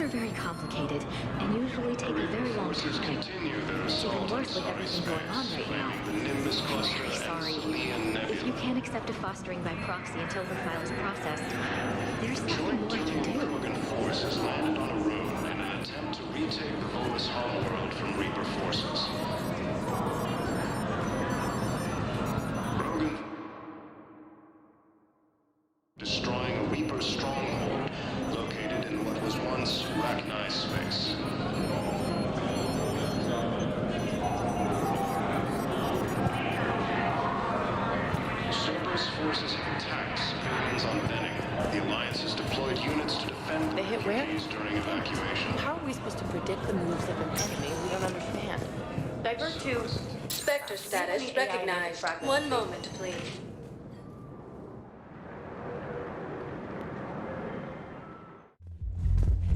are very complicated and usually take a very long time. It's even worse with everything going on right now. I'm very sorry. If you can't accept a fostering by proxy until her file is processed, there's nothing more I can do. Rogan force has landed on a road in an attempt to retake the Volus homeworld from Reaper forces. Rogan destroying a Reaper stronghold located in what was once Rachni space. Cerberus forces have attacked civilians on Benning. The Alliance has deployed units to defend They hit where? during evacuation. How are we supposed to predict the moves of an enemy we don't understand? Divert to Spectre status recognized. One moment, please.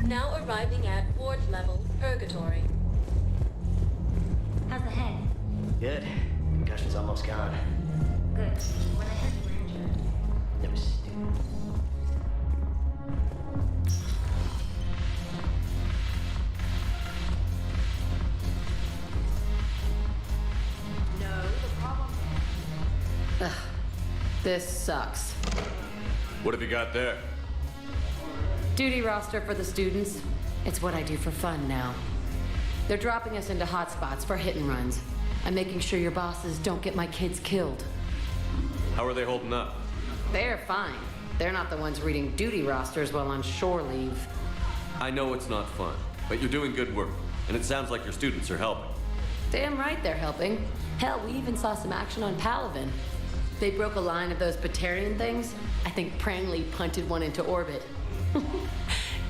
Now arriving at ward level purgatory. How's the head? Good. Concussion's almost gone. Good. When I heard you were injured. It was stupid. No, the problem. This sucks. What have you got there? Duty roster for the students. It's what I do for fun now. They're dropping us into hotspots for hit and runs. I'm making sure your bosses don't get my kids killed. How are they holding up? They're fine. They're not the ones reading duty rosters while on shore leave. I know it's not fun, but you're doing good work, and it sounds like your students are helping. Damn right they're helping. Hell, we even saw some action on Palaven. They broke a line of those Batarian things. I think Prangley punted one into orbit.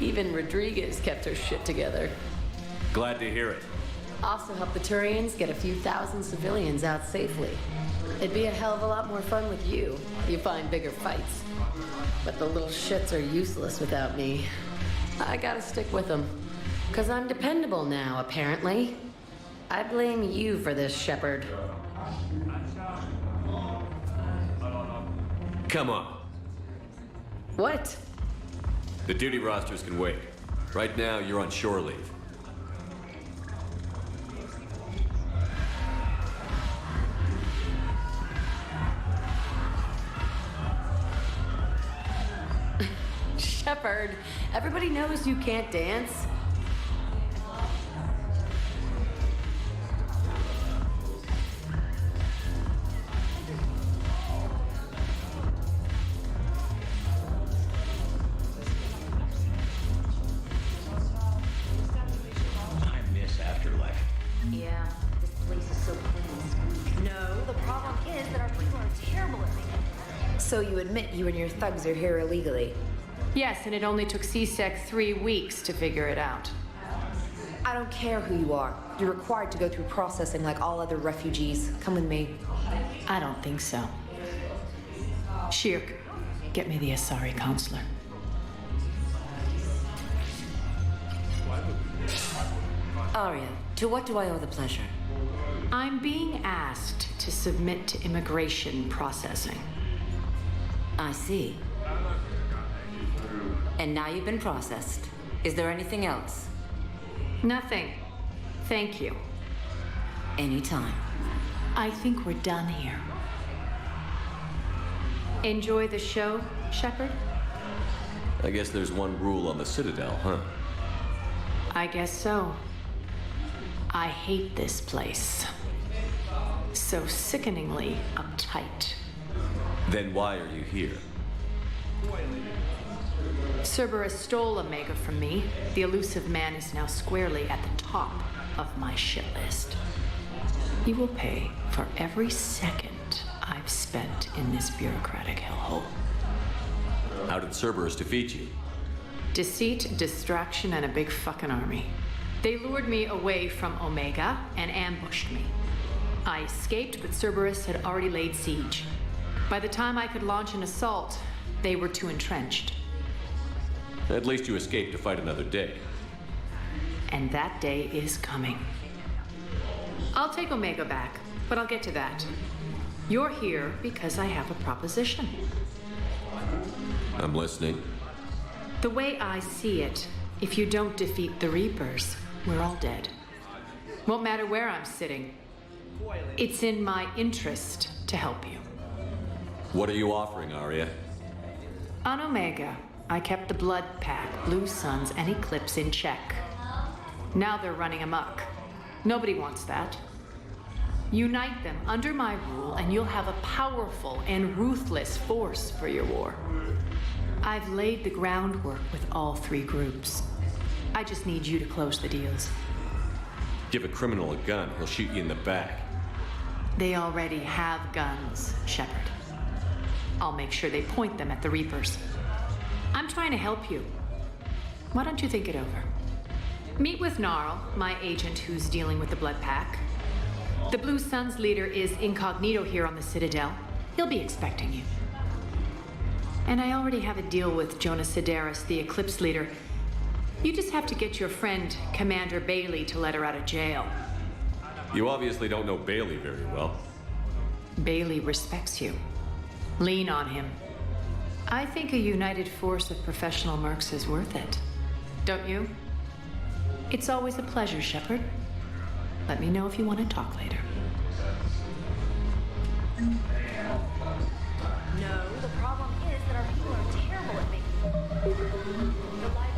Even Rodriguez kept her shit together. Glad to hear it. Also helped the Turians get a few thousand civilians out safely. It'd be a hell of a lot more fun with you. You find bigger fights. But the little shits are useless without me. I gotta stick with them. 'Cause I'm dependable now, apparently. I blame you for this, Shepard. Come on. What? The duty rosters can wait. Right now, you're on shore leave. Shepard, everybody knows you can't dance. I miss Afterlife. Yeah, this place is so clean. No, the problem is that our people are terrible at it. So you admit you and your thugs are here illegally? Yes, and it only took CSEC 3 weeks to figure it out. I don't care who you are. You're required to go through processing like all other refugees. Come with me. I don't think so. Shirk, get me the Asari counselor. Arya, to what do I owe the pleasure? I'm being asked to submit to immigration processing. I see. And now you've been processed. Is there anything else? Nothing. Thank you. Anytime. I think we're done here. Enjoy the show, Shepard? I guess there's one rule on the Citadel, huh? I guess so. I hate this place. So sickeningly uptight. Then why are you here? Cerberus stole Omega from me. The elusive man is now squarely at the top of my shit list. He will pay for every second I've spent in this bureaucratic hellhole. How did Cerberus defeat you? Deceit, distraction, and a big fucking army. They lured me away from Omega and ambushed me. I escaped, but Cerberus had already laid siege. By the time I could launch an assault, they were too entrenched. At least you escaped to fight another day. And that day is coming. I'll take Omega back, but I'll get to that. You're here because I have a proposition. I'm listening. The way I see it, If you don't defeat the Reapers, we're all dead. Won't matter where I'm sitting. It's in my interest to help you. What are you offering, Arya? On Omega, I kept the Blood Pack, Blue Suns, and Eclipse in check. Now they're running amok. Nobody wants that. Unite them under my rule, and you'll have a powerful and ruthless force for your war. I've laid the groundwork with all three groups. I just need you to close the deals. Give a criminal a gun, he'll shoot you in the back. They already have guns, Shepard. I'll make sure they point them at the Reapers. I'm trying to help you. Why don't you think it over? Meet with Gnarl, my agent who's dealing with the Blood Pack. The Blue Suns leader is incognito here on the Citadel. He'll be expecting you. And I already have a deal with Jonas Sidaris, the Eclipse leader. You just have to get your friend, Commander Bailey, to let her out of jail. You obviously don't know Bailey very well. Bailey respects you. Lean on him. I think a united force of professional mercs is worth it. Don't you? It's always a pleasure, Shepard. Let me know if you want to talk later. No, the problem is that our people are terrible at making the life.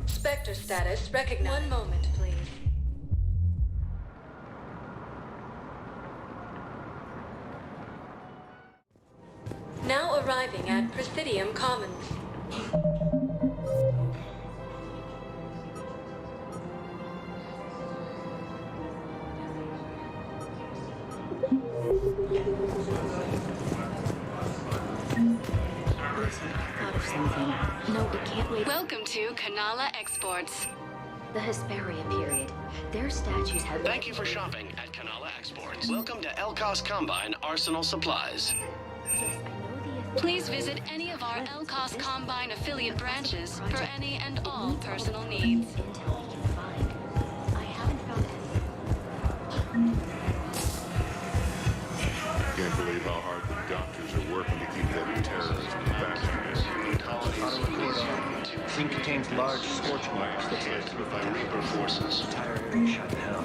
Spectre status recognized. 1 moment, please. Now arriving at Presidium Commons. Thought of something. No, it can't wait. Welcome to Kanala Exports. The Hesperia period. Their statues have. Thank you for shopping at Kanala Exports. Welcome to Elkos Combine Arsenal Supplies. Yes, I know the. Please visit any of our Elkos Combine affiliate branches for any and all personal needs. Intel we can find. I haven't found any. Can't believe how hard the doctors are working to keep that terrorism back. Thing contains large scorch marks that Hit by Reaper forces. entire area shot down.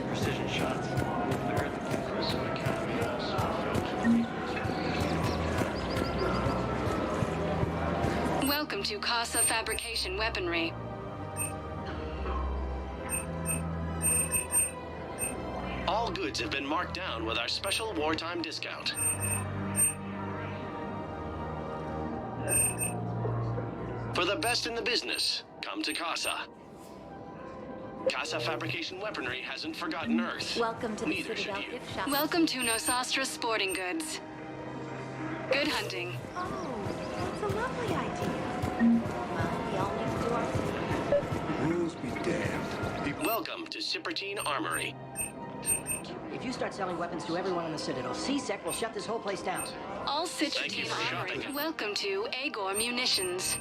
Precision shots. Welcome to Casa Fabrication Weaponry. All goods have been marked down with our special wartime discount. For the best in the business, come to Casa. Casa Fabrication Weaponry hasn't forgotten Earth. Welcome to the Neither Citadel should you. gift shop. Welcome to Nosastra Sporting Goods. Good hunting. Oh, that's a lovely idea. Well, we all need to do our thing. Rules be damned. Welcome to Cipertine Armory. If you start selling weapons to everyone on the Citadel, C-Sec will shut this whole place down. All Thank you Citrine for Armory. shopping. Welcome to Agor Munitions.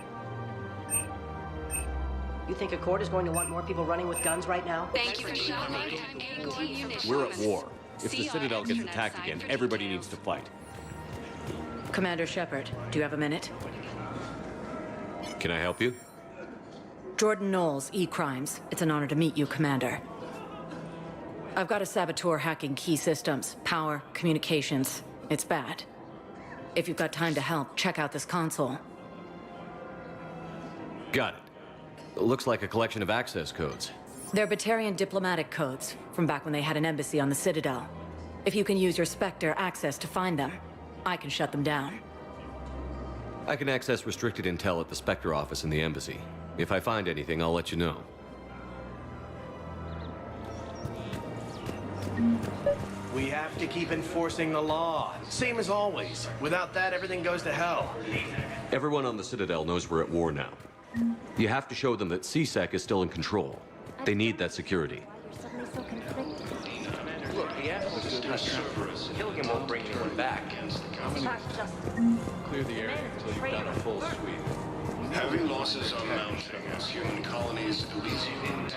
You think Accord is going to want more people running with guns right now? Thank you for shopping at Agor Munitions. We're at war. If the See our Citadel gets internet attacked site again, for everybody details. needs to fight. Commander Shepard, do you have a minute? Can I help you? Jordan Knowles, E-Crimes. It's an honor to meet you, Commander. I've got a saboteur hacking key systems, power, communications. It's bad. If you've got time to help, check out this console. Got it. Looks like a collection of access codes. They're Batarian diplomatic codes, from back when they had an embassy on the Citadel. If you can use your Spectre access to find them, I can shut them down. I can access restricted intel at the Spectre office in the embassy. If I find anything, I'll let you know. We have to keep enforcing the law. Same as always. Without that, everything goes to hell. Everyone on the Citadel knows we're at war now. You have to show them that C-Sec is still in control. They need that security. touch Cerberus. Killing him won't bring anyone back. Clear the area until you've done a full sweep. Heavy losses are mounting as human colonies Elysium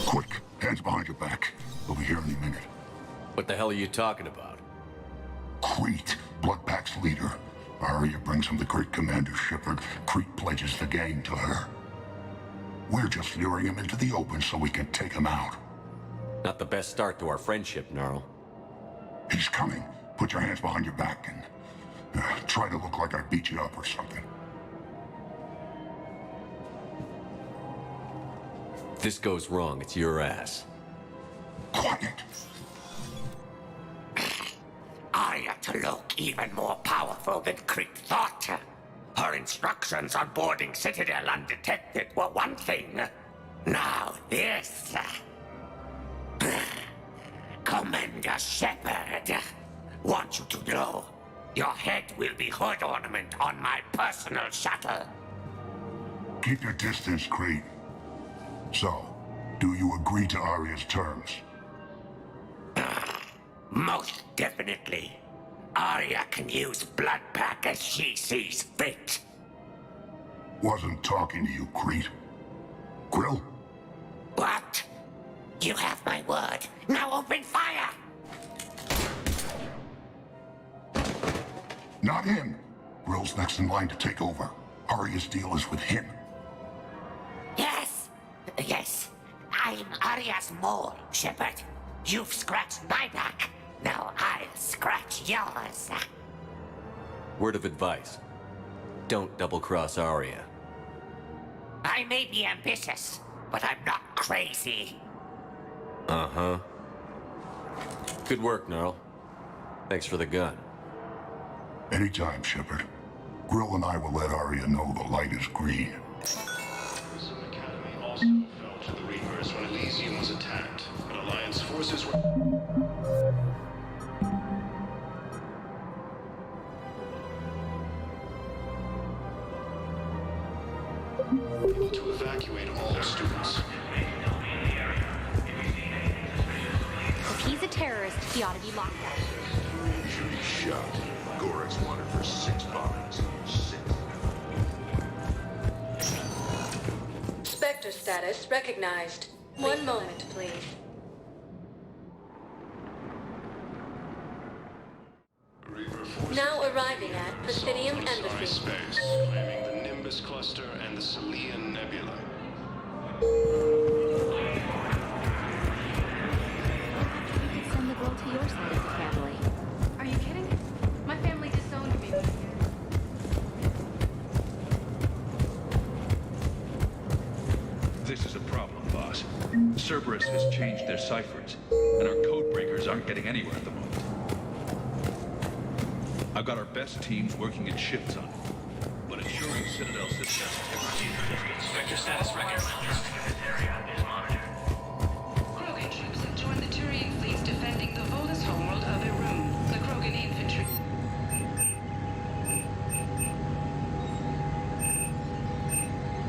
Quick, hands behind your back. We'll be here any minute. What the hell are you talking about? Crete, Bloodpack's leader. Arya brings him the great Commander Shepard. Crete pledges the gang to her. We're just luring him into the open so we can take him out. Not the best start to our friendship, Gnarl. He's coming. Put your hands behind your back and try to look like I beat you up or something. If this goes wrong, it's your ass. Quiet. Arya to look even more powerful than Crete thought. Her instructions on boarding Citadel undetected were one thing. Now this. Commander Shepard, want you to know, your head will be hood ornament on my personal shuttle. Keep your distance, Crete. So, do you agree to Arya's terms? Most definitely. Arya can use Bloodpack as she sees fit. Wasn't talking to you, Crete. Grill? What? You have my word. Now open fire! Not him. Grill's next in line to take over. Arya's deal is with him. Yes. I'm Arya's mole, Shepard. You've scratched my back. Now I'll scratch yours. Word of advice. Don't double-cross Arya. I may be ambitious, but I'm not crazy. Uh-huh. Good work, Gnarl. Thanks for the gun. Anytime, Shepard. Grill and I will let Arya know the light is green. Academy also fell to the Reapers when Elysium was attacked, but Alliance forces were... able to evacuate all students. If he's a terrorist, he ought to be locked up. You should be shot. Gorex wanted for 6 bombings. 6. Spectre status recognized. One moment, please. Now arriving at Presidium Embassy. Space, claiming the Nimbus Cluster and the Celian Nebula. You can send the girl to your side of the family. Are you kidding? My family disowned me. This is a problem, boss. Cerberus has changed their ciphers, and our code breakers aren't getting anywhere at the moment. I've got our best teams working in shifts on it, but ensuring Citadel systems... Spectre status recognized. Krogan troops have joined the Turian fleets defending the Volus homeworld of Irun, the Krogan infantry.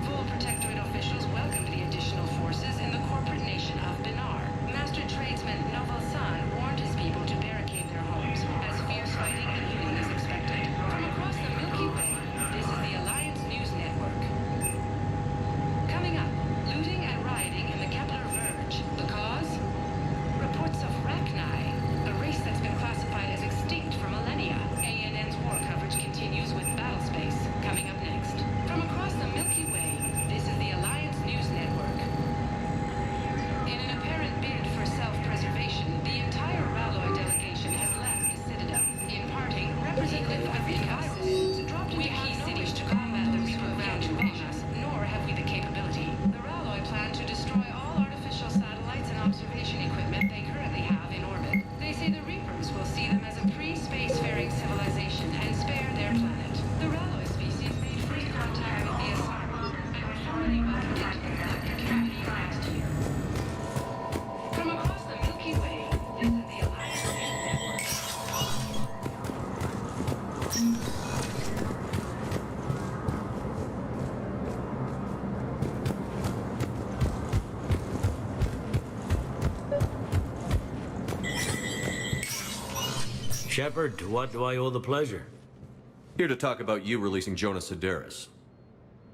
Vol Protectorate officials welcomed the additional forces in the corporate nation of Benar. Master tradesman Noval San warned his people to barricade their homes, as fierce fighting and looting is expected. From across the Milky Way, this is the Alliance News Network. Coming up, looting and rioting in the Kepler Verge. The cause? Reports of Rachni, a race that's been classified as extinct for millennia. ANN's war coverage continues with Battlespace, coming up next. From across the Milky Way, this is the Alliance News Network. In an apparent bid for self-preservation, the entire Ralloy delegation has left the Citadel. In parting, Representative Africasis dropped into key cities to combat the Reaper bound among us, nor have we the capability. The Ralloy plan to destroy all artificial satellites and observation equipment they currently have in orbit. They say the Reapers will see them as a pre-spacefaring civilization and spare their planet. The Ralloy species made free contact with the Asari and were formally welcomed into the galactic community last year. From across the Milky Way, this is the Alliance News Network. Shepard, to what do I owe the pleasure? Here to talk about you releasing Jonas Sedaris.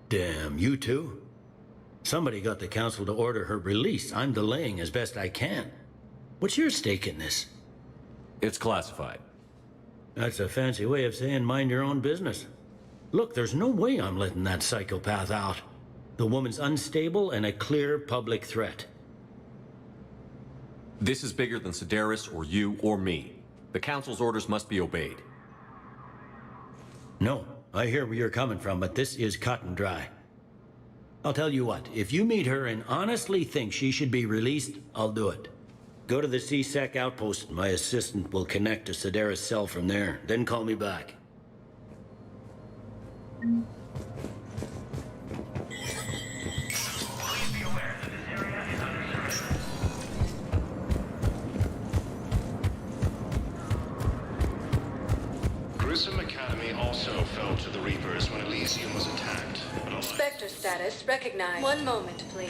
Damn, you too? Somebody got the council to order her release. I'm delaying as best I can. What's your stake in this? It's classified. That's a fancy way of saying mind your own business. Look, there's no way I'm letting that psychopath out. The woman's unstable and a clear public threat. This is bigger than Sedaris or you or me. The council's orders must be obeyed. No, I hear where you're coming from, but this is cut and dry. I'll tell you what, if you meet her and honestly think she should be released, I'll do it. Go to the C-Sec outpost. My assistant will connect to Sedaris' cell from there. Then call me back. Grissom Academy also fell to the Reapers when Elysium was attacked. But Spectre status recognized. One moment, please.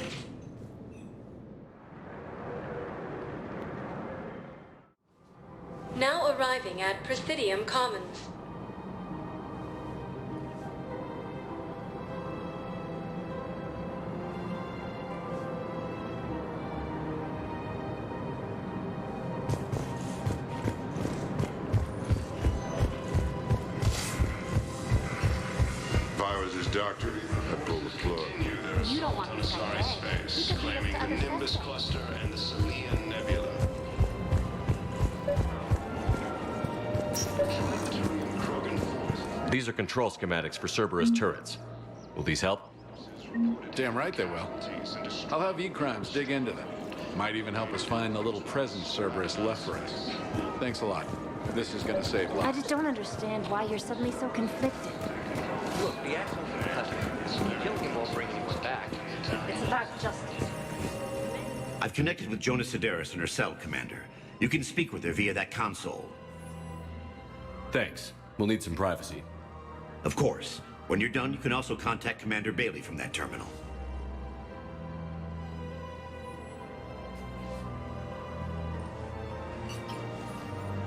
Now arriving at Presidium Commons. If I was his doctor, I'd pull the plug. You don't want to Sorry space, claiming the Nimbus Cluster and the Salian Nebula. These are control schematics for Cerberus turrets. Will these help? Damn right they will. I'll have E-Crimes dig into them. Might even help us find the little present Cerberus left for us. Thanks a lot. This is gonna save I lives. just don't understand why you're suddenly so conflicted. Look, the asshole's in custody. Killing him won't bring anyone back. It's about justice. I've connected with Jonas Sedaris and her cell, Commander. You can speak with her via that console. Thanks. We'll need some privacy. Of course. When you're done, you can also contact Commander Bailey from that terminal.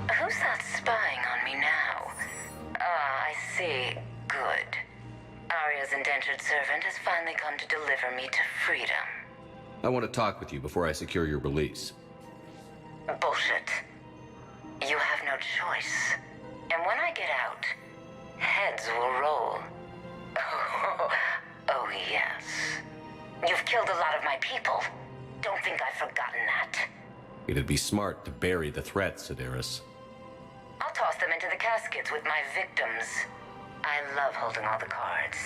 Who's that spying on me now? Ah, I see. Good. Arya's indentured servant has finally come to deliver me to freedom. I want to talk with you before I secure your release. Bullshit. You have no choice. And when I get out, heads will roll. Oh, yes. You've killed a lot of my people. Don't think I've forgotten that. It'd be smart to bury the threat, Sedaris. I'll toss them into the caskets with my victims. I love holding all the cards.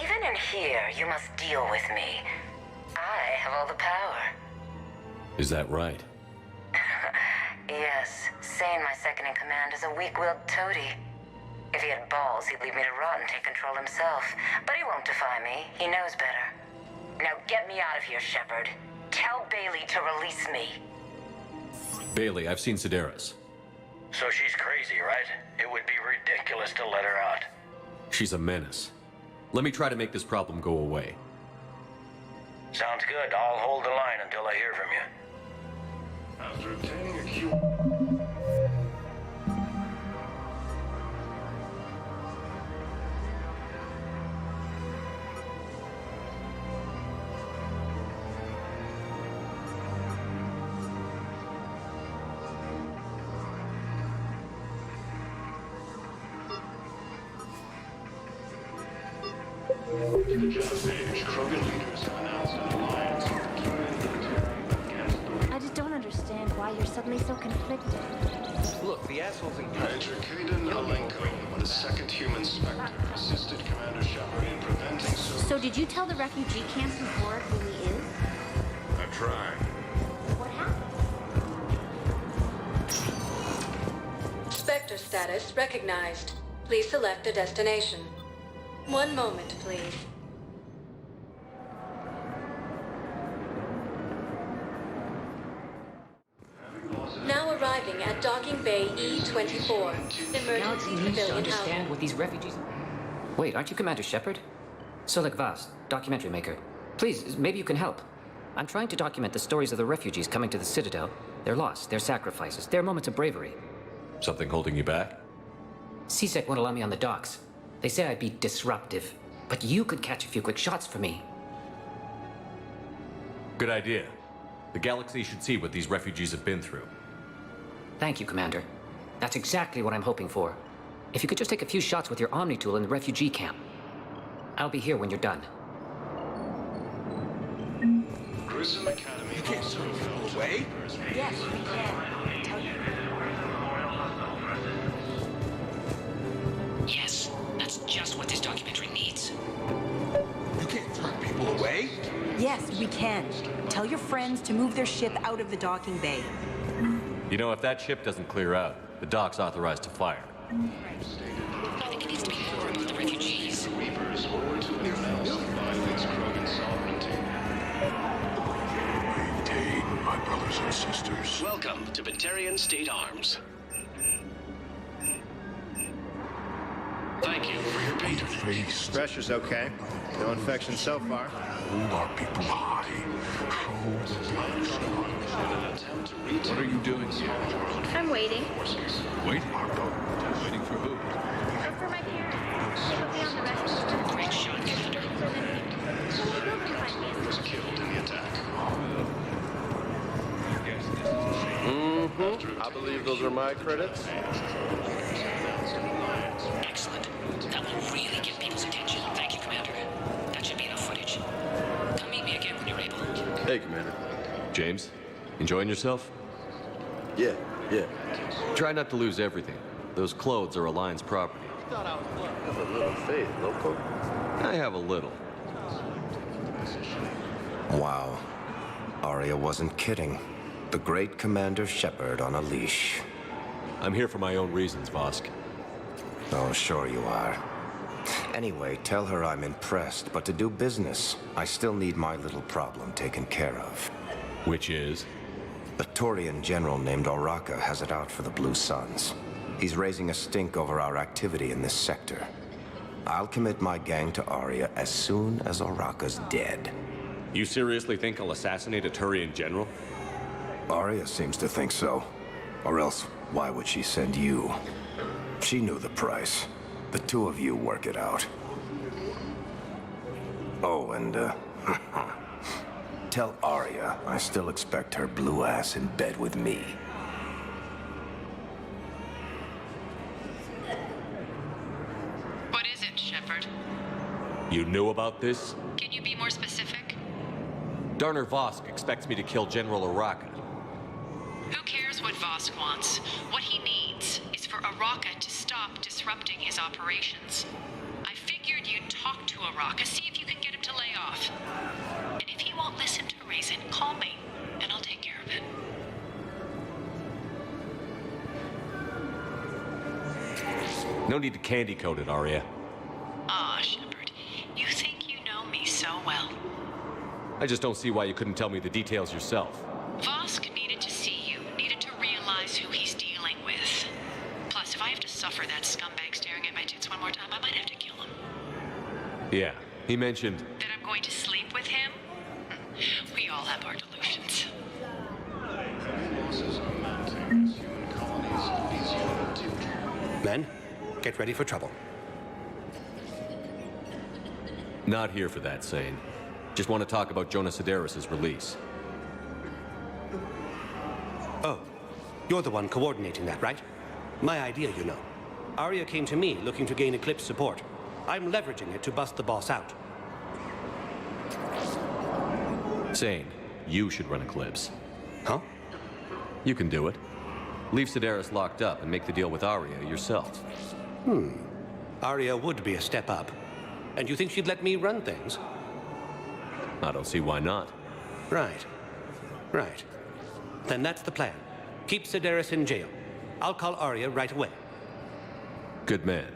Even in here, you must deal with me. I have all the power. Is that right? Yes, Sane, my second-in-command, is a weak-willed toady. If he had balls, he'd leave me to rot and take control himself. But he won't defy me. He knows better. Now get me out of here, Shepard. Tell Bailey to release me. Bailey, I've seen Sedaris. So she's crazy, right? It would be ridiculous to let her out. She's a menace. Let me try to make this problem go away. Sounds good. I'll hold the line until I hear from you. After obtaining a Q... In the Just Age, Krogan leaders have announced an alliance with the Cuban military against the... I just don't understand why you're suddenly so conflicted. Look, the asshole's in Major Kaden Alenko, the second human Spectre, assisted Commander Shepard in preventing... So did you tell the refugee camps who Vorik really is? I tried. What happened? Spectre status recognized. Please select a destination. One moment, please. Now arriving at Docking Bay E-24. Emergency civilian understand housing. what these refugees... Wait, aren't you Commander Shepard? Solik Vaz, documentary maker. Please, maybe you can help. I'm trying to document the stories of the refugees coming to the Citadel. Their loss, their sacrifices, their moments of bravery. Something holding you back? CSEC won't allow me on the docks. They say I'd be disruptive, but you could catch a few quick shots for me. Good idea. The galaxy should see what these refugees have been through. Thank you, Commander. That's exactly what I'm hoping for. If you could just take a few shots with your Omni tool in the refugee camp. I'll be here when you're done. Grissom Academy also felt away? Yes, we can. Tell you. Yes, that's just what this documentary needs. You can't turn people away? Yes, we can. Tell your friends to move their ship out of the docking bay. You know, if that ship doesn't clear out, the dock's authorized to fire. I think it needs to be more about the refugees. Reapers or to violates Krogan sovereignty. Maintain, my brothers and sisters. Welcome to Batarian State Arms. Thank you for your patronage. Pressure's okay. No infection so far. Hold our people high. Show the black sun. What are you doing here? I'm waiting. Waiting? Waiting for who? For my parents. They put me on the rescue. Great shot, Commander. Was killed in the attack. I believe those are my credits. Excellent. That will really get people's attention. Thank you, Commander. That should be enough footage. Come meet me again when you're able. Hey, Commander. James, enjoying yourself? Yeah. Try not to lose everything. Those clothes are Alliance property. Have a little faith, loco. I have a little. Wow. Arya wasn't kidding. The great Commander Shepard on a leash. I'm here for my own reasons, Vosk. Oh, sure you are. Anyway, tell her I'm impressed, but to do business, I still need my little problem taken care of. Which is? A Turian general named Oraka has it out for the Blue Suns. He's raising a stink over our activity in this sector. I'll commit my gang to Arya as soon as Oraka's dead. You seriously think I'll assassinate a Turian general? Arya seems to think so. Or else, why would she send you? She knew the price. The two of you work it out. Oh, and, tell Arya I still expect her blue ass in bed with me. What is it, Shepard? You knew about this? Can you be more specific? Darner Vosk expects me to kill General Oraka. Who cares what Vosk wants? What he needs is for Oraka to stop disrupting his operations. I figured you'd talk to Oraka, see if you can get him to lay off. And if he won't listen to reason, call me, and I'll take care of it. No need to candy coat it, Arya. Ah, Shepard, you think you know me so well. I just don't see why you couldn't tell me the details yourself. Vosk needed to see you, needed to realize who he's dealing with. Plus, if I have to suffer that scumbag staring at my tits one more time, I might have to kill him. Yeah, he mentioned... That I'm going to sleep with him? We all have our delusions. Men, get ready for trouble. Not here for that, Sane. Just want to talk about Jonah Sedaris' release. Oh, you're the one coordinating that, right? My idea, you know. Arya came to me looking to gain Eclipse support. I'm leveraging it to bust the boss out. Sane, you should run Eclipse. Huh? You can do it. Leave Sedaris locked up and make the deal with Arya yourself. Arya would be a step up. And you think she'd let me run things? I don't see why not. Right. Then that's the plan. Keep Sedaris in jail. I'll call Arya right away. Good man.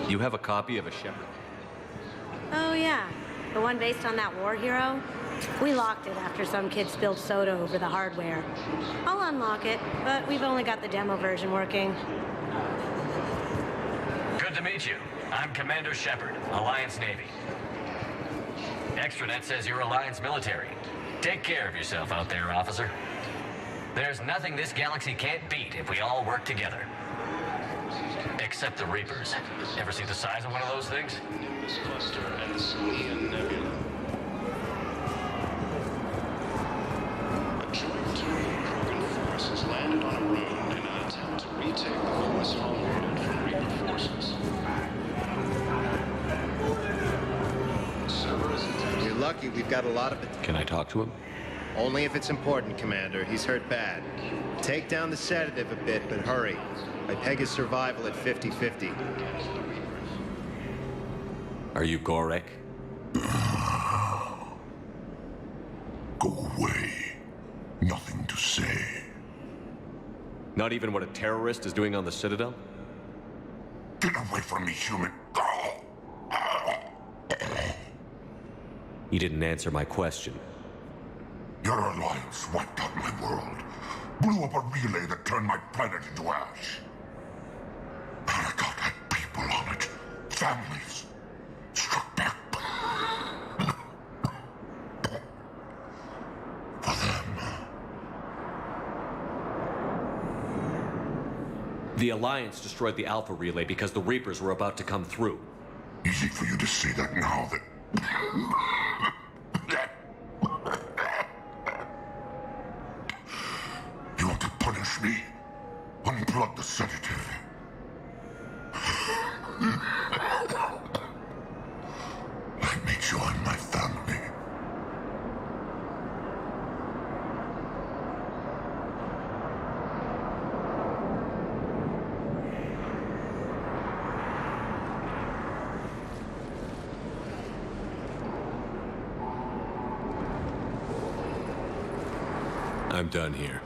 You have a copy of a Shepard? Oh, yeah. The one based on that war hero? We locked it after some kid spilled soda over the hardware. I'll unlock it, but we've only got the demo version working. Good to meet you. I'm Commander Shepard, Alliance Navy. Extranet says you're Alliance military. Take care of yourself out there, officer. There's nothing this galaxy can't beat if we all work together. Except the Reapers. Ever see the size of one of those things? Nimbus Cluster and the Selenian Nebula. A joint team of Krogan forces landed on a moon in an attempt to retake the course homeward from Reaper forces. You're lucky we've got a lot of it. Can I talk to him? Only if it's important, Commander. He's hurt bad. Take down the sedative a bit, but hurry. I peg his survival at 50-50. Are you Gorek? Go away. Nothing to say. Not even what a terrorist is doing on the Citadel? Get away from me, human. You didn't answer my question. Your alliance wiped out my world. Blew up a relay that turned my planet into ash. Arcot had people on it. Families. Struck back. For them. The Alliance destroyed the Alpha relay because the Reapers were about to come through. Easy for you to say that now that... You want to punish me? Unplug the sedative. Let me join my family. I'm done here.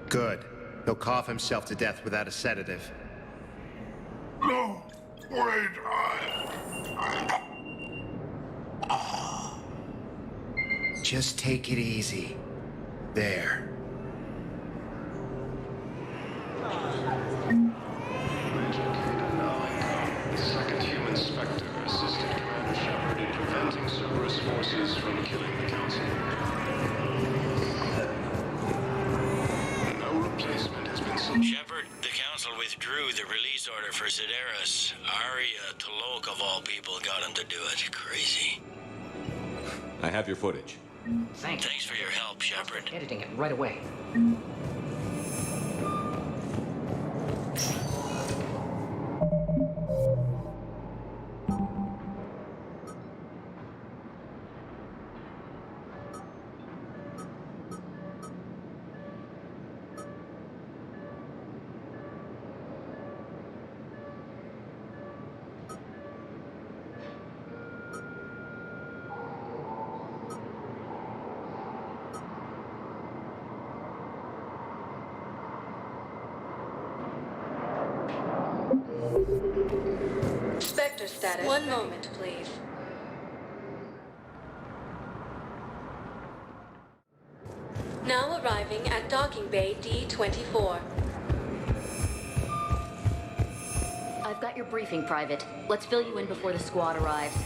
Good. He'll cough himself to death without a sedative. No! Wait! Just take it easy. There. The second human Spectre assisted Commander Shepard in preventing Cerberus forces from killing the Council. No replacement has been selected. Shepard, the Council withdrew the release order for Sedaris. Arya T'Loak, of all people, got him to do it. Crazy. I have your footage. Thanks for your help, Shepard. Editing it right away. Spectre status. One moment, please. Now arriving at docking bay D-24. I've got your briefing, Private. Let's fill you in before the squad arrives.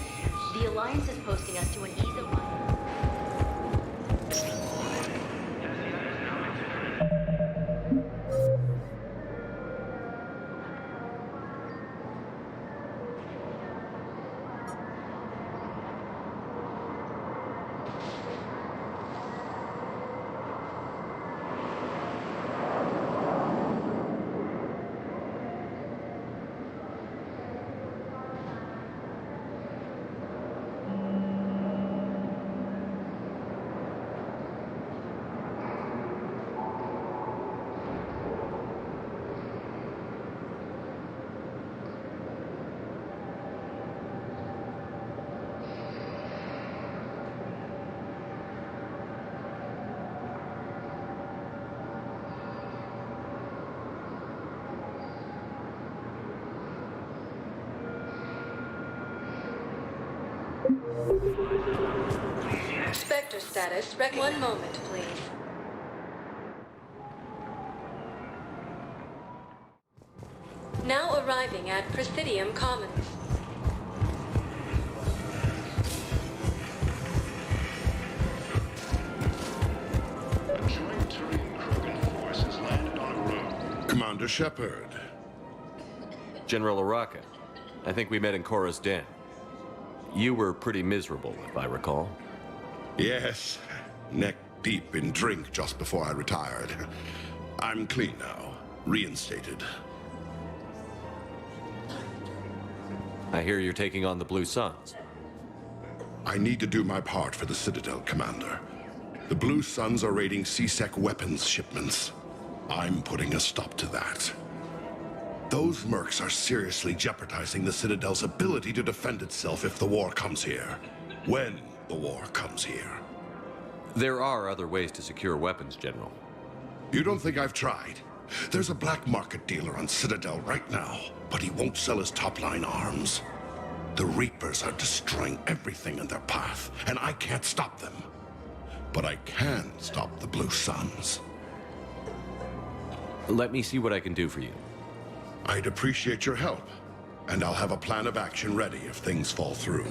The Alliance is posting us to an ease of mind. Spectre status. One moment, please. Now arriving at Presidium Commons. Shepard. General Araka. I think we met in Korra's den. You were pretty miserable, if I recall. Yes, neck deep in drink just before I retired. I'm clean now, reinstated. I hear you're taking on the Blue Suns. I need to do my part for the Citadel, Commander. The Blue Suns are raiding C-Sec weapons shipments. I'm putting a stop to that. Those mercs are seriously jeopardizing the Citadel's ability to defend itself if the war comes here. When the war comes here. There are other ways to secure weapons, General. You don't think I've tried? There's a black market dealer on Citadel right now, but he won't sell his top-line arms. The Reapers are destroying everything in their path, and I can't stop them. But I can stop the Blue Suns. Let me see what I can do for you. I'd appreciate your help, and I'll have a plan of action ready if things fall through.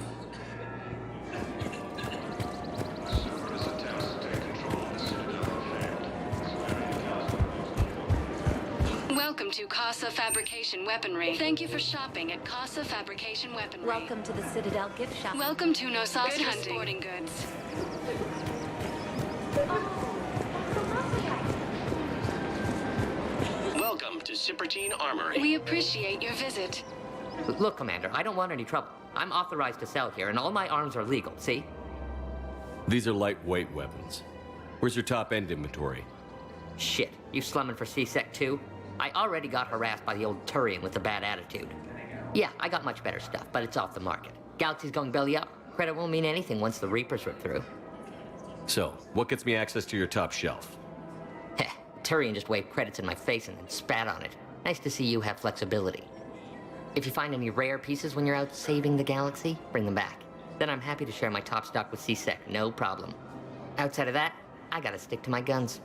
Welcome to Casa Fabrication Weaponry. Thank you for shopping at Casa Fabrication Weaponry. Welcome to the Citadel gift shop. Welcome to Nosasa Sporting Goods. Welcome to Ciprian Armory. We appreciate your visit. Look, Commander, I don't want any trouble. I'm authorized to sell here, and all my arms are legal, see? These are lightweight weapons. Where's your top-end inventory? Shit, you slumming for C-Sec too? I already got harassed by the old Turian with a bad attitude. Yeah, I got much better stuff, but it's off the market. Galaxy's going belly up. Credit won't mean anything once the Reapers rip through. So, what gets me access to your top shelf? Heh, Turian just waved credits in my face and then spat on it. Nice to see you have flexibility. If you find any rare pieces when you're out saving the galaxy, bring them back. Then I'm happy to share my top stock with C-Sec, no problem. Outside of that, I gotta stick to my guns.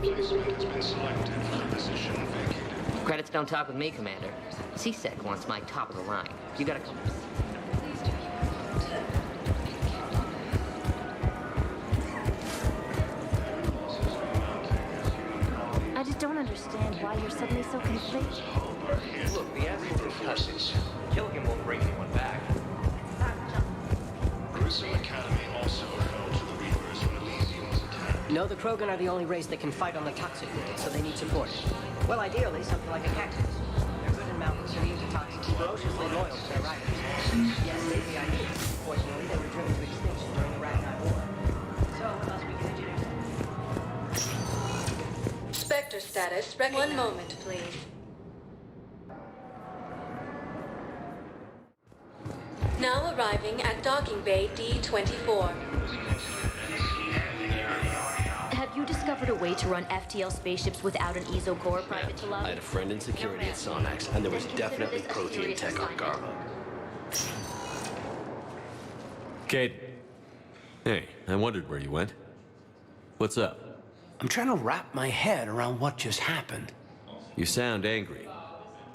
Placement has been selected for the position vacated. Credits don't talk with me, Commander. C-Sec wants my top of the line. You gotta come. I just don't understand why you're suddenly so conflicted. Look, the asshole's in custody. Killing him won't bring anyone back. Gruesome Academy also fell to the Reapers when Elysium was attacked. No, the Krogan are the only race that can fight on the toxic grid, so they need support. Well, ideally, something like a cactus. They're good in mountains, immune to toxins, ferociously loyal to their riders. Yes, they're the idea. Fortunately, they were driven to extinction during the Ragnar War. So, what else we can do? Spectre status. One moment, please. Now arriving at docking bay D-24. Have you discovered a way to run FTL spaceships without an ESO core private to love? I had a friend in security at Sonax, and there was definitely Prothean tech on Garbo. Cade. Hey, I wondered where you went. What's up? I'm trying to wrap my head around what just happened. You sound angry.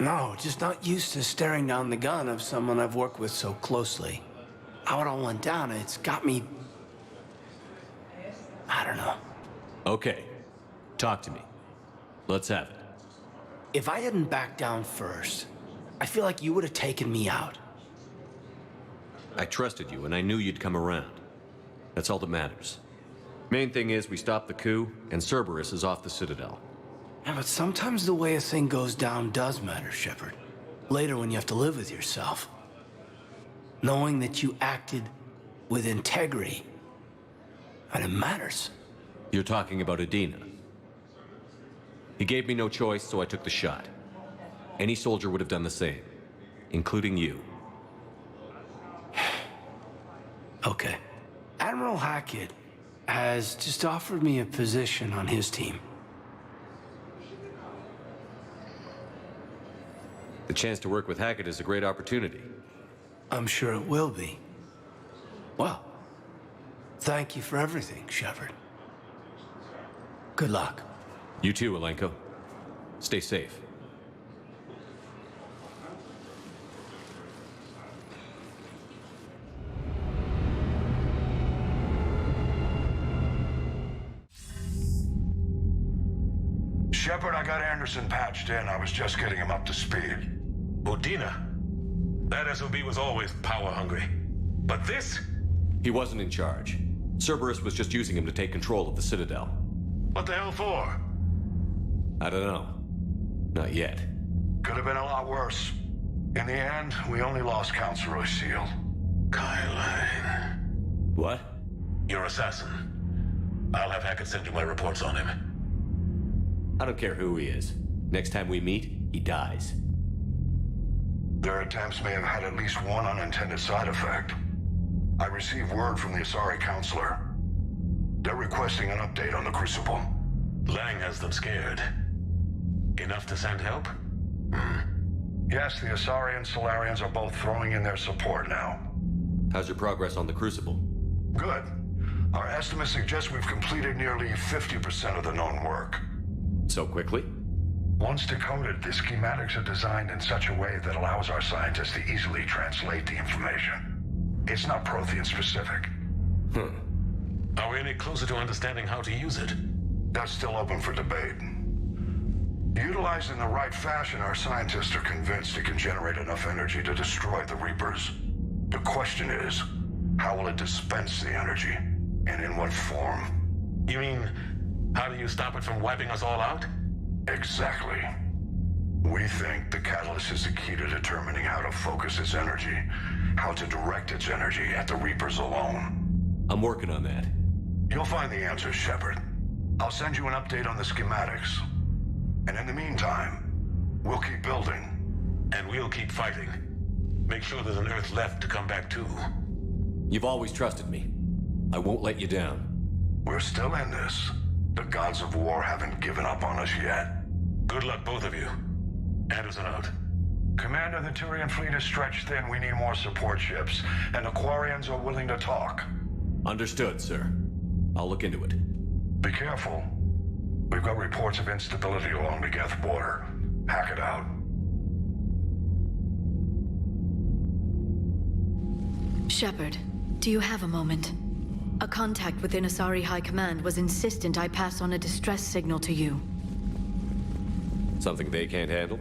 No, just not used to staring down the gun of someone I've worked with so closely. How it all went down, it's got me... I don't know. Okay. Talk to me. Let's have it. If I hadn't backed down first, I feel like you would have taken me out. I trusted you, and I knew you'd come around. That's all that matters. Main thing is, we stopped the coup, and Cerberus is off the Citadel. Yeah, but sometimes the way a thing goes down does matter, Shepard. Later when you have to live with yourself. Knowing that you acted with integrity, and it matters. You're talking about Adina. He gave me no choice, so I took the shot. Any soldier would have done the same, including you. Okay. Admiral Hackett has just offered me a position on his team. The chance to work with Hackett is a great opportunity. I'm sure it will be. Well, thank you for everything, Shepard. Good luck. You too, Alenko. Stay safe. Shepard, I got Anderson patched in. I was just getting him up to speed. Udina? That SOB was always power-hungry. But this? He wasn't in charge. Cerberus was just using him to take control of the Citadel. What the hell for? I don't know. Not yet. Could have been a lot worse. In the end, we only lost Councilor O'Seal. Kyle. What? Your assassin. I'll have Hackett send you my reports on him. I don't care who he is. Next time we meet, he dies. Their attempts may have had at least one unintended side effect. I received word from the Asari Councilor. They're requesting an update on the Crucible. Lang has them scared. Enough to send help? Yes, the Asari and Solarians are both throwing in their support now. How's your progress on the Crucible? Good. Our estimates suggest we've completed nearly 50% of the known work. So quickly? Once decoded, the schematics are designed in such a way that allows our scientists to easily translate the information. It's not Prothean specific. Are we any closer to understanding how to use it? That's still open for debate. Utilized in the right fashion, our scientists are convinced it can generate enough energy to destroy the Reapers. The question is, how will it dispense the energy? And in what form? You mean, how do you stop it from wiping us all out? Exactly. We think the catalyst is the key to determining how to focus its energy, how to direct its energy at the Reapers alone. I'm working on that. You'll find the answers, Shepard. I'll send you an update on the schematics. And in the meantime, we'll keep building. And we'll keep fighting. Make sure there's an Earth left to come back to. You've always trusted me. I won't let you down. We're still in this. The gods of war haven't given up on us yet. Good luck, both of you. Anderson out. Commander, the Turian fleet is stretched thin. We need more support ships. And the Quarians are willing to talk. Understood, sir. I'll look into it. Be careful. We've got reports of instability along the Geth border. Hack it out. Shepard, do you have a moment? A contact within Asari High Command was insistent I pass on a distress signal to you. Something they can't handle?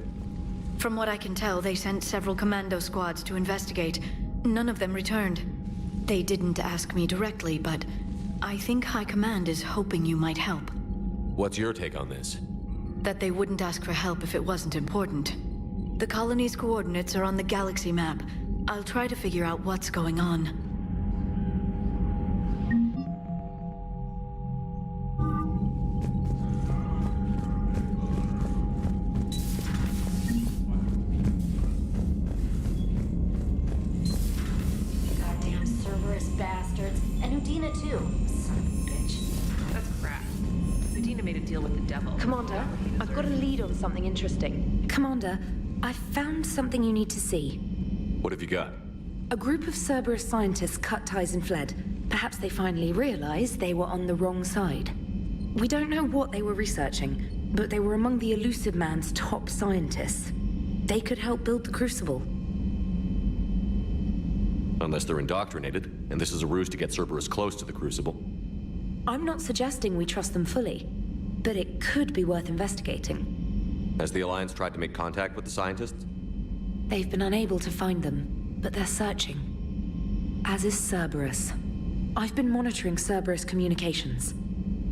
From what I can tell, they sent several commando squads to investigate. None of them returned. They didn't ask me directly, but I think High Command is hoping you might help. What's your take on this? That they wouldn't ask for help if it wasn't important. The colony's coordinates are on the galaxy map. I'll try to figure out what's going on. Goddamn Cerberus bastards. And Udina too. Son of a bitch. That's crap. Udina made a deal with the devil. Commander, I've got a lead on something interesting. Commander, I've found something you need to see. What have you got? A group of Cerberus scientists cut ties and fled. Perhaps they finally realized they were on the wrong side. We don't know what they were researching, but they were among the Elusive Man's top scientists. They could help build the Crucible. Unless they're indoctrinated, and this is a ruse to get Cerberus close to the Crucible. I'm not suggesting we trust them fully, but it could be worth investigating. Has the Alliance tried to make contact with the scientists? They've been unable to find them, but they're searching. As is Cerberus. I've been monitoring Cerberus communications.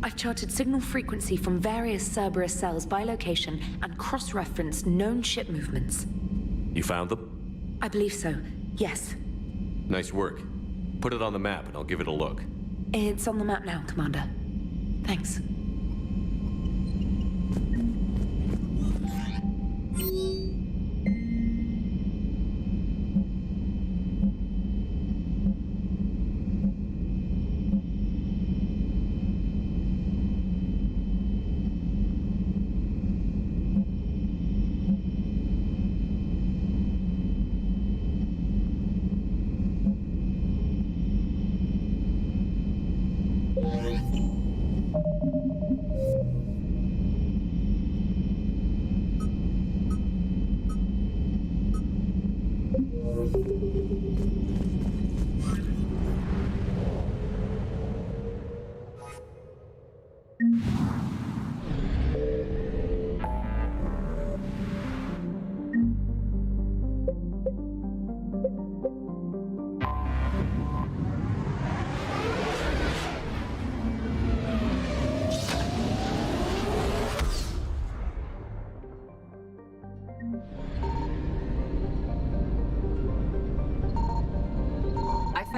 I've charted signal frequency from various Cerberus cells by location and cross-referenced known ship movements. You found them? I believe so, yes. Nice work. Put it on the map and I'll give it a look. It's on the map now, Commander. Thanks.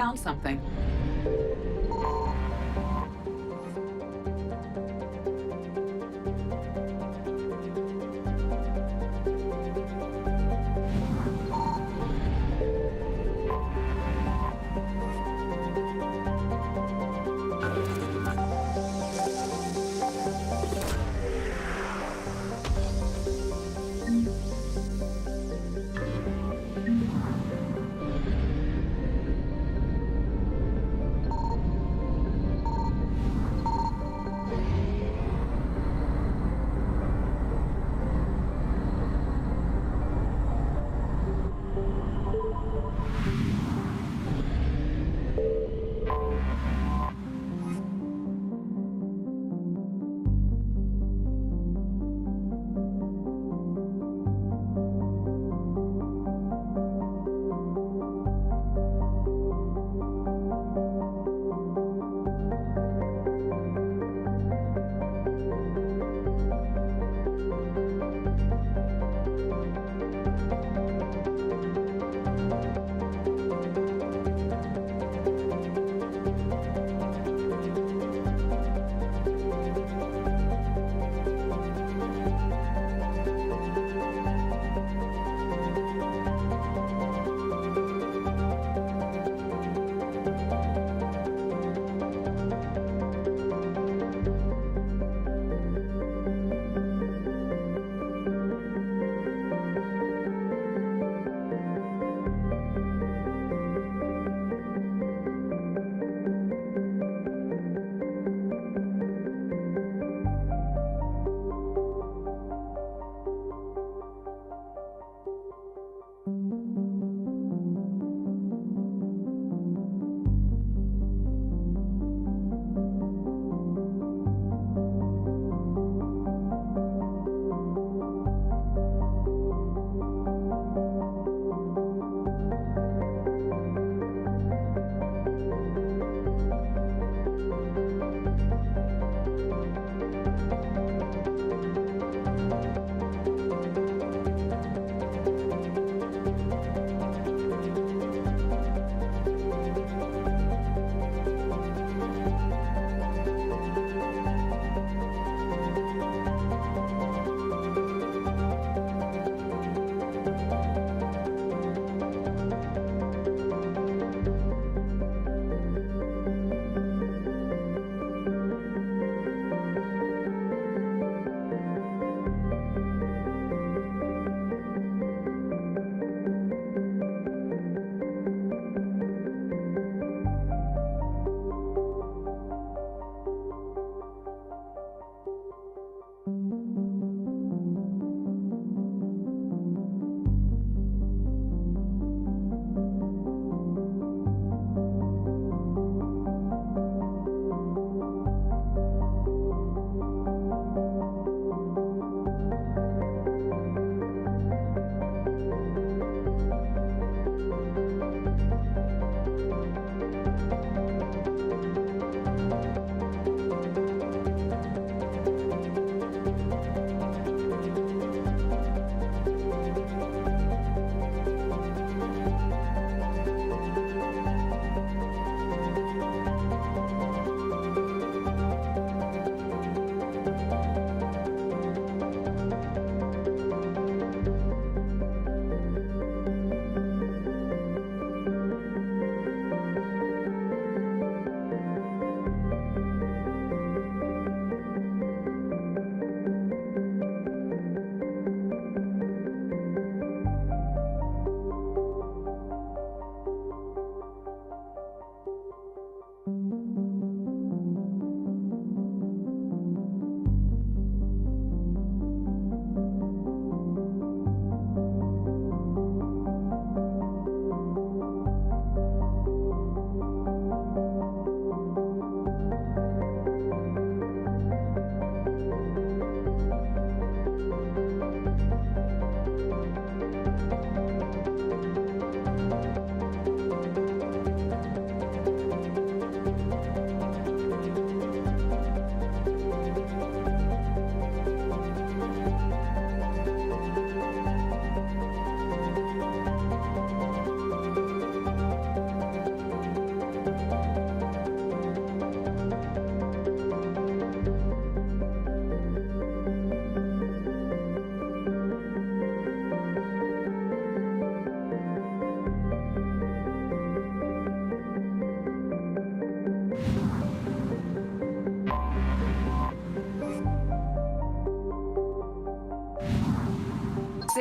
found something.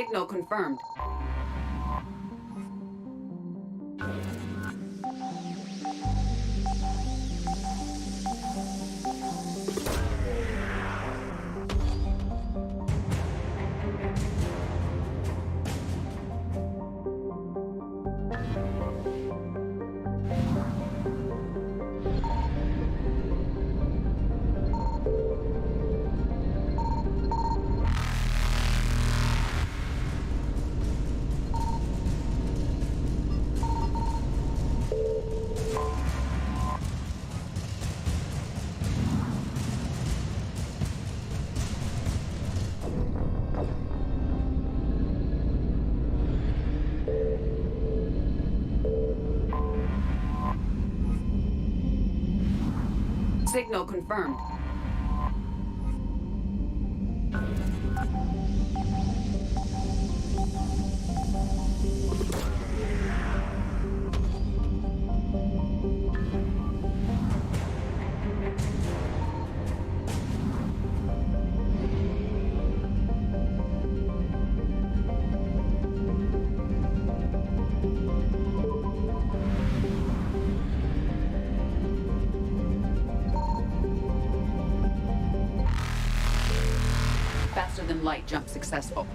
Signal confirmed. Signal confirmed. Faster than light jump successful.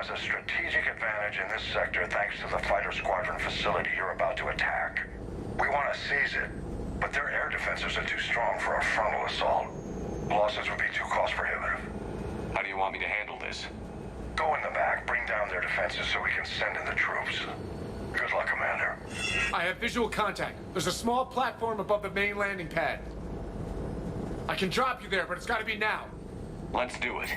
has a strategic advantage in this sector thanks to the fighter squadron facility you're about to attack. We want to seize it, but their air defenses are too strong for a frontal assault. Losses would be too cost prohibitive. How do you want me to handle this? Go in the back, bring down their defenses so we can send in the troops. Good luck, Commander. I have visual contact. There's a small platform above the main landing pad. I can drop you there, but it's gotta be now. Let's do it.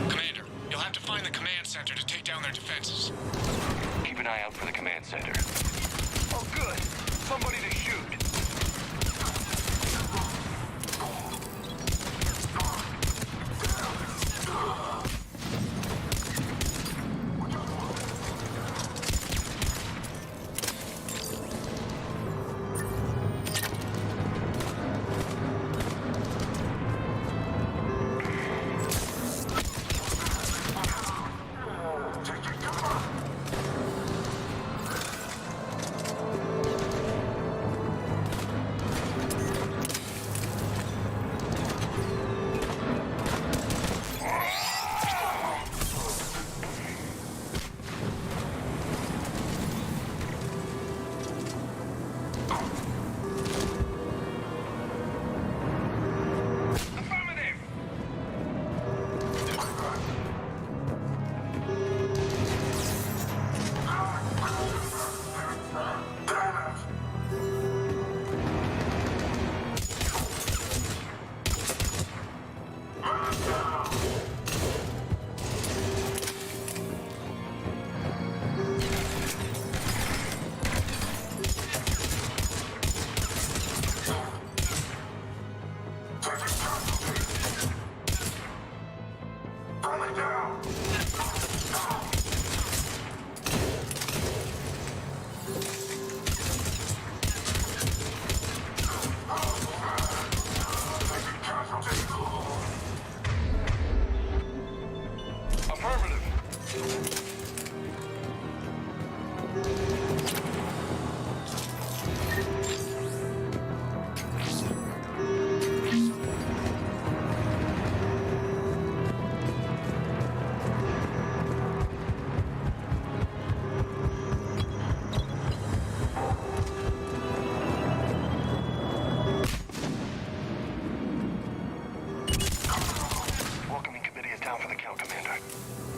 Commander, you'll have to find the command center to take down their defenses. Keep an eye out for the command center. Oh, good. Somebody to shoot.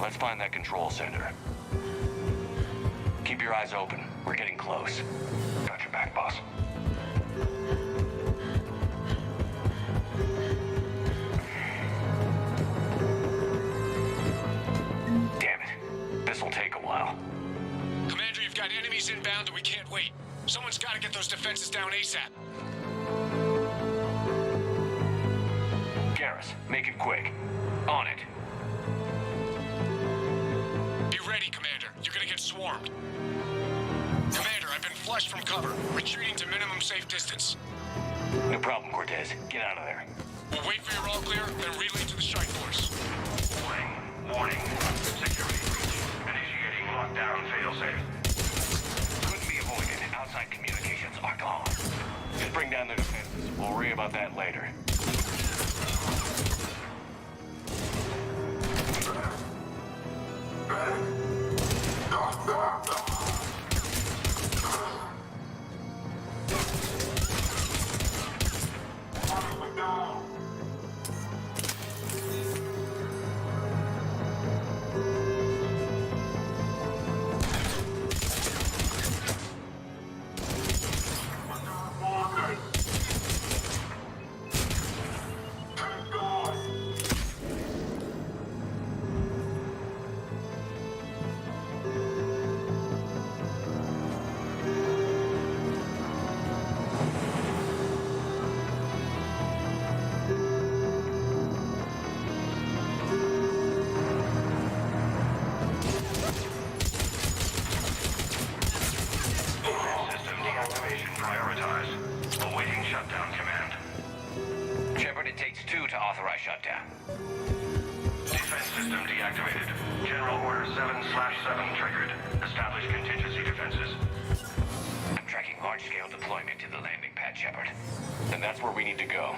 Let's find that control center. Keep your eyes open. We're getting close. Got your back, boss. Damn it. This'll take a while. Commander, you've got enemies inbound and we can't wait. Someone's got to get those defenses down ASAP. Garrus, make it quick. On it. Be ready, Commander. You're gonna get swarmed. Commander, I've been flushed from cover. Retreating to minimum safe distance. No problem, Cortez. Get out of there. We'll wait for your all clear, then relay to the strike force. Warning. Security breach. Initiating lockdown failsafe. Couldn't be avoided. Outside communications are gone. Just bring down the defenses. We'll worry about that later. Shutdown. Defense system deactivated. General Order 7/7 triggered. Establish contingency defenses. I'm tracking large-scale deployment to the landing pad, Shepard. And that's where we need to go.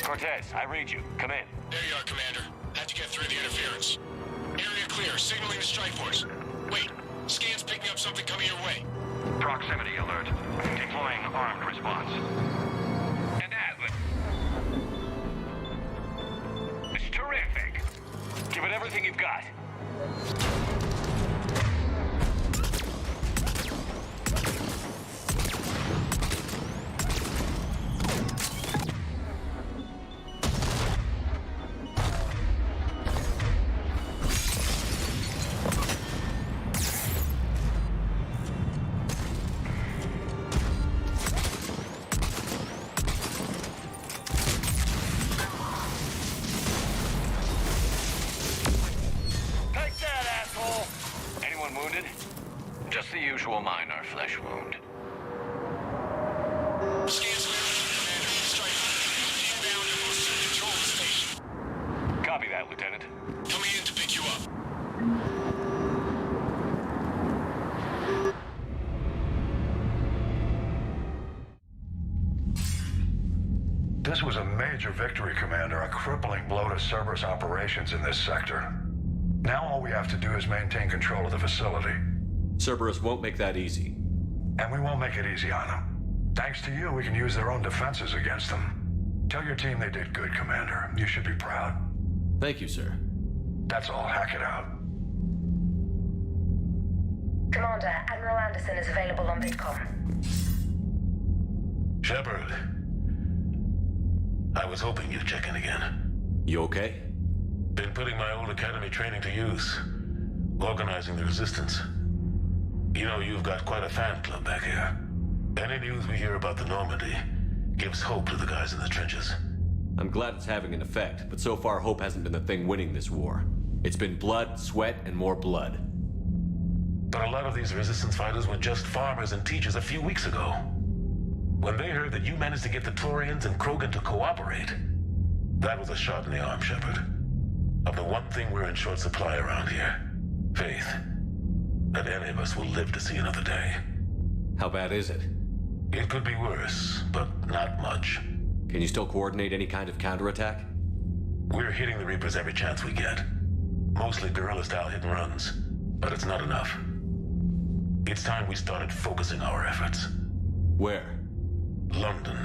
Cortez, I read you. Come in. There you are, Commander. Had to get through the interference. Area clear, signaling the strike force. Wait, scans picking up something coming your way. Proximity alert. Deploying armed response. And Atlas. It's terrific. Give it everything you've got. Just the usual minor flesh wound. Scans clear, Commander. Strike inbound to most control station. Copy that, Lieutenant. Coming in to pick you up. This was a major victory, Commander. A crippling blow to Cerberus operations in this sector. Now all we have to do is maintain control of the facility. Cerberus won't make that easy. And we won't make it easy on them. Thanks to you, we can use their own defenses against them. Tell your team they did good, Commander. You should be proud. Thank you, sir. That's all. Hack it out. Commander, Admiral Anderson is available on VidCom. Shepard. I was hoping you'd check in again. You okay? Been putting my old academy training to use. Organizing the resistance. You know, you've got quite a fan club back here. Any news we hear about the Normandy gives hope to the guys in the trenches. I'm glad it's having an effect, but so far hope hasn't been the thing winning this war. It's been blood, sweat, and more blood. But a lot of these resistance fighters were just farmers and teachers a few weeks ago. When they heard that you managed to get the Turians and Krogan to cooperate, that was a shot in the arm, Shepard. Of the one thing we're in short supply around here, faith. That any of us will live to see another day. How bad is it? It could be worse, but not much. Can you still coordinate any kind of counterattack? We're hitting the Reapers every chance we get. Mostly guerrilla-style hit and runs, but it's not enough. It's time we started focusing our efforts. Where? London.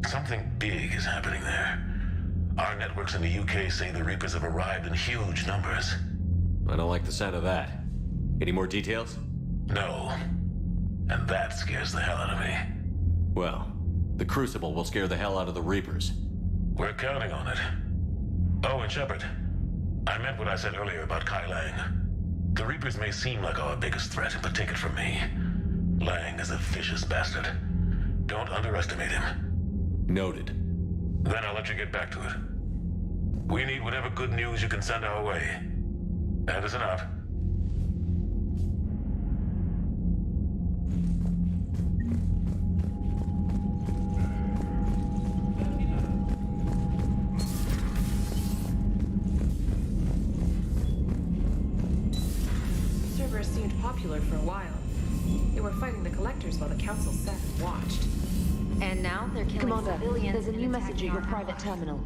Something big is happening there. Our networks in the UK say the Reapers have arrived in huge numbers. I don't like the sound of that. Any more details? No. And that scares the hell out of me. Well, the Crucible will scare the hell out of the Reapers. We're counting on it. Oh, and Shepard, I meant what I said earlier about Kai Lang. The Reapers may seem like our biggest threat, but take it from me. Lang is a vicious bastard. Don't underestimate him. Noted. Then I'll let you get back to it. We need whatever good news you can send our way. Anderson out. Cerberus seemed popular for a while. They were fighting the Collectors while the Council sat and watched. And now they're killing Commander, civilians. there's a new and message at attacking your our private allies. terminal.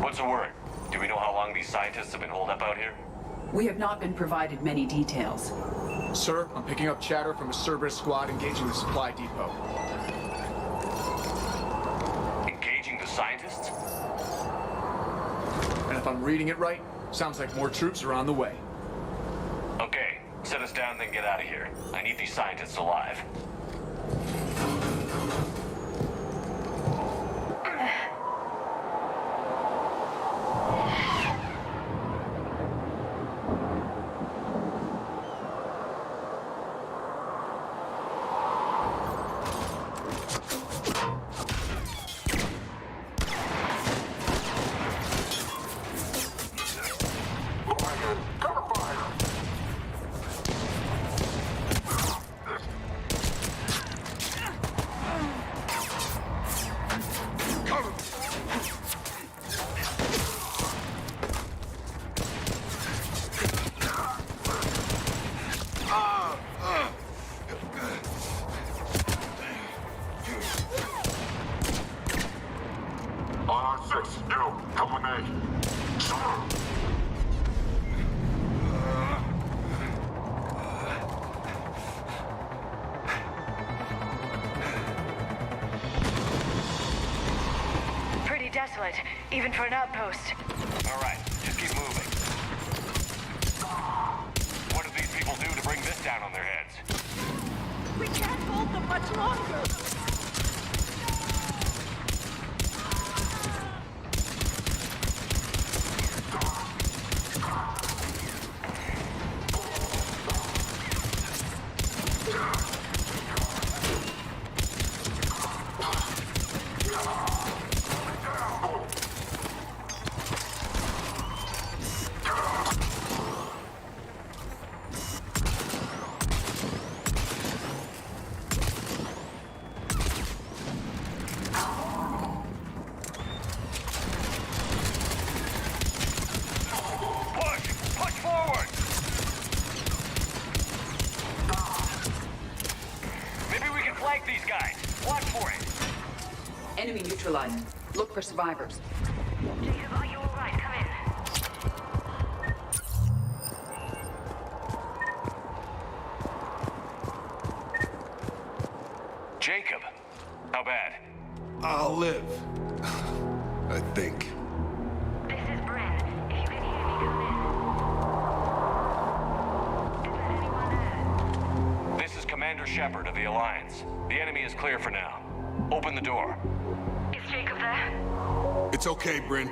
What's the word? Do we know how long these scientists have been holed up out here? We have not been provided many details. Sir, I'm picking up chatter from a Cerberus squad engaging the supply depot. Engaging the scientists? And if I'm reading it right, sounds like more troops are on the way. Okay, set us down, then get out of here. I need these scientists alive. solid, even for an outpost. All right, just keep moving. What do these people do to bring this down on their heads? We can't hold them much longer. Enemy neutralized. Look for survivors. Jacob, are you alright? Come in. Jacob, how bad? I'll live. I think. This is Bryn. If you can hear me, come in. Is there anyone there? This is Commander Shepard of the Alliance. The enemy is clear for now. Open the door. Is Jacob there? It's okay, Bryn.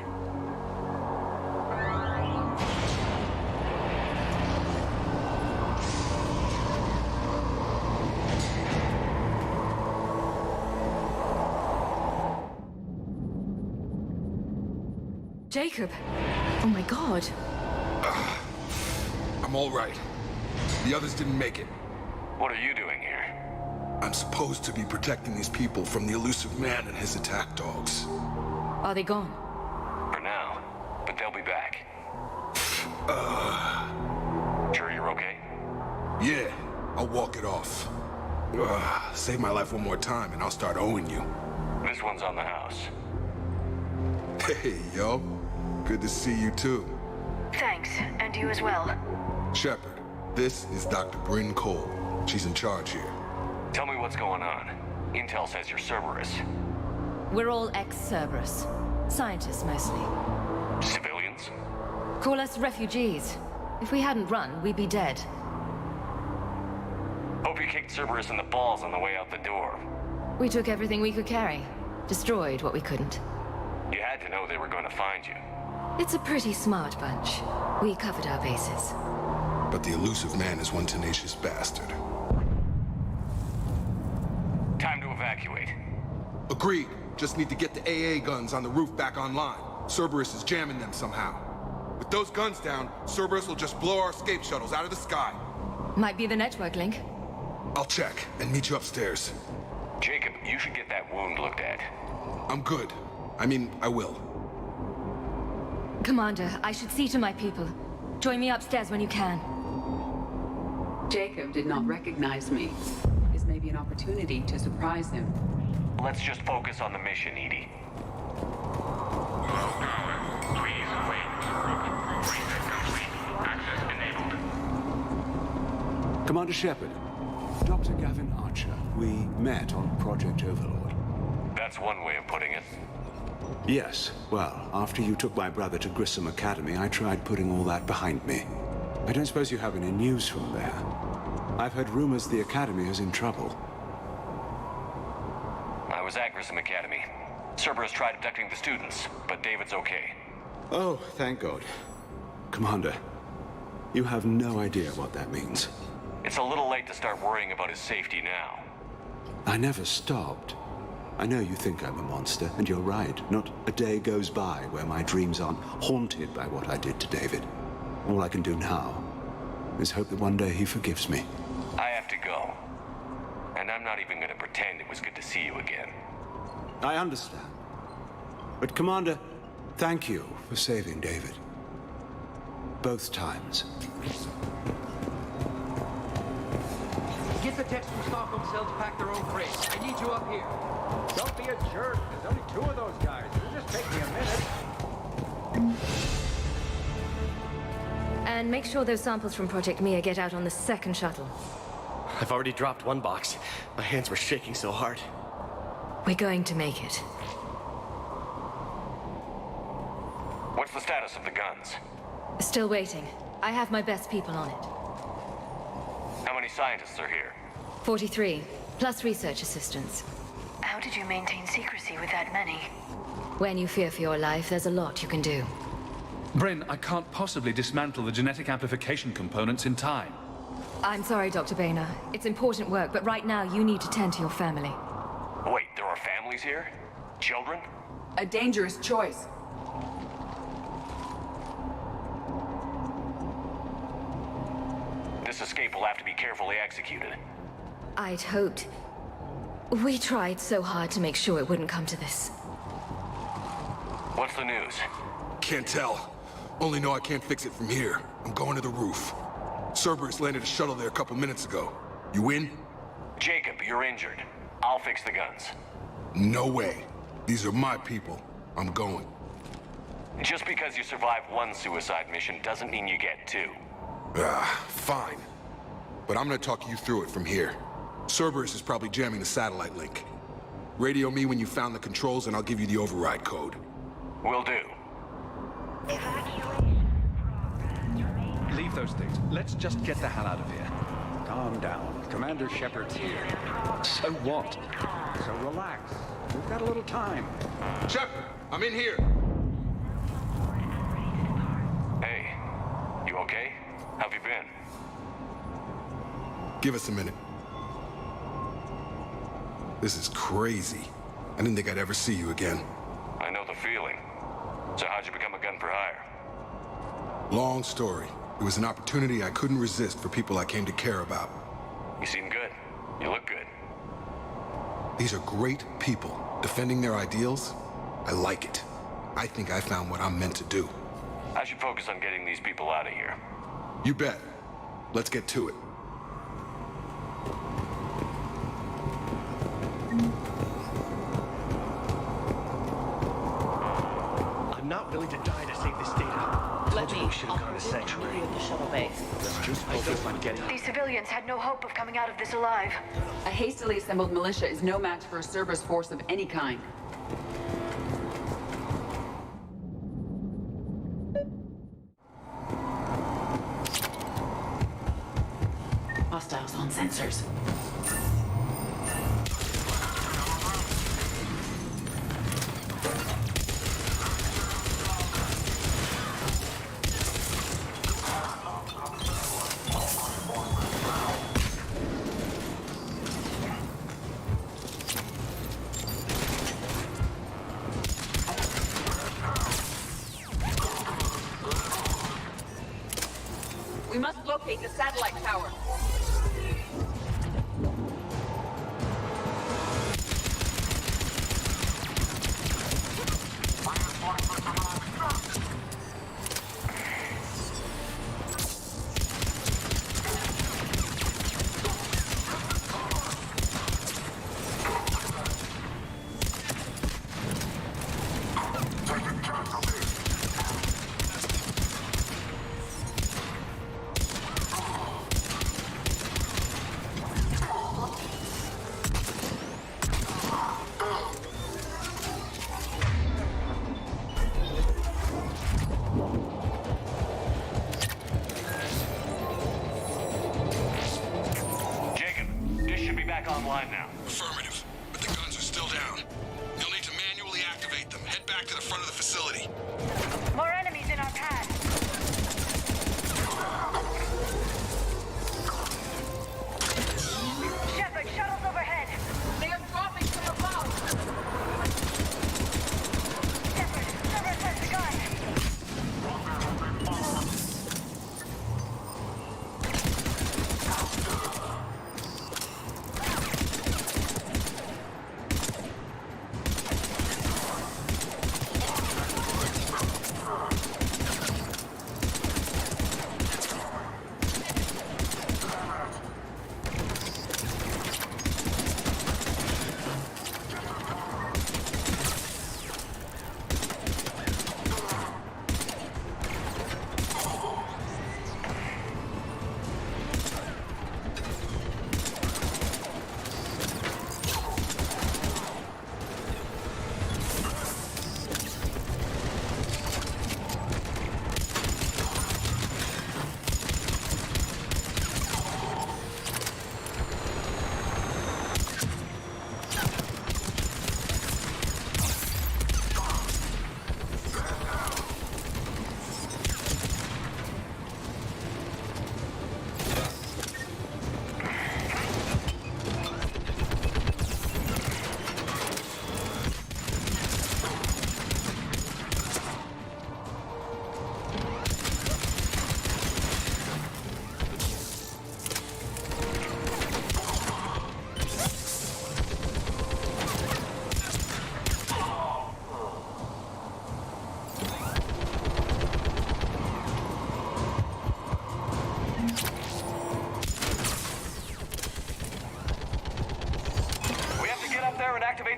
Jacob! Oh my god. I'm all right. The others didn't make it. What are you doing here? I'm supposed to be protecting these people from the elusive man and his attack dogs. Are they gone? For now, but they'll be back. Sure you're okay? Yeah, I'll walk it off. Save my life one more time and I'll start owing you. This one's on the house. Hey, yo. Good to see you too. Thanks, and you as well. Shepard, this is Dr. Bryn Cole. She's in charge here. Tell me what's going on. Intel says you're Cerberus. We're all ex-Cerberus. Scientists, mostly. Civilians? Call us refugees. If we hadn't run, we'd be dead. Hope you kicked Cerberus in the balls on the way out the door. We took everything we could carry. Destroyed what we couldn't. You had to know they were going to find you. It's a pretty smart bunch. We covered our bases. But the elusive man is one tenacious bastard. Time to evacuate. Agreed. Just need to get the AA guns on the roof back online. Cerberus is jamming them somehow. With those guns down, Cerberus will just blow our escape shuttles out of the sky. Might be the network link. I'll check and meet you upstairs. Jacob, you should get that wound looked at. I'm good. I mean, I will. Commander, I should see to my people. Join me upstairs when you can. Jacob did not recognize me. This may be an opportunity to surprise him. Let's just focus on the mission, Edie. Please wait. Reset complete. Access enabled. Commander Shepard, Dr. Gavin Archer. We met on Project Overlord. That's one way of putting it. Yes. Well, after you took my brother to Grissom Academy, I tried putting all that behind me. I don't suppose you have any news from there. I've heard rumors the Academy is in trouble. I was at Grissom Academy. Cerberus tried abducting the students, but David's okay. Oh, thank God. Commander, you have no idea what that means. It's a little late to start worrying about his safety now. I never stopped. I know you think I'm a monster, and you're right. Not a day goes by where my dreams aren't haunted by what I did to David. All I can do now is hope that one day he forgives me. I have to go. And I'm not even going to pretend it was good to see you again. I understand. But Commander, thank you for saving David. Both times. Get the techs from Stockholm Cell to pack their own crates. I need you up here. Don't be a jerk. There's only 2 of those guys. It'll just take me a minute. And make sure those samples from Project Mia get out on the second shuttle. I've already dropped one box. My hands were shaking so hard. We're going to make it. the status of the guns? Still waiting. I have my best people on it. How many scientists are here? 43, plus research assistants. How did you maintain secrecy with that many? When you fear for your life, there's a lot you can do. Bryn, I can't possibly dismantle the genetic amplification components in time. I'm sorry, Dr. Boehner. It's important work, but right now you need to tend to your family. Wait, there are families here? Children? A dangerous choice. This escape will have to be carefully executed. I'd hoped. We tried so hard to make sure it wouldn't come to this. What's the news? Can't tell. Only know I can't fix it from here. I'm going to the roof. Cerberus landed a shuttle there a couple minutes ago. You in? Jacob, you're injured. I'll fix the guns. No way. These are my people. I'm going. Just because you survived one suicide mission doesn't mean you get two. Fine. But I'm gonna talk you through it from here. Cerberus is probably jamming the satellite link. Radio me when you found the controls and I'll give you the override code. Will do. Leave those things. Let's just get the hell out of here. Calm down. Commander Shepard's here. So what? So relax. We've got a little time. Shepard, I'm in here. Hey, you okay? How've you been? Give us a minute. This is crazy. I didn't think I'd ever see you again. I know the feeling. So how'd you become a gun for hire? Long story. It was an opportunity I couldn't resist for people I came to care about. You seem good. You look good. These are great people. Defending their ideals, I like it. I think I found what I'm meant to do. I should focus on getting these people out of here. You bet. Let's get to it. I'm not willing to die to save this data. Let me. We should have gone to Sanctuary. At the shuttle bay. Let's just focus on getting... These civilians had no hope of coming out of this alive. A hastily assembled militia is no match for a Cerberus force of any kind. Hostiles on sensors. We must locate the satellite tower. Online now. Affirmative, but the guns are still down. You'll need to manually activate them. Head back to the front of the facility. More enemies in our pad. Shepard, shuttles overhead. They are dropping from above. Shepard, Cerberus has begun.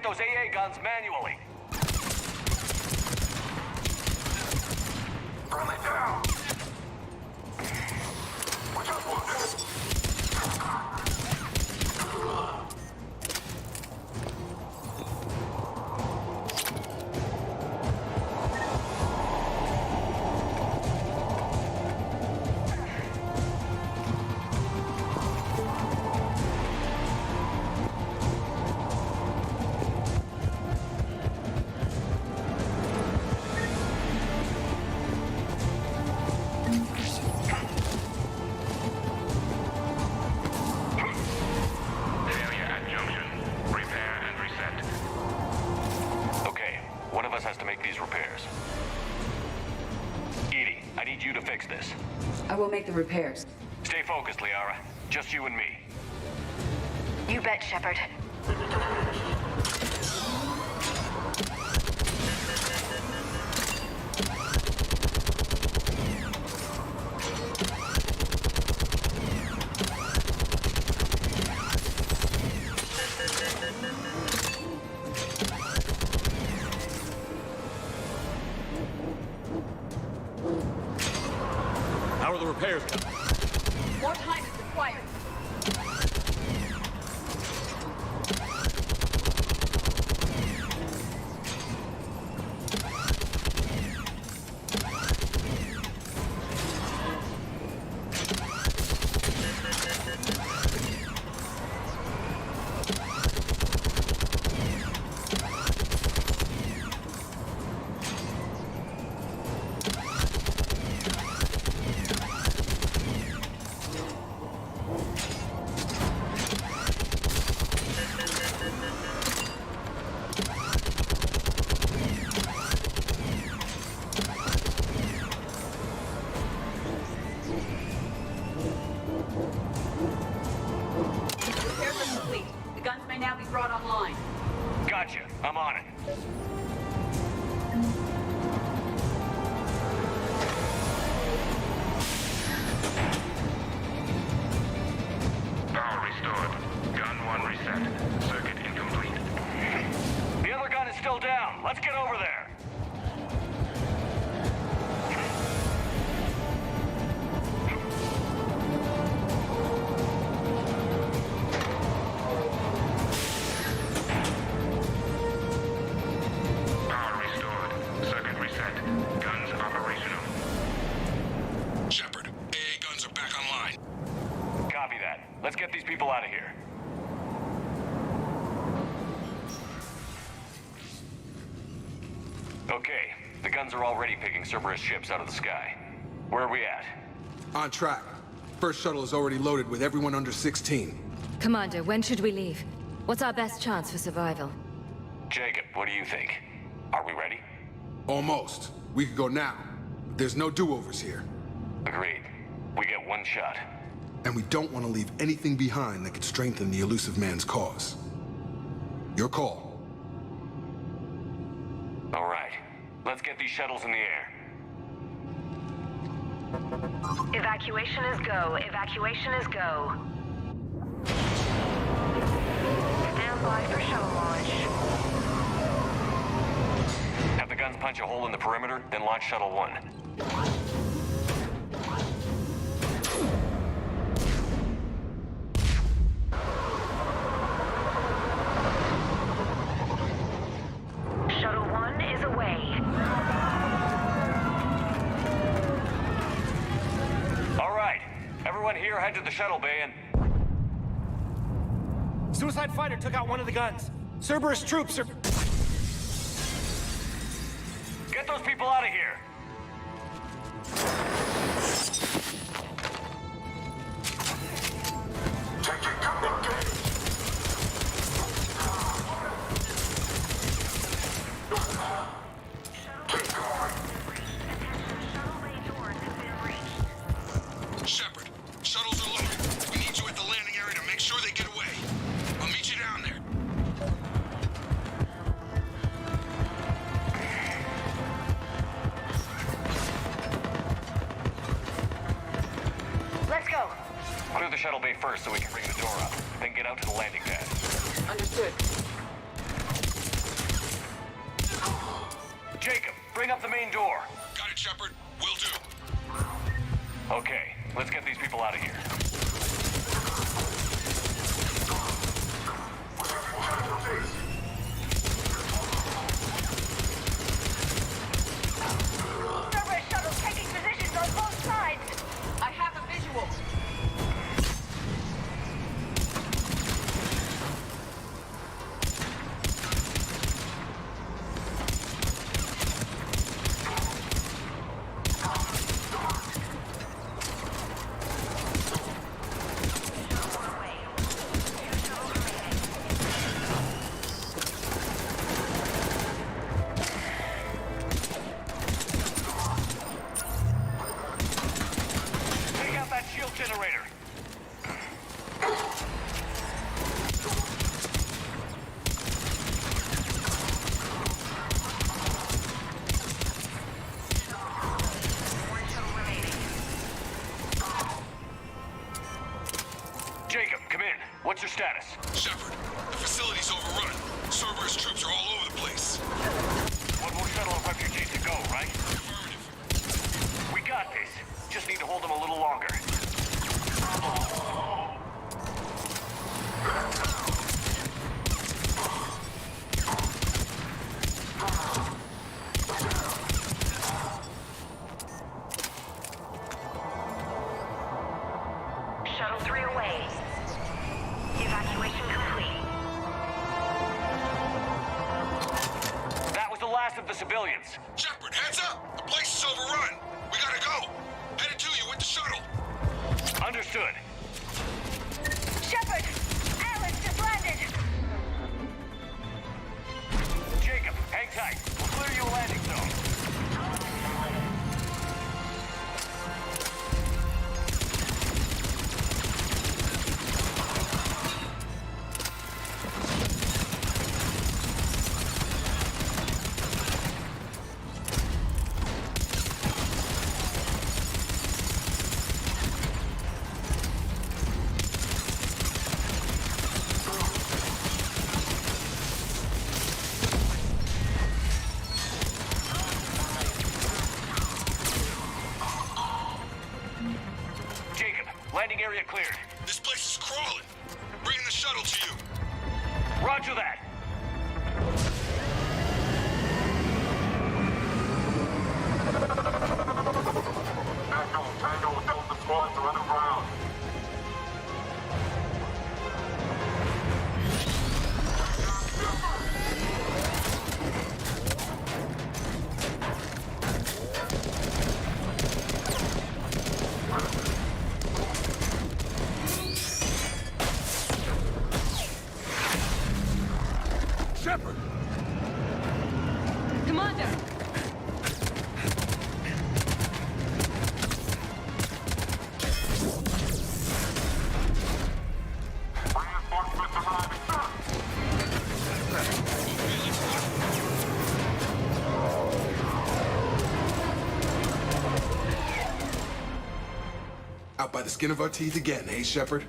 those AA guns manually. Friendly down. Watch out, Walker. I will make the repairs. Stay focused, Liara. Just you and me. You bet, Shepard. How are the repairs going? More time is required. Gotcha. I'm on it. Power restored. Gun 1 reset. Circuit incomplete. The other gun is still down. Let's get over there. Let's get these people out of here. Okay, the guns are already picking Cerberus ships out of the sky. Where are we at? On track. First shuttle is already loaded with everyone under 16. Commander, when should we leave? What's our best chance for survival? Jacob, what do you think? Are we ready? Almost. We could go now. There's no do-overs here. Agreed. We get one shot. And we don't want to leave anything behind that could strengthen the elusive man's cause. Your call. All right. Let's get these shuttles in the air. Evacuation is go. Evacuation is go. Stand by for shuttle launch. Have the guns punch a hole in the perimeter, then launch Shuttle 1. Shuttle 1 is away. All right. Everyone here head to the shuttle bay and... Suicide fighter took out one of the guns. Cerberus troops are... Get those people out of here! Shepard, shuttles are loaded. We need you at the landing area to make sure they get away. I'll meet you down there. Let's go. Clear the shuttle bay first so we can bring the door up. Then get out to the landing pad. Understood. Jacob, bring up the main door. Got it, Shepard. Will do. Okay, let's get these people out of here. Cerberus shuttle taking positions on both sides. I have a visual. Take out that shield generator. Jacob, come in. What's your status? Shepard, the facility's overrun. Cerberus troops are all over the place. One more shuttle of refugees to go, right? We got this. Just need to hold them a little longer. Shuttle 3 away. Evacuation complete. That was the last of the civilians. Shepard, heads up! The place is overrun. We gotta go. Headed to you with the shuttle. Understood. Shepard! Alice just landed! Jacob, hang tight. We'll clear you a landing zone. Jacob, landing area cleared. This place is crawling. Bringing the shuttle to you. Roger that. Tango, Delta squads are underground. Shepard! Commander! Reinforcements arriving, sir. Out by the skin of our teeth again, eh, Shepard?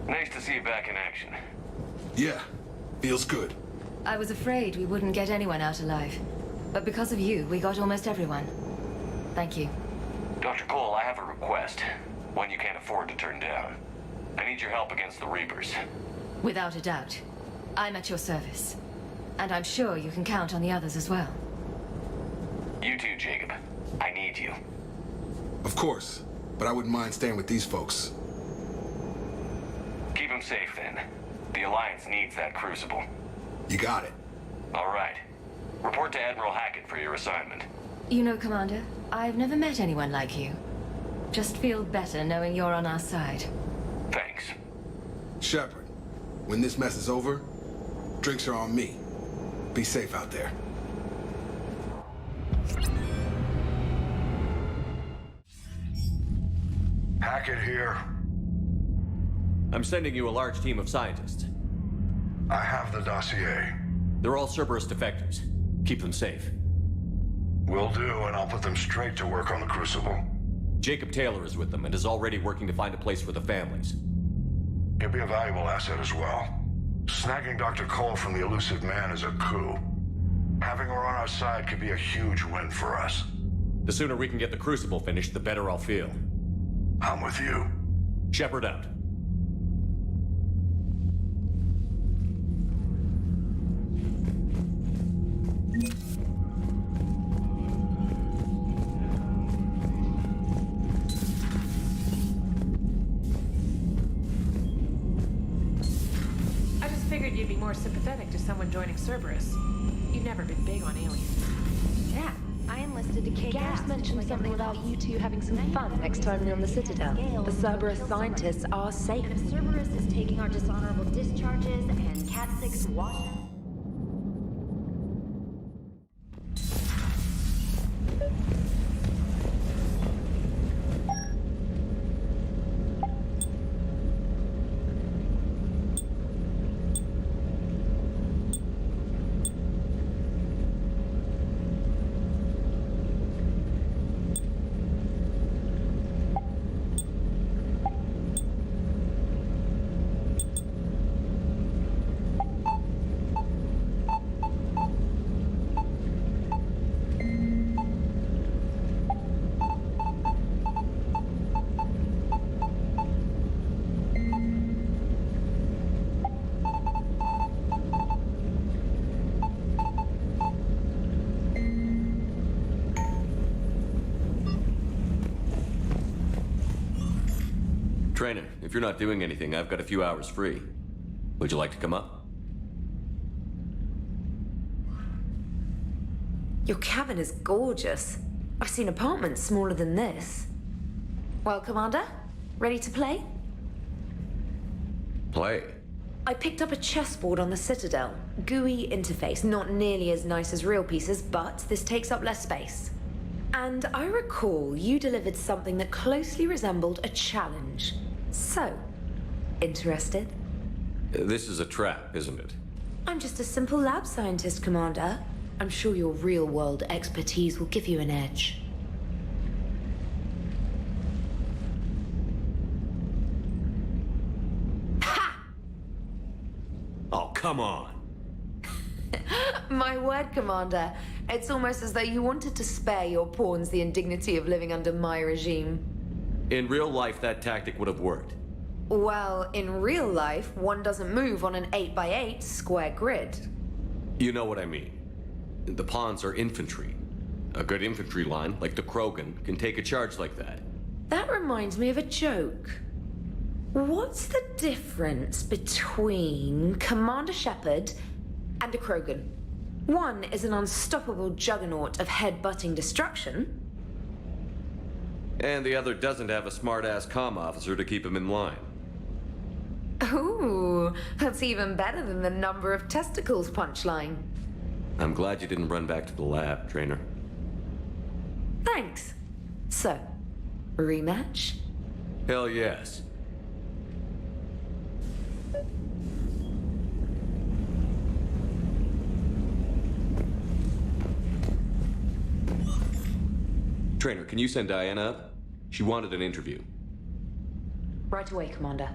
Nice to see you back in action. Yeah, feels good. I was afraid we wouldn't get anyone out alive. But because of you, we got almost everyone. Thank you. Dr. Cole, I have a request. One you can't afford to turn down. I need your help against the Reapers. Without a doubt. I'm at your service. And I'm sure you can count on the others as well. You too, Jacob. I need you. Of course, but I wouldn't mind staying with these folks. Keep them safe, then. The Alliance needs that crucible. You got it. All right. Report to Admiral Hackett for your assignment. You know, Commander, I've never met anyone like you. Just feel better knowing you're on our side. Thanks. Shepard, when this mess is over, drinks are on me. Be safe out there. Hackett here. I'm sending you a large team of scientists. I have the dossier. They're all Cerberus defectors. Keep them safe. Will do, and I'll put them straight to work on the Crucible. Jacob Taylor is with them and is already working to find a place for the families. He'll be a valuable asset as well. Snagging Dr. Cole from the elusive man is a coup. Having her on our side could be a huge win for us. The sooner we can get the Crucible finished, the better I'll feel. I'm with you. Shepard out. I just figured you'd be more sympathetic to someone joining Cerberus. You've never been big on aliens. Yeah, I enlisted to kick Garrus ass. mentioned something about you two having some fun next time you're on the Citadel. The Cerberus scientists are safe. And if Cerberus is taking our dishonorable discharges and Cat 6 wash. Trainer, if you're not doing anything, I've got a few hours free. Would you like to come up? Your cabin is gorgeous. I've seen apartments smaller than this. Well, Commander, ready to play? Play? I picked up a chessboard on the Citadel. GUI interface, not nearly as nice as real pieces, but this takes up less space. And I recall you delivered something that closely resembled a challenge. So, interested? This is a trap, isn't it? I'm just a simple lab scientist, Commander. I'm sure your real-world expertise will give you an edge. Ha! Oh, come on. My word, Commander. It's almost as though you wanted to spare your pawns the indignity of living under my regime. In real life, that tactic would have worked. Well, in real life, one doesn't move on an 8x8 square grid. You know what I mean. The pawns are infantry. A good infantry line, like the Krogan, can take a charge like that. That reminds me of a joke. What's the difference between Commander Shepard and a Krogan? One is an unstoppable juggernaut of head-butting destruction. And the other doesn't have a smart-ass comm officer to keep him in line. Ooh, that's even better than the number of testicles punchline. I'm glad you didn't run back to the lab, Trainer. Thanks. So, rematch? Hell yes. Trainer, can you send Diana up? She wanted an interview. Right away, Commander.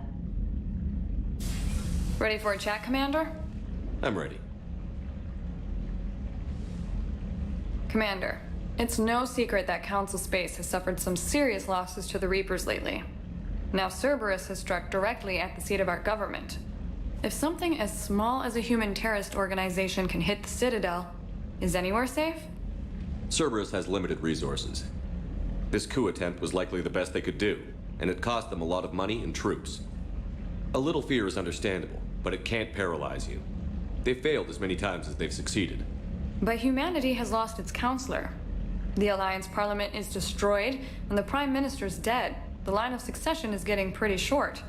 Ready for a chat, Commander? I'm ready. Commander, it's no secret that Council Space has suffered some serious losses to the Reapers lately. Now Cerberus has struck directly at the seat of our government. If something as small as a human terrorist organization can hit the Citadel, is anywhere safe? Cerberus has limited resources. This coup attempt was likely the best they could do, and it cost them a lot of money and troops. A little fear is understandable, but it can't paralyze you. They've failed as many times as they've succeeded. But humanity has lost its counselor. The Alliance Parliament is destroyed, and the Prime Minister's dead. The line of succession is getting pretty short.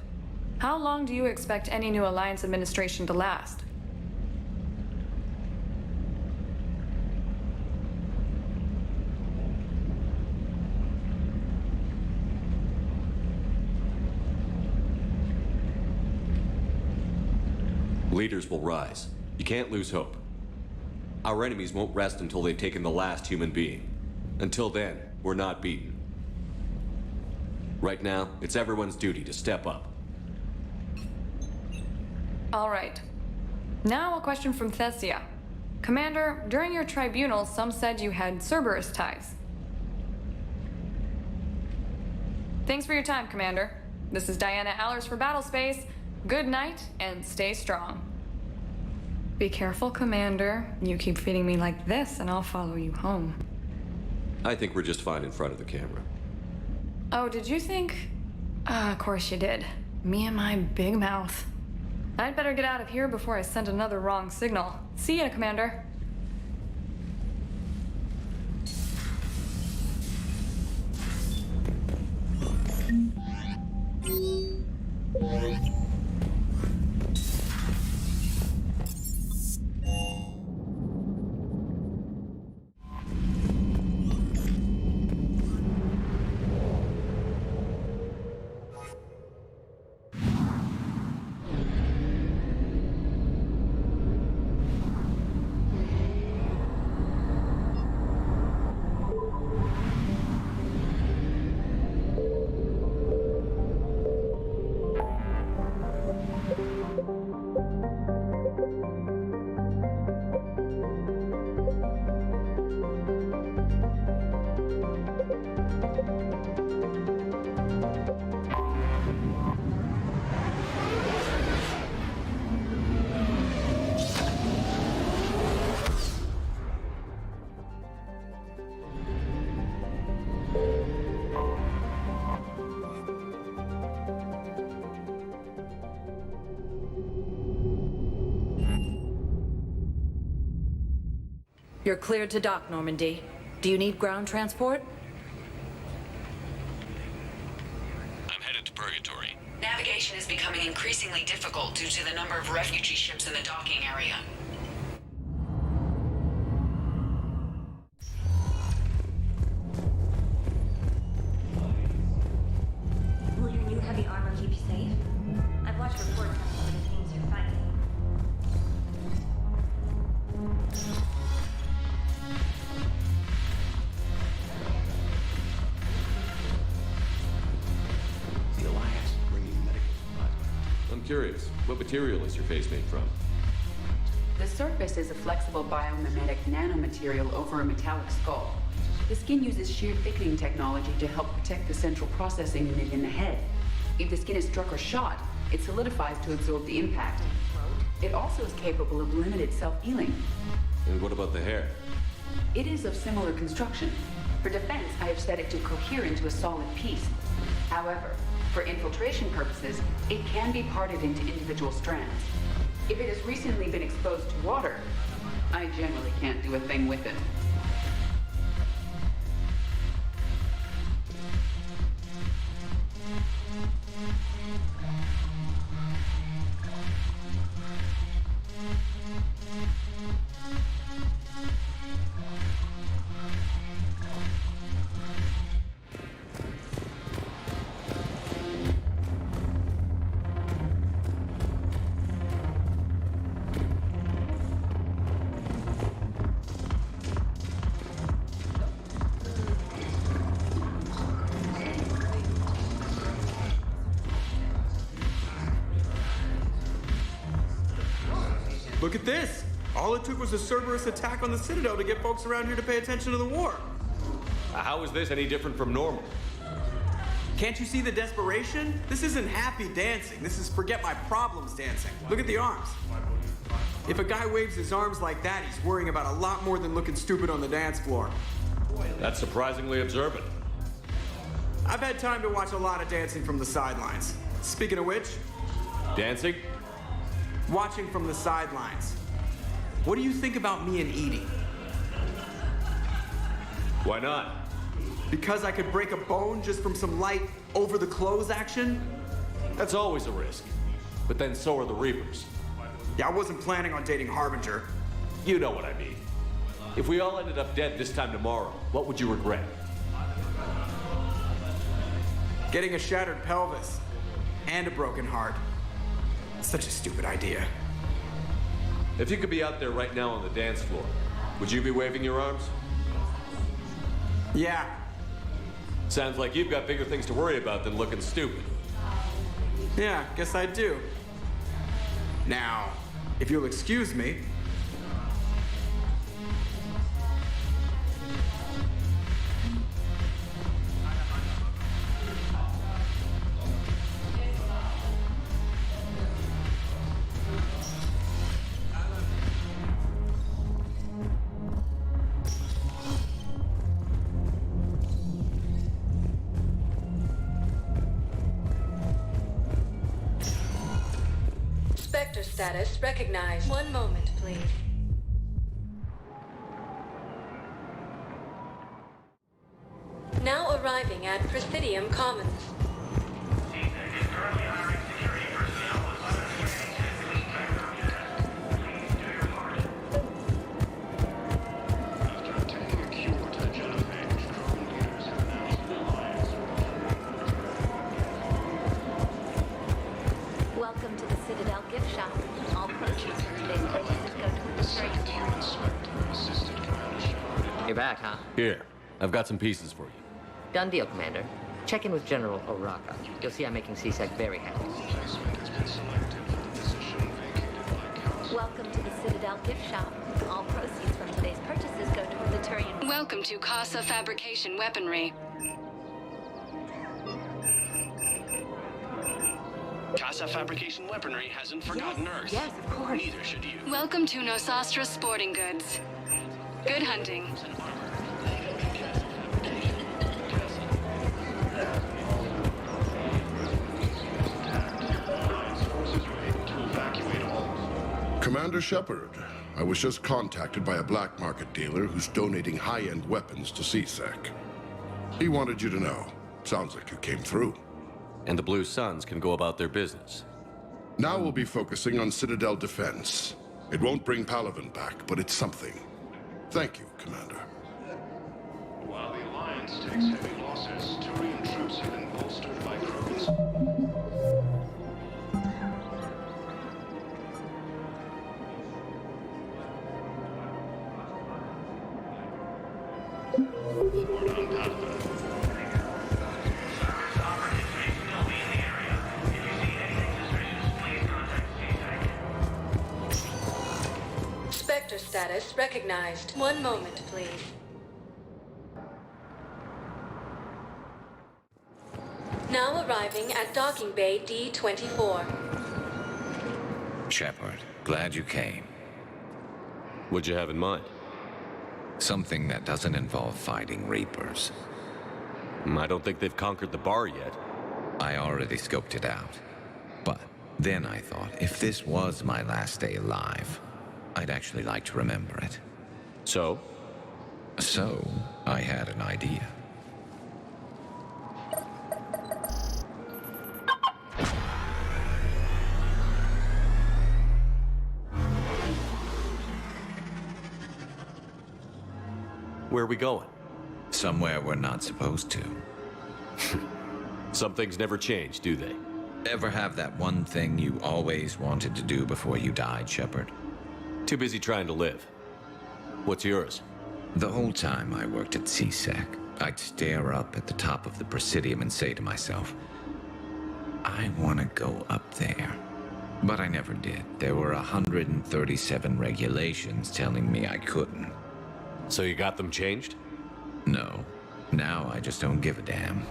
How long do you expect any new Alliance administration to last? Leaders will rise. You can't lose hope. Our enemies won't rest until they've taken the last human being. Until then, we're not beaten. Right now, it's everyone's duty to step up. All right. Now a question from Thessia. Commander, during your tribunal, some said you had Cerberus ties. Thanks for your time, Commander. This is Diana Allers for Battlespace. Good night, and stay strong. Be careful, Commander. You keep feeding me like this, and I'll follow you home. I think we're just fine in front of the camera. Oh, did you think? Of course you did. Me and my big mouth. I'd better get out of here before I send another wrong signal. See ya, Commander. You're cleared to dock, Normandy. Do you need ground transport? I'm headed to Purgatory. Navigation is becoming increasingly difficult due to the number of refugee ships in the docking area. Will your new heavy armor keep you safe? I've watched reports on some of the things you're fighting. The Alliance bringing medical supplies. I'm curious, what material is your face made from? The surface is a flexible biomimetic nanomaterial over a metallic skull. The skin uses shear thickening technology to help protect the central processing unit in the head. If the skin is struck or shot, it solidifies to absorb the impact. It also is capable of limited self-healing. And what about the hair? It is of similar construction. For defense, I have set it to cohere into a solid piece. However, for infiltration purposes, it can be parted into individual strands. If it has recently been exposed to water, I generally can't do a thing with it. Look at this! All it took was a Cerberus attack on the Citadel to get folks around here to pay attention to the war. How is this any different from normal? Can't you see the desperation? This isn't happy dancing. This is forget my problems dancing. Look at the arms. If a guy waves his arms like that, he's worrying about a lot more than looking stupid on the dance floor. That's surprisingly observant. I've had time to watch a lot of dancing from the sidelines. Speaking of which... Dancing? Watching from the sidelines. What do you think about me and Edie? Why not? Because I could break a bone just from some light over-the-clothes action? That's always a risk. But then so are the Reapers. Yeah, I wasn't planning on dating Harbinger. You know what I mean. If we all ended up dead this time tomorrow, what would you regret? Getting a shattered pelvis. And a broken heart. Such a stupid idea. If you could be out there right now on the dance floor, would you be waving your arms? Yeah. Sounds like you've got bigger things to worry about than looking stupid. Yeah, guess I do. Now, if you'll excuse me, Spectre status recognized. One moment, please. Now arriving at Presidium Commons. Welcome to the Citadel gift shop. All proceeds from today's purchases go to the Centurion. You're back, huh? Here, I've got some pieces for you. Done deal, Commander. Check in with General Oraka. You'll see I'm making C-Sec very happy. Welcome to the Citadel gift shop. All proceeds from today's purchases go to the Turian. Welcome to Casa Fabrication Weaponry. Casa Fabrication Weaponry hasn't forgotten Earth. Yes, of course. Neither should you. Welcome to Nosastra Sporting Goods. Good hunting. Commander Shepard, I was just contacted by a black market dealer who's donating high-end weapons to C-Sec. He wanted you to know. Sounds like you came through. And the Blue Suns can go about their business. Now we'll be focusing on Citadel defense. It won't bring Palaven back, but it's something. Thank you, Commander. While the Alliance takes heavy losses, Turian troops have been bolstered by Krogans. Spectre status recognized. One moment, please. Now arriving at Docking Bay D-24. Shepard, glad you came. What'd you have in mind? Something that doesn't involve fighting Reapers. I don't think they've conquered the bar yet. I already scoped it out. But then I thought, if this was my last day alive, I'd actually like to remember it. So? So, I had an idea. Where are we going? Somewhere we're not supposed to. Some things never change, do they? Ever have that one thing you always wanted to do before you died, Shepard? Too busy trying to live. What's yours? The whole time I worked at C-Sec, I'd stare up at the top of the Presidium and say to myself, I want to go up there. But I never did. There were 137 regulations telling me I couldn't. So you got them changed? No. Now I just don't give a damn.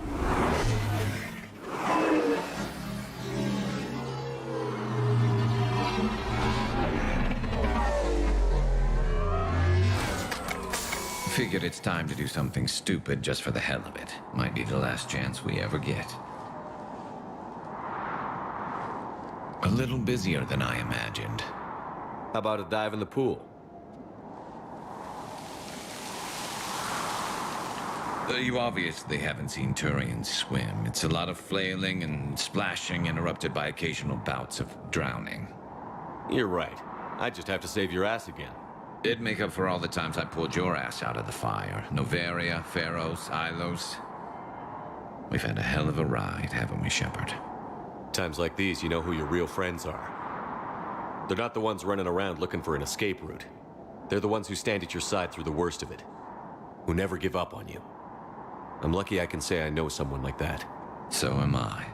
Figured it's time to do something stupid just for the hell of it. Might be the last chance we ever get. A little busier than I imagined. How about a dive in the pool? You obviously haven't seen Turians swim. It's a lot of flailing and splashing interrupted by occasional bouts of drowning. You're right. I just have to save your ass again. It'd make up for all the times I pulled your ass out of the fire. Noveria, Pharos, Ilos. We've had a hell of a ride, haven't we, Shepard? Times like these, you know who your real friends are. They're not the ones running around looking for an escape route. They're the ones who stand at your side through the worst of it. Who never give up on you. I'm lucky I can say I know someone like that. So am I.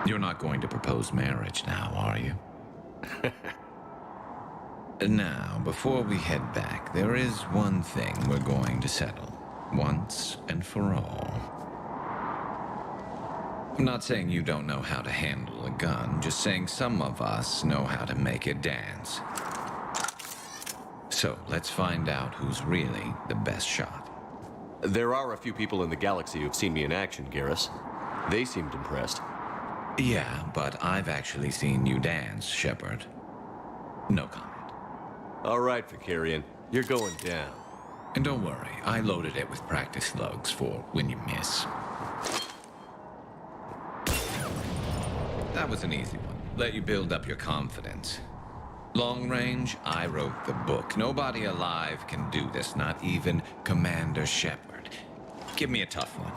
You're not going to propose marriage now, are you? Now, before we head back, there is one thing we're going to settle. Once and for all. I'm not saying you don't know how to handle a gun, just saying some of us know how to make it dance. So, let's find out who's really the best shot. There are a few people in the galaxy who've seen me in action, Garrus. They seemed impressed. Yeah, but I've actually seen you dance, Shepard. No comment. All right, Vakarian. You're going down. And don't worry, I loaded it with practice slugs for when you miss. That was an easy one. Let you build up your confidence. Long range, I wrote the book. Nobody alive can do this, not even Commander Shepard. Give me a tough one.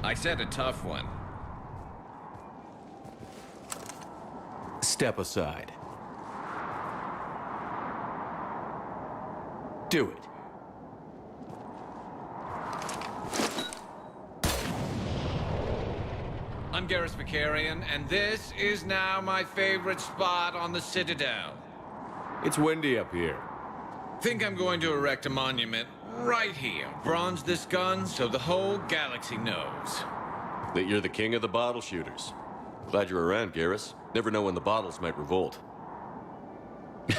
I said a tough one. Step aside. Do it. I'm Garrus Vakarian, and this is now my favorite spot on the Citadel. It's windy up here. Think I'm going to erect a monument right here. Bronze this gun so the whole galaxy knows. That you're the king of the bottle shooters. Glad you're around, Garrus. Never know when the bottles might revolt. A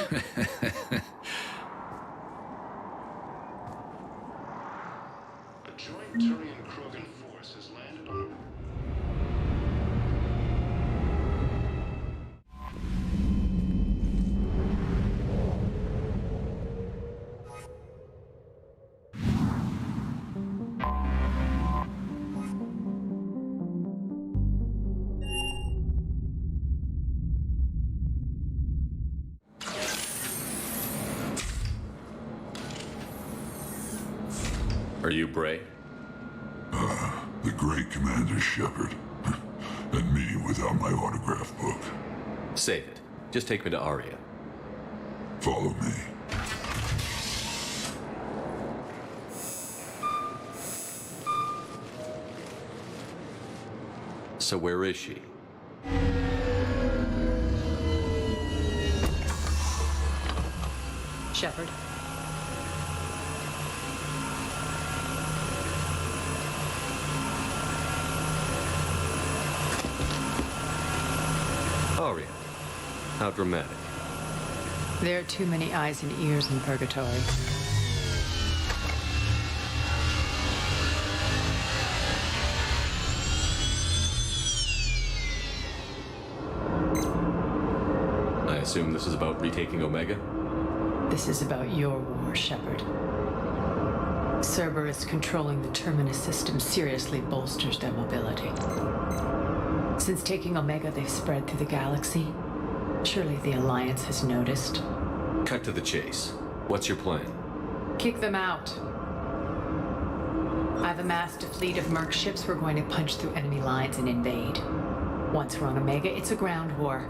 joint Turian-Krogan force has landed on Are you Bray? The great Commander Shepard. And me without my autograph book. Save it. Just take me to Aria. Follow me. So where is she? Shepard. Aria. How dramatic. There are too many eyes and ears in Purgatory. I assume this is about retaking Omega? This is about your war, Shepard. Cerberus controlling the Terminus system seriously bolsters their mobility. Since taking Omega, they've spread through the galaxy. Surely the Alliance has noticed. Cut to the chase. What's your plan? Kick them out. I've amassed a fleet of merc ships. We're going to punch through enemy lines and invade. Once we're on Omega, it's a ground war.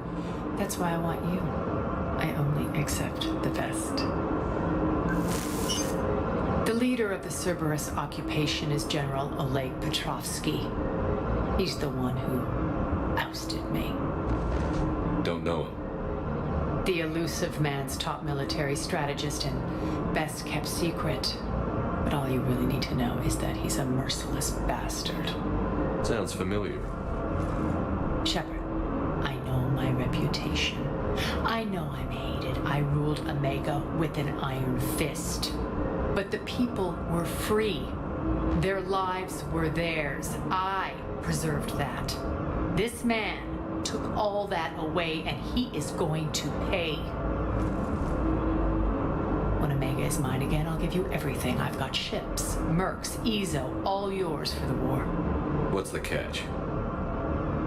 That's why I want you. I only accept the best. The leader of the Cerberus occupation is General Oleg Petrovsky. He's the one who ousted me. Don't know him. The elusive man's top military strategist and best kept secret. But all you really need to know is that he's a merciless bastard. Sounds familiar. Shepard, I know my reputation. I know I'm hated. I ruled Omega with an iron fist. But the people were free. Their lives were theirs. I preserved that. This man took all that away, and he is going to pay. When Omega is mine again, I'll give you everything. I've got ships, mercs, Ezo, all yours for the war. What's the catch?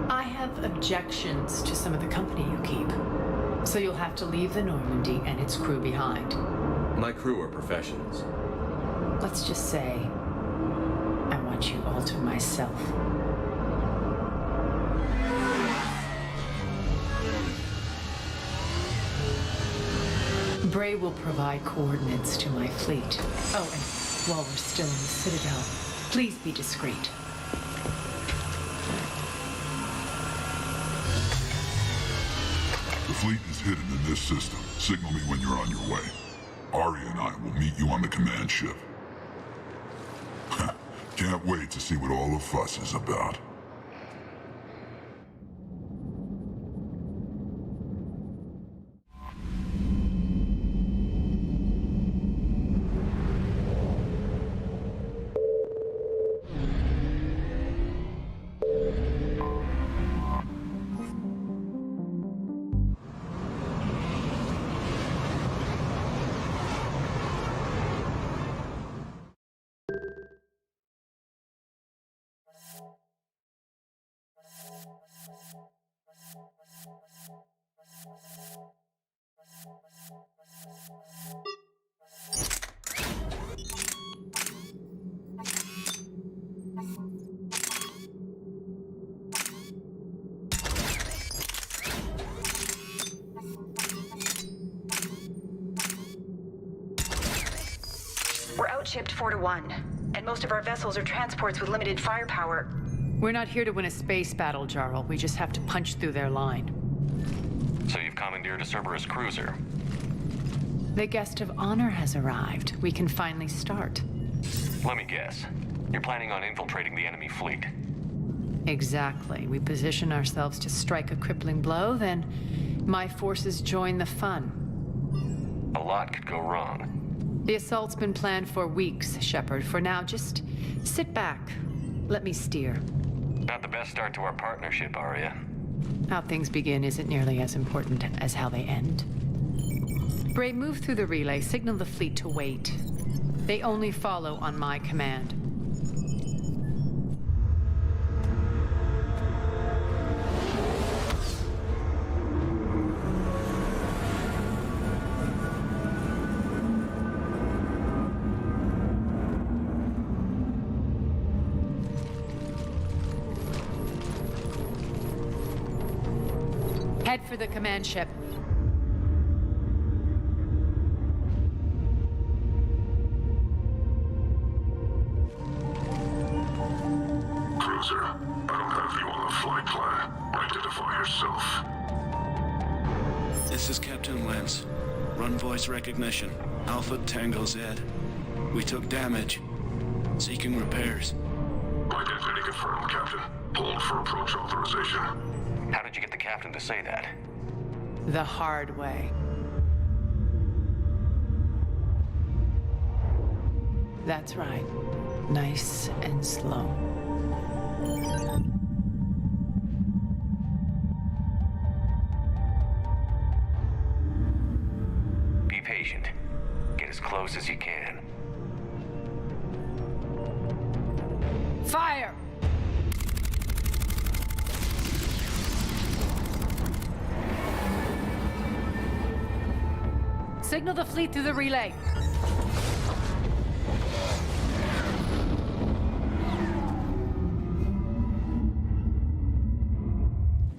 I have objections to some of the company you keep. So you'll have to leave the Normandy and its crew behind. My crew are professionals. Let's just say, I want you all to myself. Bray will provide coordinates to my fleet. Oh, and while we're still in the Citadel, please be discreet. The fleet is hidden in this system. Signal me when you're on your way. Aria and I will meet you on the command ship. Can't wait to see what all the fuss is about. We're outshipped 4-1, and most of our vessels are transports with limited firepower. We're not here to win a space battle, Jarl. We just have to punch through their line. So you've commandeered a Cerberus cruiser. The guest of honor has arrived. We can finally start. Let me guess. You're planning on infiltrating the enemy fleet. Exactly. We position ourselves to strike a crippling blow, then my forces join the fun. A lot could go wrong. The assault's been planned for weeks, Shepard. For now, just sit back. Let me steer. Not the best start to our partnership, Arya. How things begin isn't nearly as important as how they end. Bray, move through the relay. Signal the fleet to wait. They only follow on my command. Head for the command ship. Cruiser, I don't have you on the flight plan. Identify yourself. This is Captain Lance. Run voice recognition. Alpha Tango Z. We took damage. Seeking repairs. Identity confirmed, Captain. Hold for approach authorization. How did you get the captain to say that? The hard way. That's right. Nice and slow. Be patient. Get as close as you can. Fire! Signal the fleet through the relay.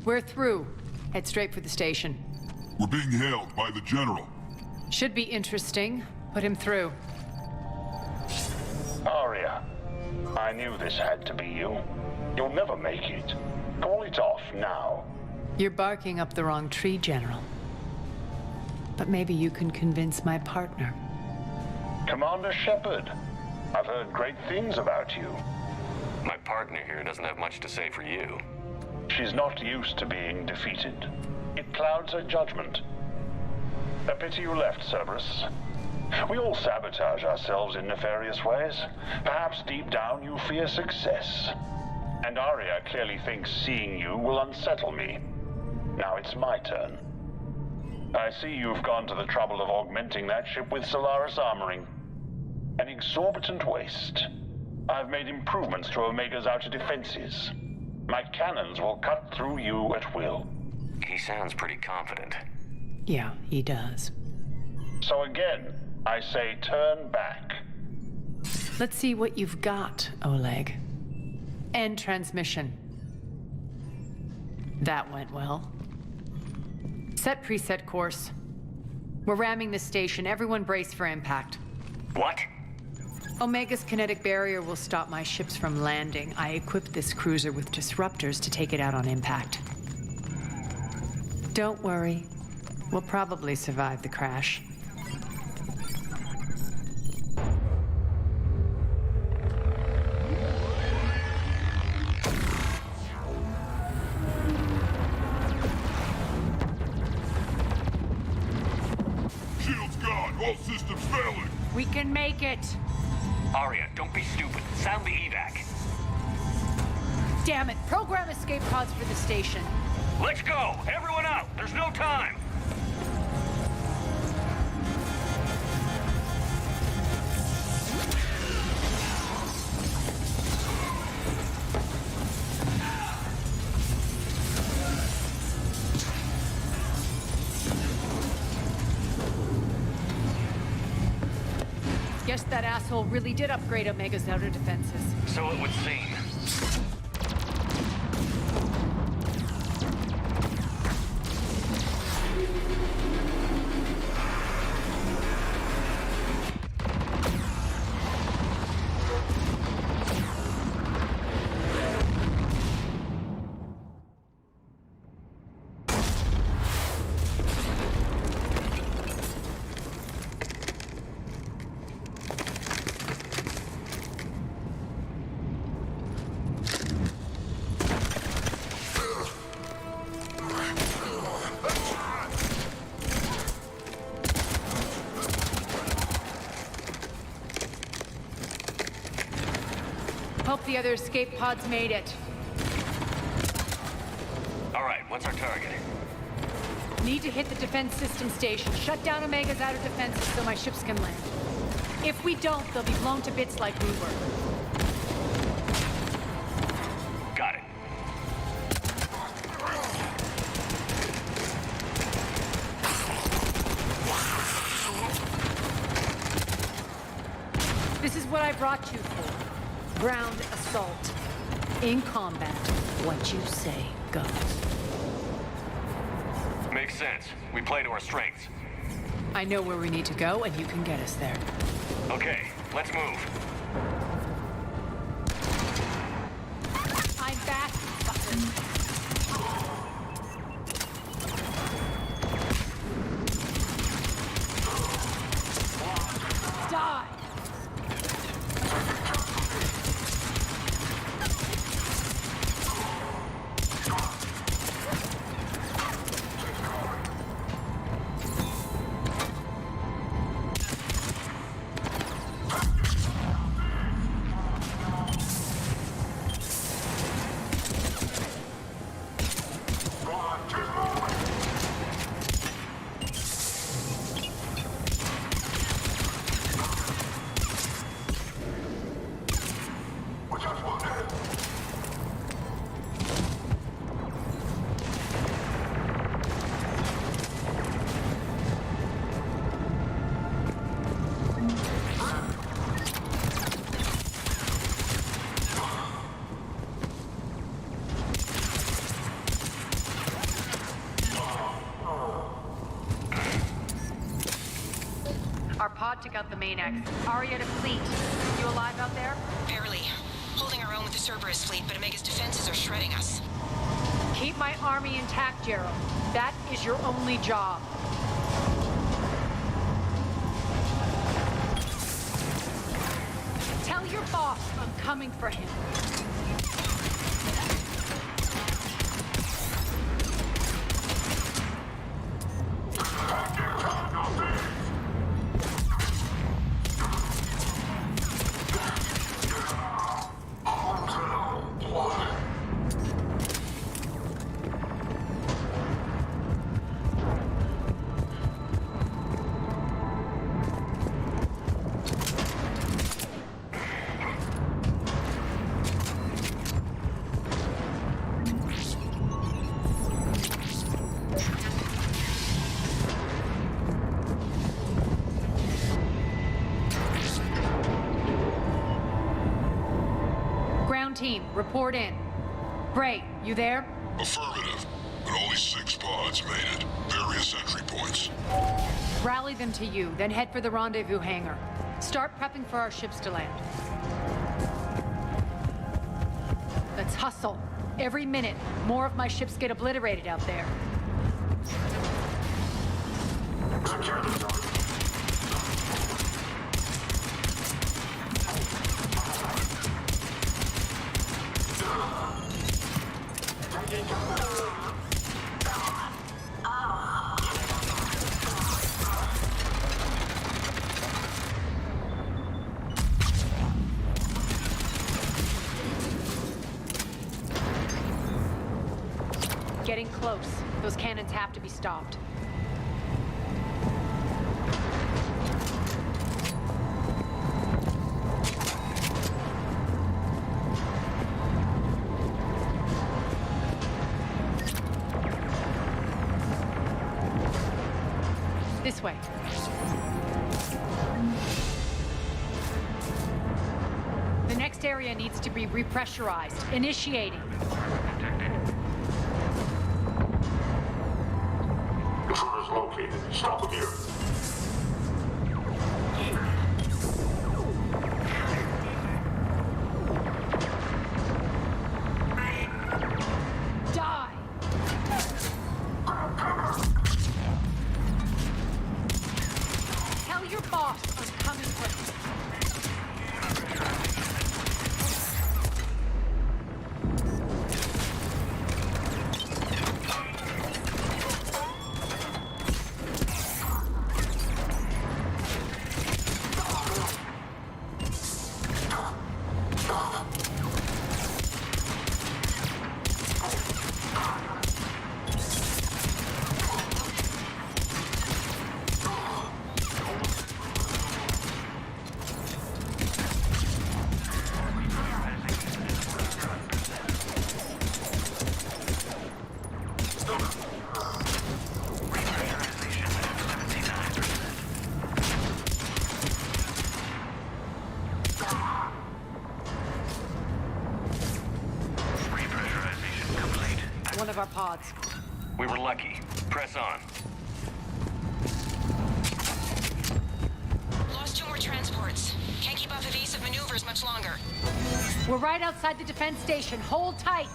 We're through. Head straight for the station. We're being hailed by the General. Should be interesting. Put him through. Arya, I knew this had to be you. You'll never make it. Call it off now. You're barking up the wrong tree, General. But maybe you can convince my partner. Commander Shepard, I've heard great things about you. My partner here doesn't have much to say for you. She's not used to being defeated. It clouds her judgment. A pity you left, Cerberus. We all sabotage ourselves in nefarious ways. Perhaps deep down you fear success. And Arya clearly thinks seeing you will unsettle me. Now it's my turn. I see you've gone to the trouble of augmenting that ship with Solaris armoring. An exorbitant waste. I've made improvements to Omega's outer defenses. My cannons will cut through you at will. He sounds pretty confident. Yeah, he does. So again, I say turn back. Let's see what you've got, Oleg. End transmission. That went well. Set preset course. We're ramming the station. Everyone brace for impact. What? Omega's kinetic barrier will stop my ships from landing. I equipped this cruiser with disruptors to take it out on impact. Don't worry. We'll probably survive the crash. Shield's gone. All systems failing. We can make it! Arya, don't be stupid. Sound the evac. Damn it! Program escape pods for the station. Let's go! Everyone out! There's no time! Guess that asshole really did upgrade Omega's outer defenses. So it would seem. hope the other escape pods made it. All right, what's our target? Need to hit the defense system station. Shut down Omega's outer defenses so my ships can land. If we don't, they'll be blown to bits like we were. Got it. This is what I brought you for. Ground assault. In combat, what you say goes. Makes sense. We play to our strengths. I know where we need to go, and you can get us there. Okay, let's move. I'm back, fucker. Die! Our pod took out the main exit. Aria to fleet. You alive out there? Barely. Holding our own with the Cerberus fleet, but Omega's defenses are shredding us. Keep my army intact, Gerald. That is your only job. Tell your boss I'm coming for him. Team, report in. Bray, you there? Affirmative, but only 6 pods made it. Various entry points. Rally them to you, then head for the rendezvous hangar. Start prepping for our ships to land. Let's hustle. Every minute, more of my ships get obliterated out there. Getting close. Those cannons have to be stopped. This way. The next area needs to be repressurized. Initiating. Intruders located. Stop them here. Die! Tell your boss I'm coming for him. pods. We were lucky. Press on. Lost 2 more transports. Can't keep up evasive maneuvers much longer. We're right outside the defense station. Hold tight.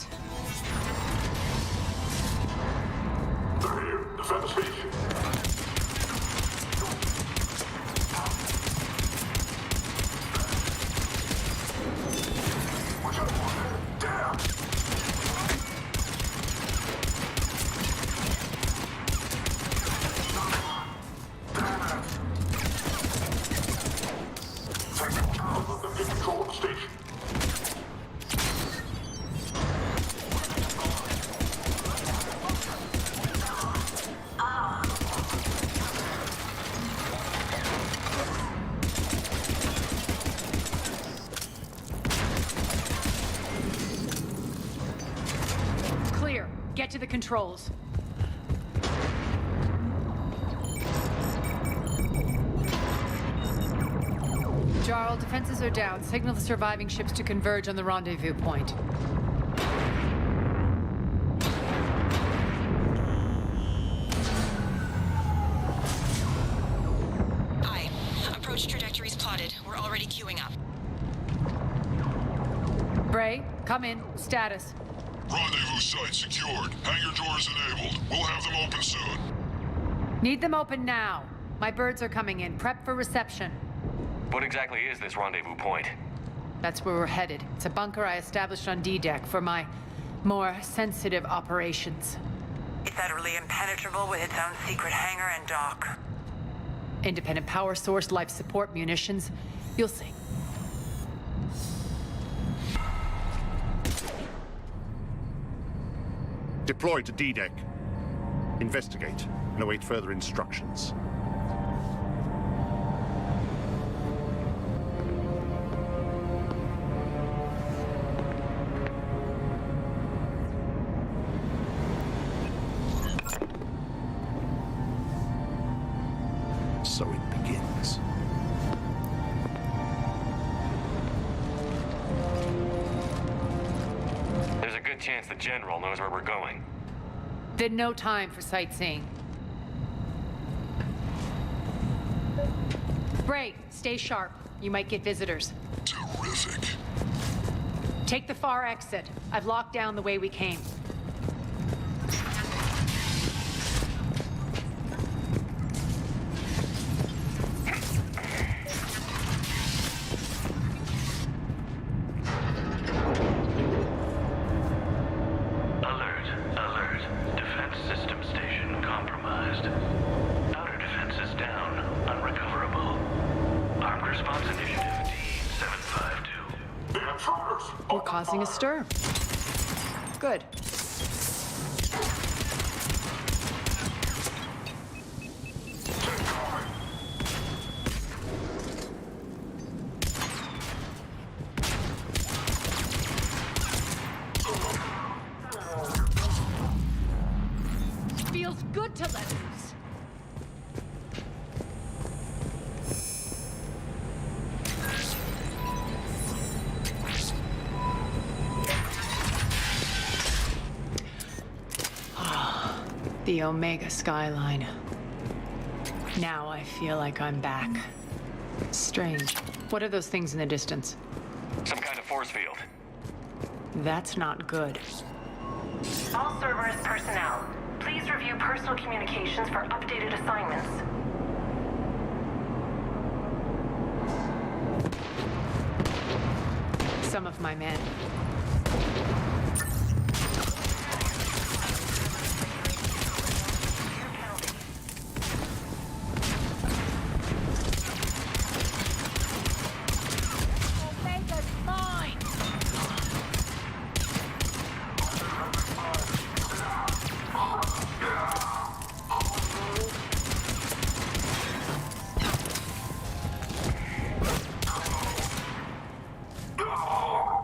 They're here. Defend the station. Clear. Get to the controls. Jarl, defenses are down. Signal the surviving ships to converge on the rendezvous point. Aye. Approach trajectories plotted. We're already queuing up. Bray, come in. Status. Rendezvous site secured. Hangar doors enabled. We'll have them open soon. Need them open now. My birds are coming in. Prep for reception. What exactly is this rendezvous point? That's where we're headed. It's a bunker I established on D-Deck for my more sensitive operations. It's utterly impenetrable with its own secret hangar and dock. Independent power source, life support, munitions. You'll see. Deploy to D-Deck. Investigate and await further instructions. So it begins. There's a good chance the General knows where we're going. Then no time for sightseeing. Bray, stay sharp. You might get visitors. Terrific. Take the far exit. I've locked down the way we came. We're causing a stir. Good. Feels good to let loose. The Omega skyline. Now I feel like I'm back. Strange. What are those things in the distance? Some kind of force field. That's not good. All Cerberus personnel, please review personal communications for updated assignments. Some of my men.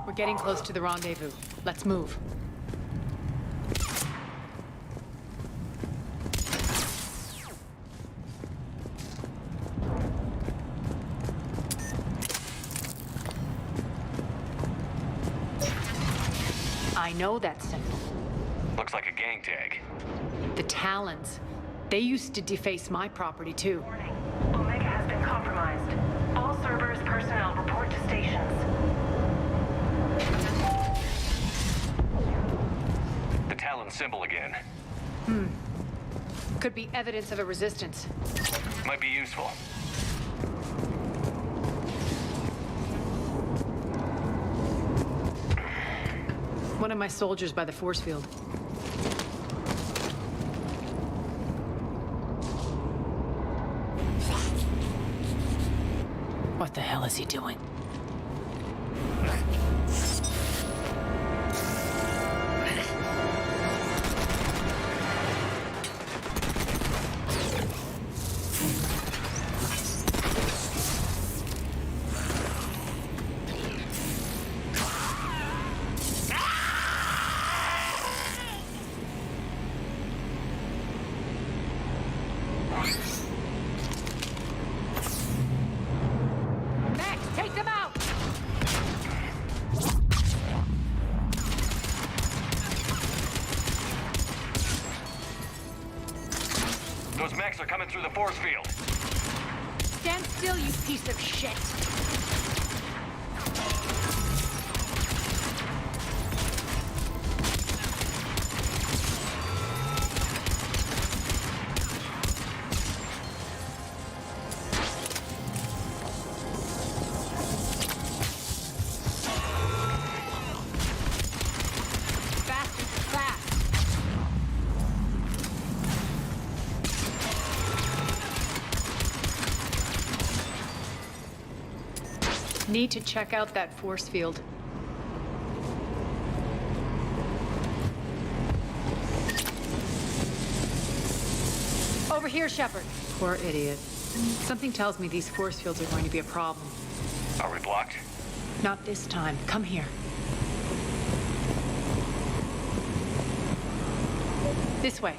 We're getting close to the rendezvous. Let's move. I know that symbol. Looks like a gang tag. The Talons. They used to deface my property, too. Omega has been compromised. All Cerberus personnel report to stations. The Talon symbol again. Could be evidence of a resistance. Might be useful. One of my soldiers by the force field. What the hell is he doing? Those mechs are coming through the force field. Stand still, you piece of shit! Need to check out that force field. Over here, Shepard. Poor idiot. Something tells me these force fields are going to be a problem. Are we blocked? Not this time. Come here. This way.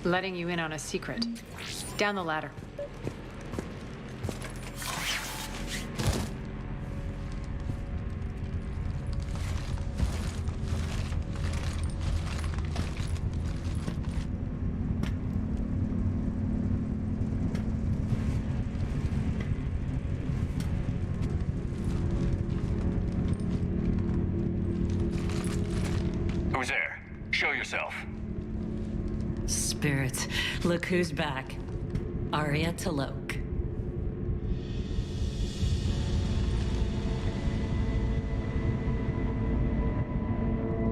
Letting you in on a secret. Down the ladder. Who's there? Show yourself. Spirits, look who's back. Arya T'Loak.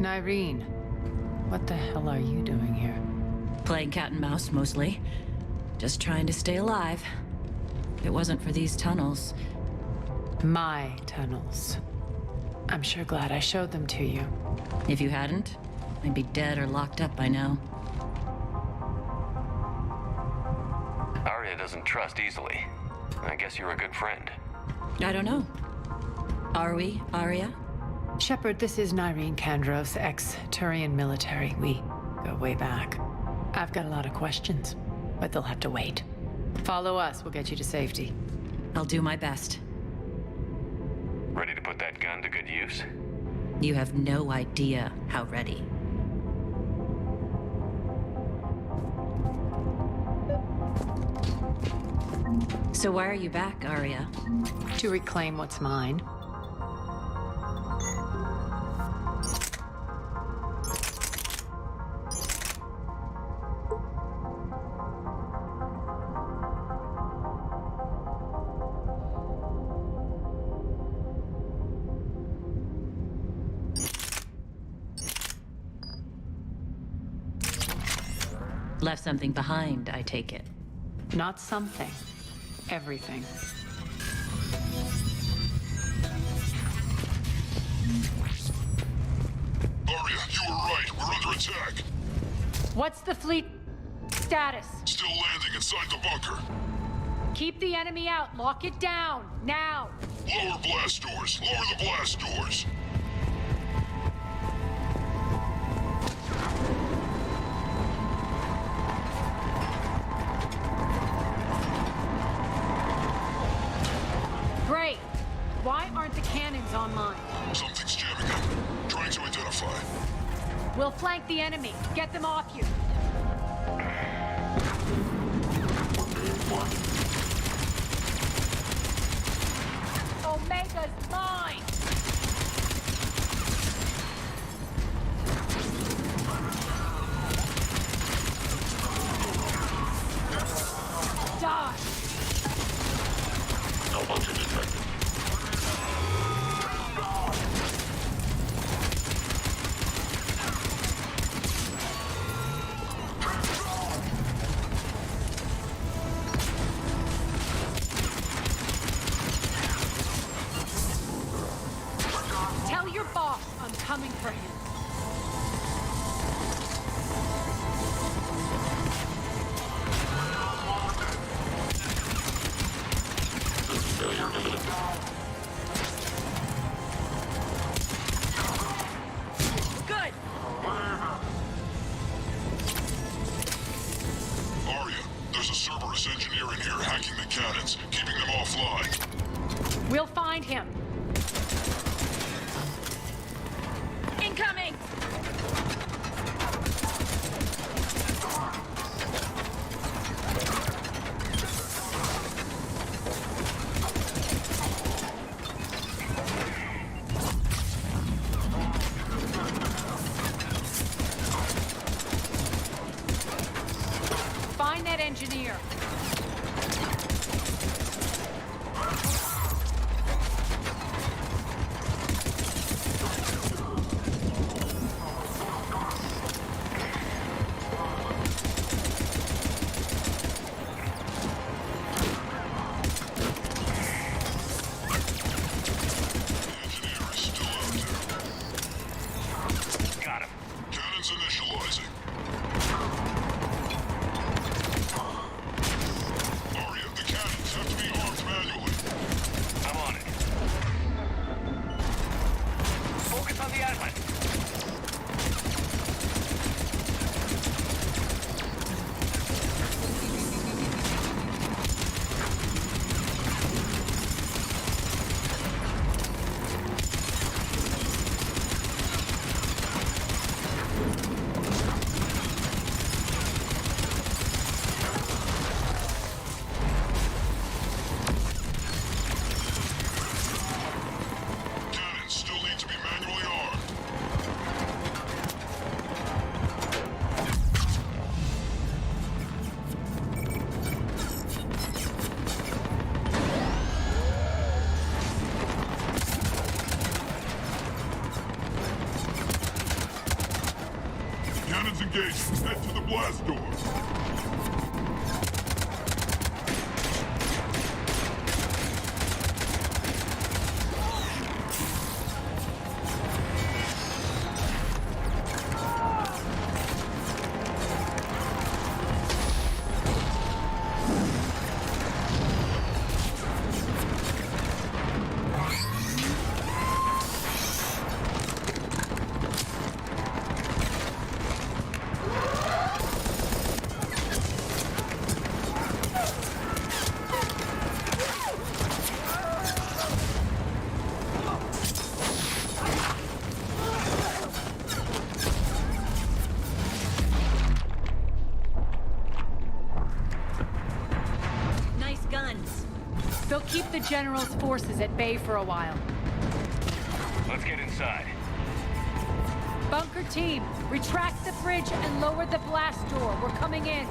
Nyreen, what the hell are you doing here? Playing cat and mouse, mostly. Just trying to stay alive. If it wasn't for these tunnels. My tunnels. I'm sure glad I showed them to you. If you hadn't, I'd be dead or locked up by now. Arya doesn't trust easily. I guess you're a good friend. I don't know. Are we, Arya? Shepard, this is Nyreen Kandros, ex-Turian military. We go way back. I've got a lot of questions, but they'll have to wait. Follow us, we'll get you to safety. I'll do my best. Ready to put that gun to good use? You have no idea how ready. So why are you back, Arya? To reclaim what's mine. Left something behind, I take it. Not something. Everything. Arya, you were right. We're under attack. What's the fleet status? Still landing inside the bunker. Keep the enemy out. Lock it down. Now. Lower blast doors. Lower the blast doors. mind. Something's jamming them. Trying to identify. We'll flank the enemy. Get them off you. Omega's mine! Die! Malfunction detected. Tell your boss I'm coming for him. Good! Arya, there's a Cerberus engineer in here hacking the cannons, keeping them offline. We'll find him. Incoming! Find that engineer. Got him. Cannons initializing. Arya, the cannons have to be armed manually. I'm on it. Focus on the island. Cannons still need to be manually armed. Cannons engaged. Head to the blast door. Nice guns. They'll keep the General's forces at bay for a while. Let's get inside. Bunker team, retract the bridge and lower the blast door. We're coming in.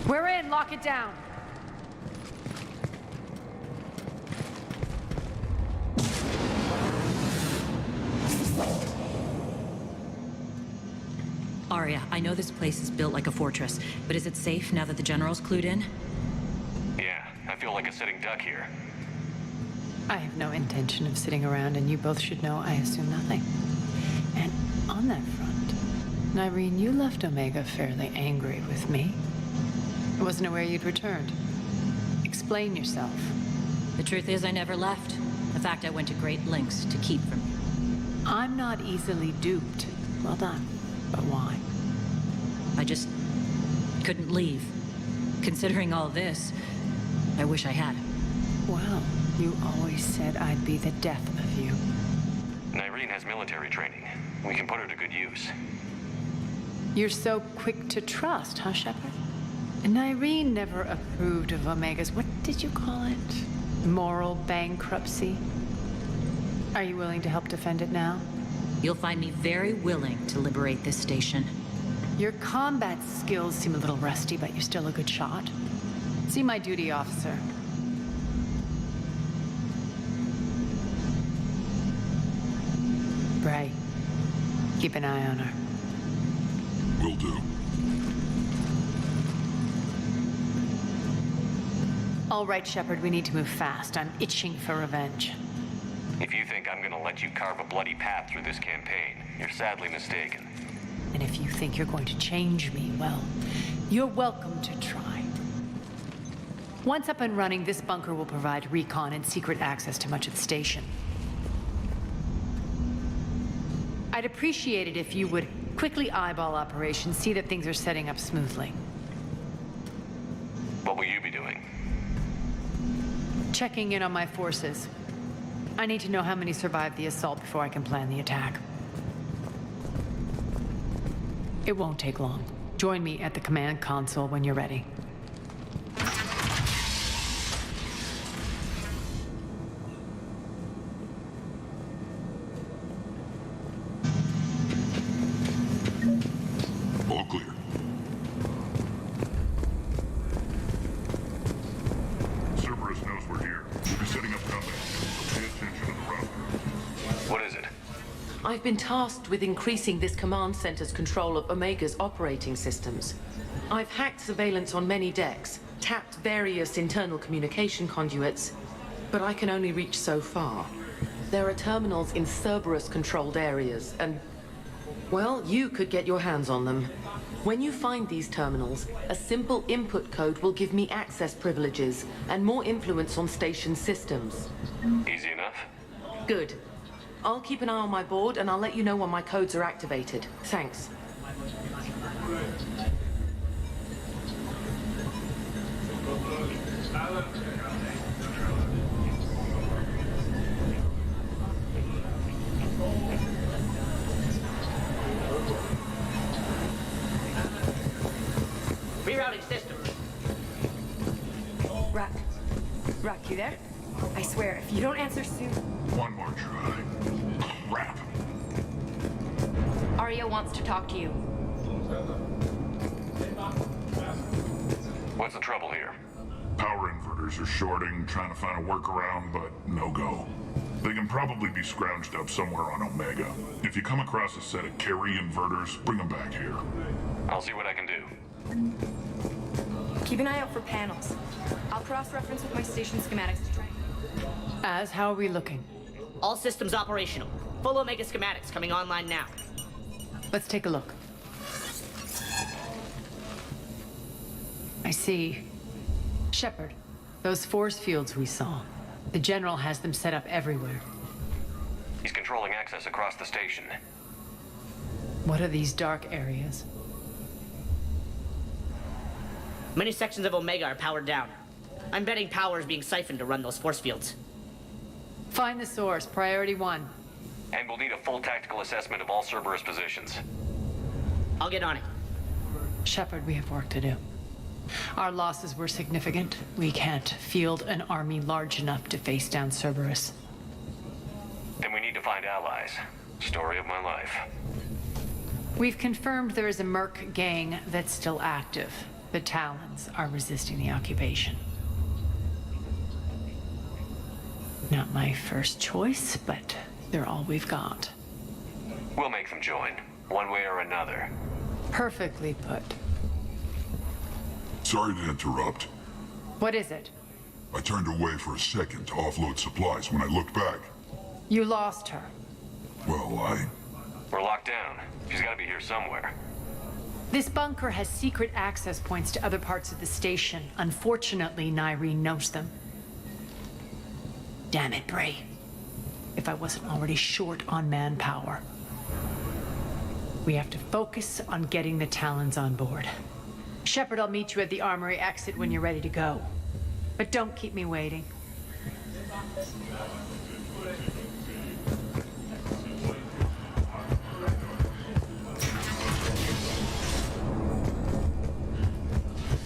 We're in. Lock it down. Arya, I know this place is built like a fortress, but is it safe now that the General's clued in? Yeah, I feel like a sitting duck here. I have no intention of sitting around, and you both should know I assume nothing. And On that front, Nyreen, you left Omega fairly angry with me. I wasn't aware you'd returned. Explain yourself. The truth is, I never left. In fact, I went to great lengths to keep from you. I'm not easily duped. Well done. But why? I just couldn't leave. Considering all this, I wish I had. Well, you always said I'd be the death of you. Nyreen has military training. We can put her to good use. You're so quick to trust, huh, Shepard? Nyreen never approved of Omega's, what did you call it? Moral bankruptcy? Are you willing to help defend it now? You'll find me very willing to liberate this station. Your combat skills seem a little rusty, but you're still a good shot. See my duty officer. Bray, keep an eye on her. Will do. All right, Shepard, we need to move fast. I'm itching for revenge. If you think I'm gonna let you carve a bloody path through this campaign, you're sadly mistaken. And if you think you're going to change me, well, you're welcome to try. Once up and running, this bunker will provide recon and secret access to much of the station. I'd appreciate it if you would quickly eyeball operations, see that things are setting up smoothly. What will you be doing? Checking in on my forces. I need to know how many survived the assault before I can plan the attack. It won't take long. Join me at the command console when you're ready. All clear. Cerberus knows we're here. We'll be setting up combat, so pay attention to the route. What is it? I've been tasked with increasing this command center's control of Omega's operating systems. I've hacked surveillance on many decks, tapped various internal communication conduits, but I can only reach so far. There are terminals in Cerberus-controlled areas, and, well, you could get your hands on them. When you find these terminals, a simple input code will give me access privileges and more influence on station systems. Easy enough? Good. I'll keep an eye on my board, and I'll let you know when my codes are activated. Thanks. Rerouting system. Rock. Rock, you there? I swear, if you don't answer soon... One more try. Crap. Arya wants to talk to you. What's the trouble here? Power inverters are shorting, trying to find a workaround, but no go. They can probably be scrounged up somewhere on Omega. If you come across a set of carry inverters, bring them back here. I'll see what I can do. Keep an eye out for panels. I'll cross-reference with my station schematics to try. Az, how are we looking? All systems operational. Full Omega schematics coming online now. Let's take a look. I see. Shepard, those force fields we saw. The General has them set up everywhere. He's controlling access across the station. What are these dark areas? Many sections of Omega are powered down. I'm betting power is being siphoned to run those force fields. Find the source, priority 1. And we'll need a full tactical assessment of all Cerberus positions. I'll get on it. Shepard, we have work to do. Our losses were significant. We can't field an army large enough to face down Cerberus. Then we need to find allies. Story of my life. We've confirmed there is a Merc gang that's still active. The Talons are resisting the occupation. Not my first choice, but they're all we've got. We'll make them join, one way or another. Perfectly put. Sorry to interrupt. What is it? I turned away for a second to offload supplies. When I looked back, You lost her. well, I We're locked down. She's gotta be here somewhere. This bunker has secret access points to other parts of the station. Unfortunately, Nyreen knows them. Damn it, Bray. If I wasn't already short on manpower. We have to focus on getting the Talons on board. Shepard, I'll meet you at the armory exit when you're ready to go. But don't keep me waiting.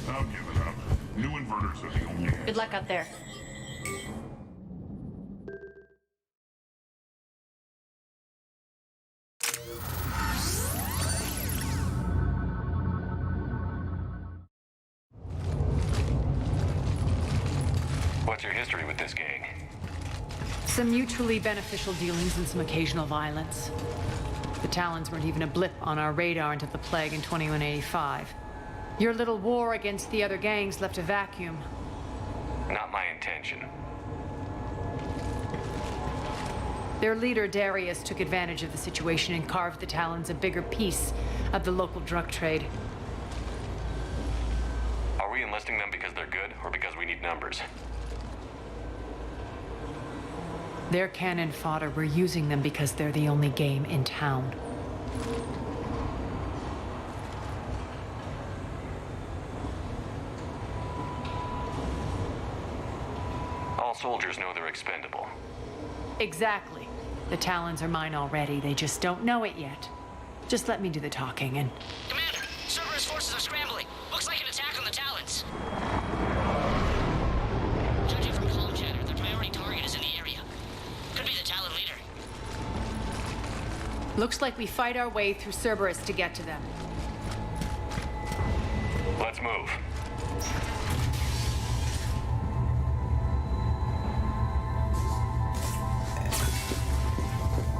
I'm giving up. New inverters are the only... Good luck out there. What's your history with this gang? Some mutually beneficial dealings and some occasional violence. The Talons weren't even a blip on our radar until the plague in 2185. Your little war against the other gangs left a vacuum. Not my intention. Their leader, Darius, took advantage of the situation and carved the Talons a bigger piece of the local drug trade. Are we enlisting them because they're good, or because we need numbers? They're cannon fodder. We're using them because they're the only game in town. All soldiers know they're expendable. Exactly. The Talons are mine already. They just don't know it yet. Just let me do the talking and... Commander, Cerberus forces are scrambling. Looks like an attack on the Talons. Judging from comm chatter, their priority target is in the area. Could be the Talon leader. Looks like we fight our way through Cerberus to get to them. Let's move.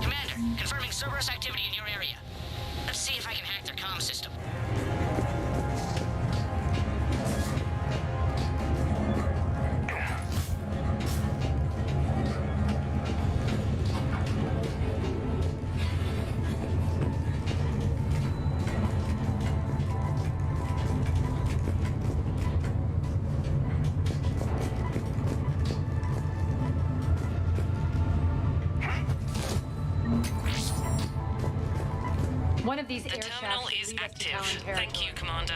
Commander, confirming Cerberus activity in your area. Let's see if I can hack their comm system. One of these The air terminal shafts is lead us to active. Talon Thank you, Commander.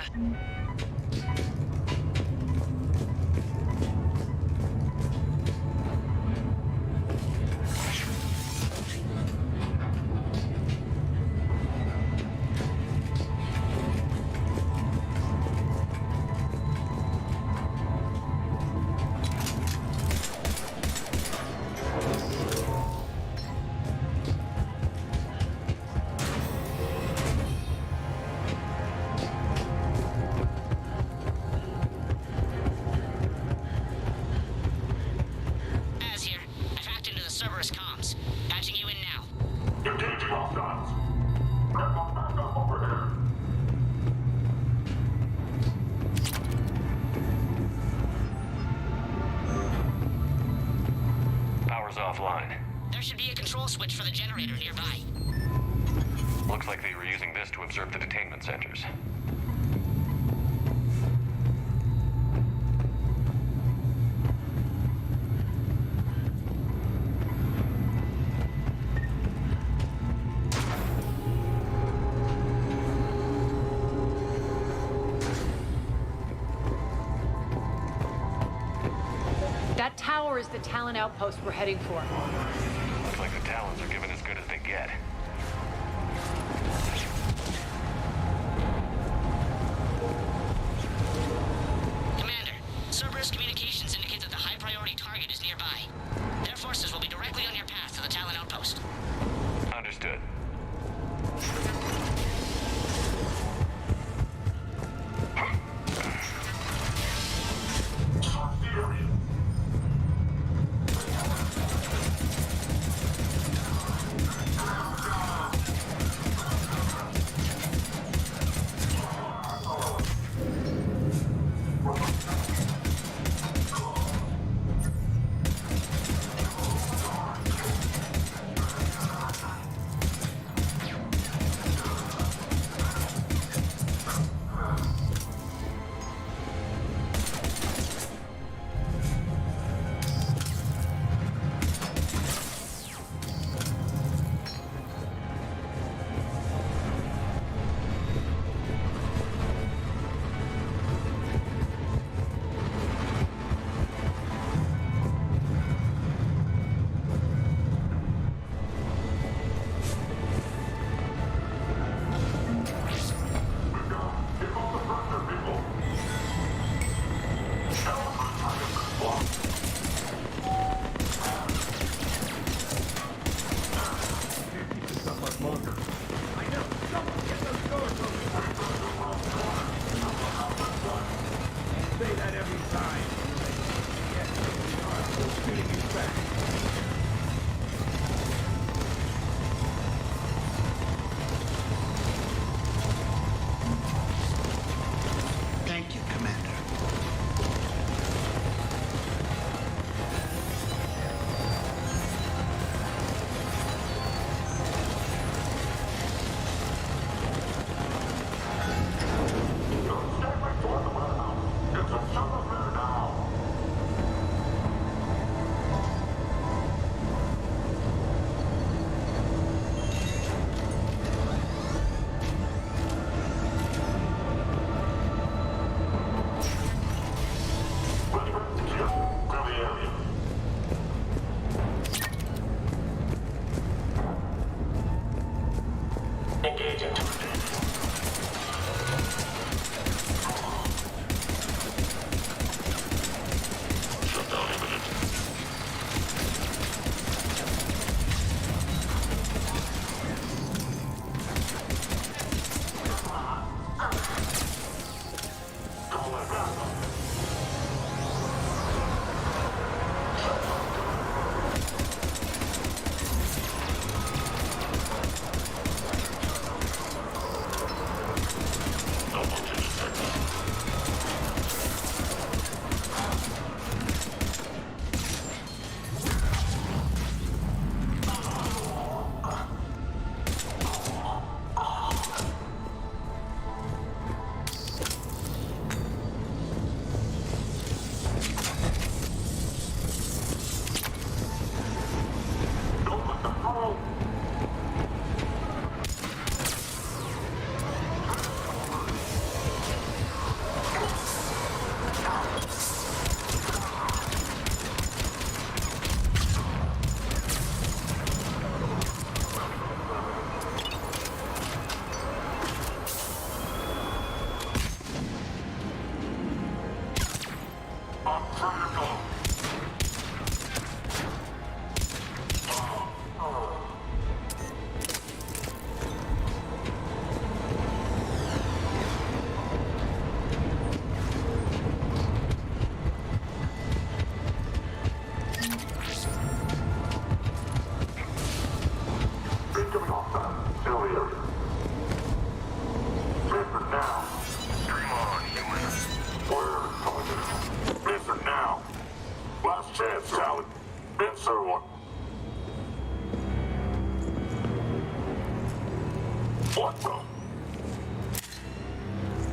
Az here. I've hacked into the Cerberus comms. Patching you in now. Engaging all guns. Grab my backup over here. Power's offline. There should be a control switch for the generator nearby. Looks like they were using this to observe the detainment centers. That tower is the Talon outpost we're heading for. Looks like the Talons are giving as good as they get. Commander, Cerberus communications indicate that the high-priority target is nearby. Their forces will be directly on your path to the Talon outpost. Understood.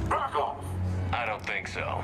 Back off! I don't think so.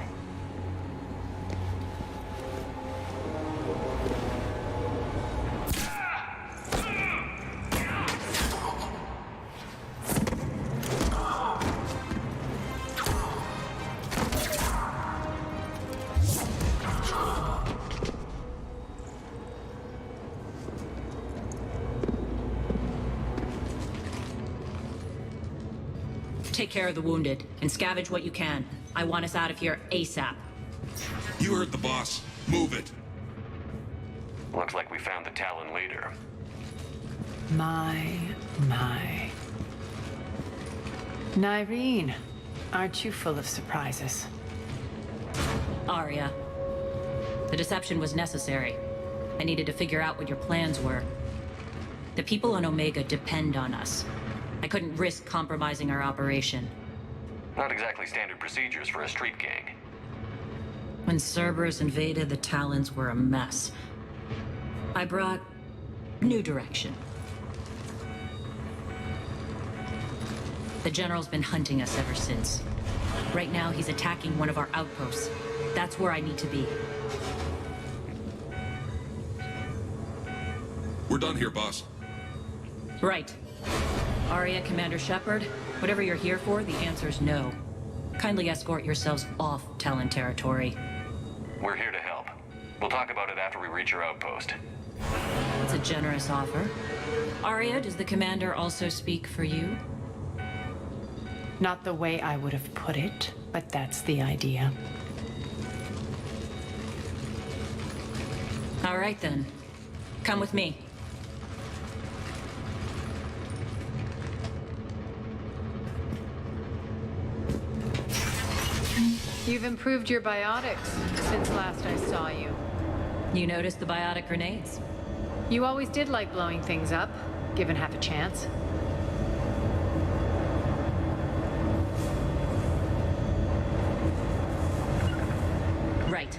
Take care of the wounded, and scavenge what you can. I want us out of here ASAP. You heard the boss. Move it. Looks like we found the Talon leader. My. Nyreen, aren't you full of surprises? Arya. The deception was necessary. I needed to figure out what your plans were. The people on Omega depend on us. I couldn't risk compromising our operation. Not exactly standard procedures for a street gang. When Cerberus invaded, the Talons were a mess. I brought new direction. The General's been hunting us ever since. Right now, he's attacking one of our outposts. That's where I need to be. We're done here, boss. Right. Arya, Commander Shepard, whatever you're here for, the answer's no. Kindly escort yourselves off Talon territory. We're here to help. We'll talk about it after we reach your outpost. It's a generous offer. Arya, does the Commander also speak for you? Not the way I would have put it, but that's the idea. All right, then. Come with me. You've improved your biotics since last I saw you. You noticed the biotic grenades? You always did like blowing things up, given half a chance. Right.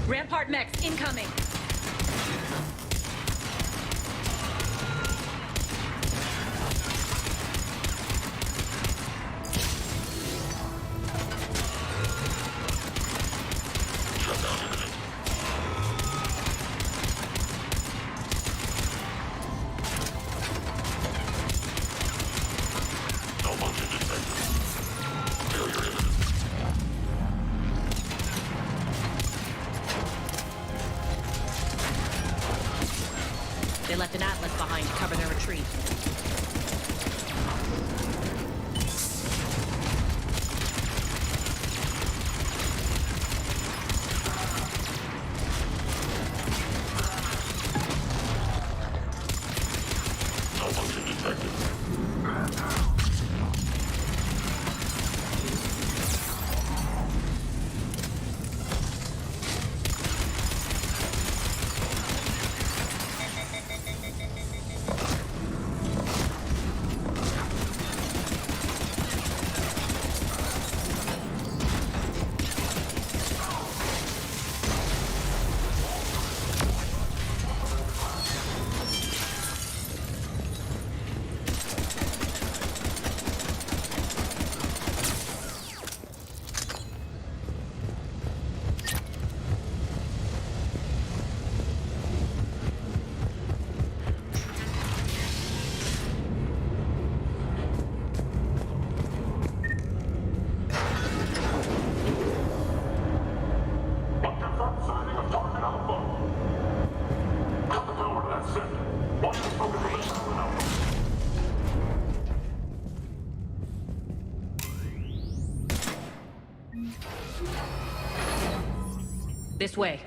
Rampart mechs incoming! They left an Atlas behind to cover their retreat. This way.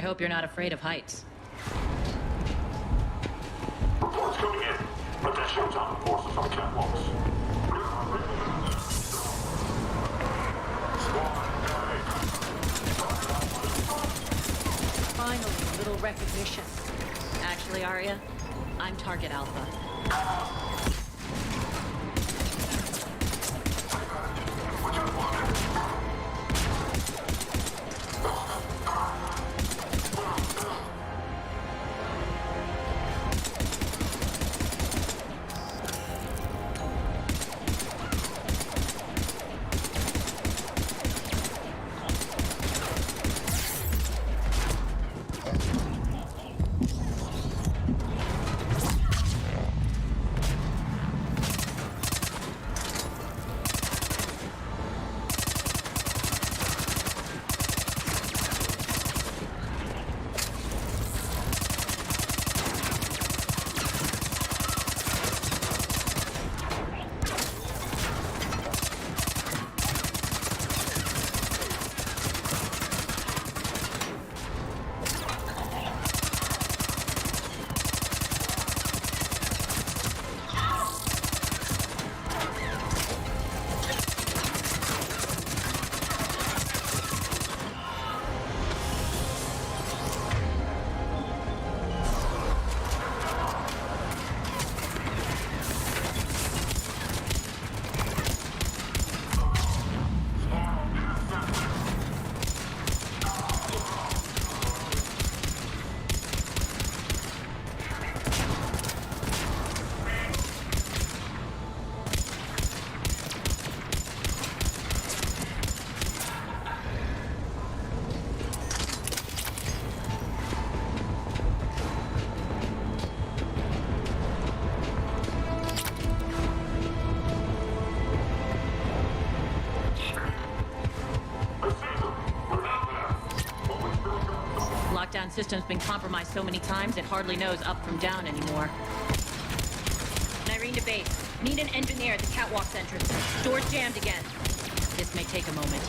hope you're not afraid of heights. Reports coming in. Attention town forces on catwalks. Finally, a little recognition. Actually, Arya, I'm Target Alpha. Lockdown system's been compromised so many times it hardly knows up from down anymore. Nyreen to base. Need an engineer at the catwalk's entrance. Door's jammed again. This may take a moment.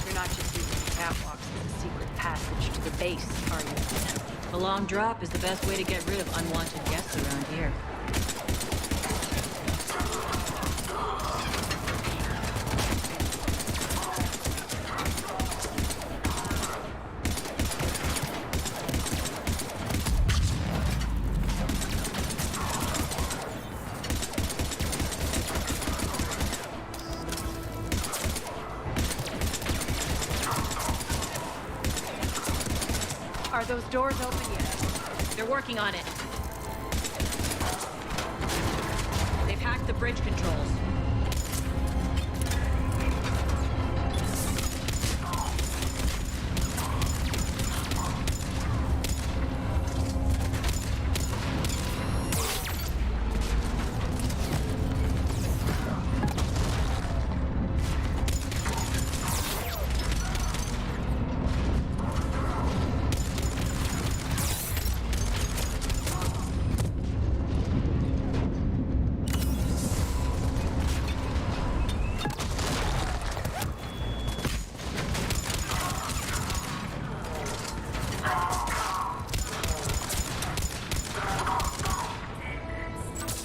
You're not just using the catwalks as a secret passage to the base, are you? A long drop is the best way to get rid of unwanted guests around here. Are those doors open yet? They're working on it. They've hacked the bridge controls.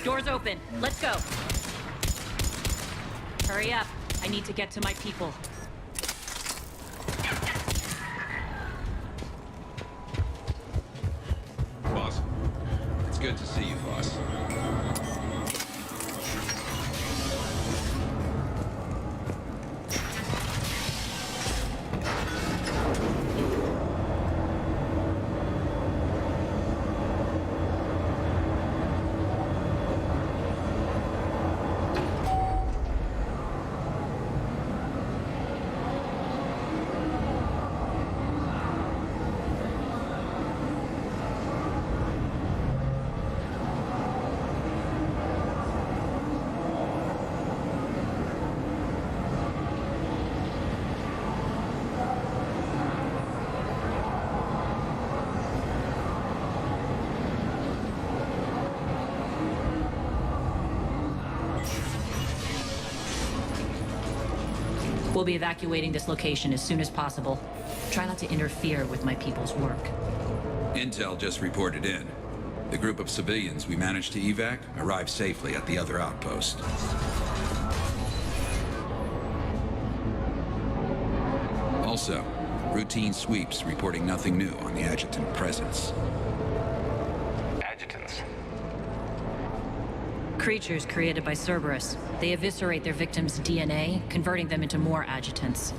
Door's open. Let's go. Hurry up. I need to get to my people. Boss. It's good to see you, boss. We'll be evacuating this location as soon as possible. Try not to interfere with my people's work. Intel just reported in. The group of civilians we managed to evac arrived safely at the other outpost. Also, routine sweeps reporting nothing new on the adjutant presence. Adjutants. Creatures created by Cerberus. They eviscerate their victims' DNA, converting them into more adjutants.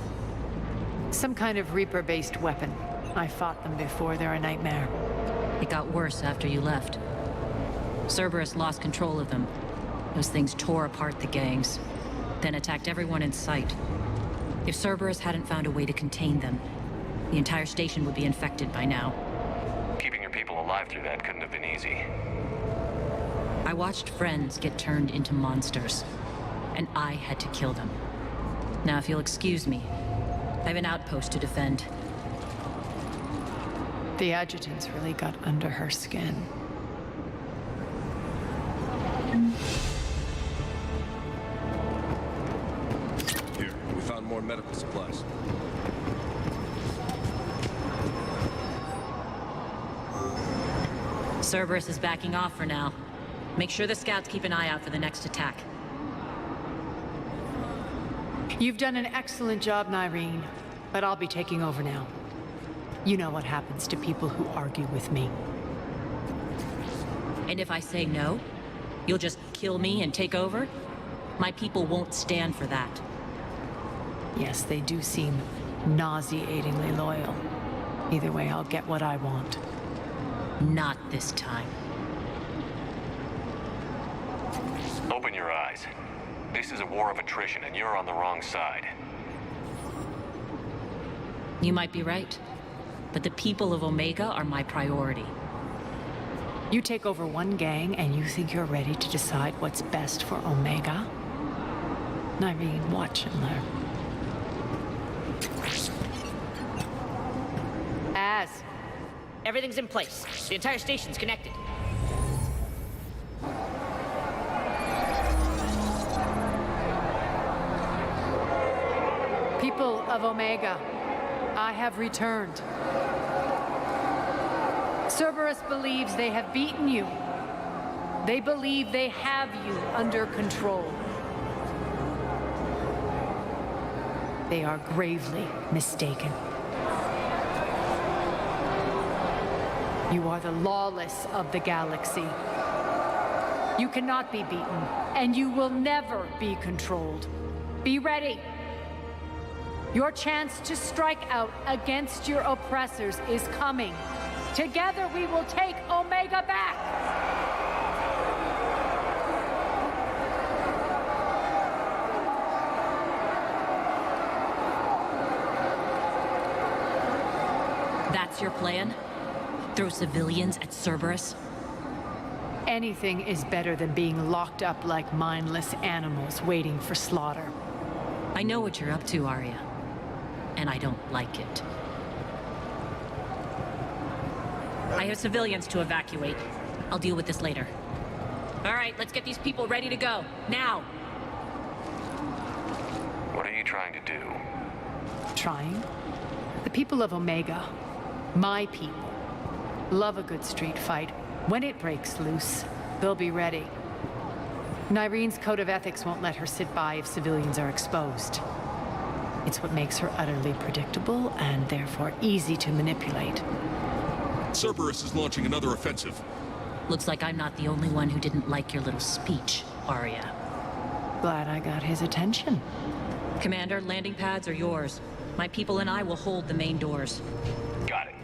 Some kind of Reaper-based weapon. I fought them before, they're a nightmare. It got worse after you left. Cerberus lost control of them. Those things tore apart the gangs, then attacked everyone in sight. If Cerberus hadn't found a way to contain them, the entire station would be infected by now. Keeping your people alive through that couldn't have been easy. I watched friends get turned into monsters, and I had to kill them. Now, if you'll excuse me, I have an outpost to defend. The adjutants really got under her skin. Here, we found more medical supplies. Cerberus is backing off for now. Make sure the scouts keep an eye out for the next attack. You've done an excellent job, Nyreen, but I'll be taking over now. You know what happens to people who argue with me. And if I say no, you'll just kill me and take over? My people won't stand for that. Yes, they do seem nauseatingly loyal. Either way, I'll get what I want. Not this time. Open your eyes. This is a war of attrition, and you're on the wrong side. You might be right, but the people of Omega are my priority. You take over one gang and you think you're ready to decide what's best for Omega? Nyreen, watch and learn. Everything's in place. The entire station's connected. People of Omega, I have returned. Cerberus believes they have beaten you. They believe they have you under control. They are gravely mistaken. You are the lawless of the galaxy. You cannot be beaten, and you will never be controlled. Be ready. Your chance to strike out against your oppressors is coming. Together we will take Omega back! That's your plan? Throw civilians at Cerberus? Anything is better than being locked up like mindless animals waiting for slaughter. I know what you're up to, Arya. And I don't like it. I have civilians to evacuate. I'll deal with this later. All right, let's get these people ready to go. Now! What are you trying to do? Trying? The people of Omega, my people, love a good street fight. When it breaks loose, they'll be ready. Nyreen's code of ethics won't let her sit by if civilians are exposed. It's what makes her utterly predictable and therefore easy to manipulate. Cerberus is launching another offensive. Looks like I'm not the only one who didn't like your little speech, Arya. Glad I got his attention. Commander, landing pads are yours. My people and I will hold the main doors. Got it.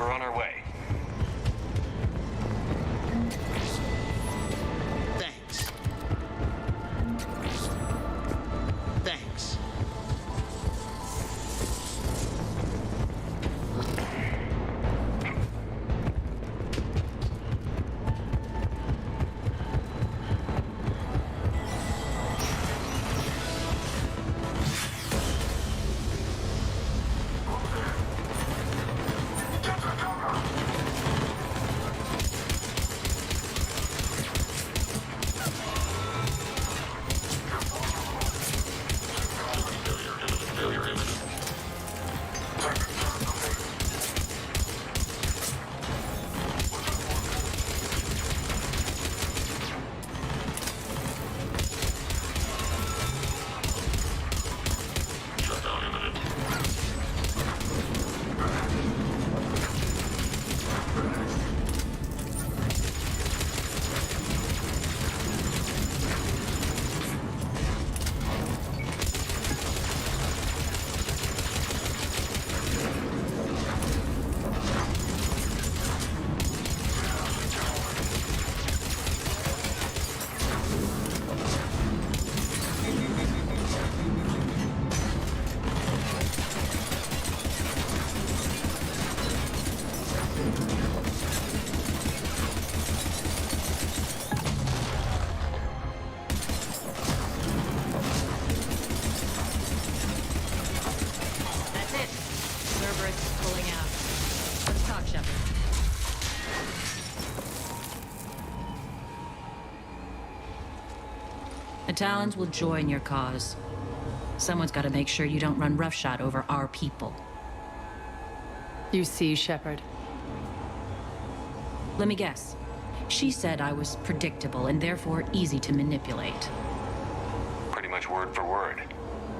We're on our way. Thanks. Thanks. That's it. Cerberus is pulling out. Let's talk, Shepard. The Talons will join your cause. Someone's got to make sure you don't run roughshod over our people. You see, Shepard. Let me guess. She said I was predictable and therefore easy to manipulate. Pretty much word for word.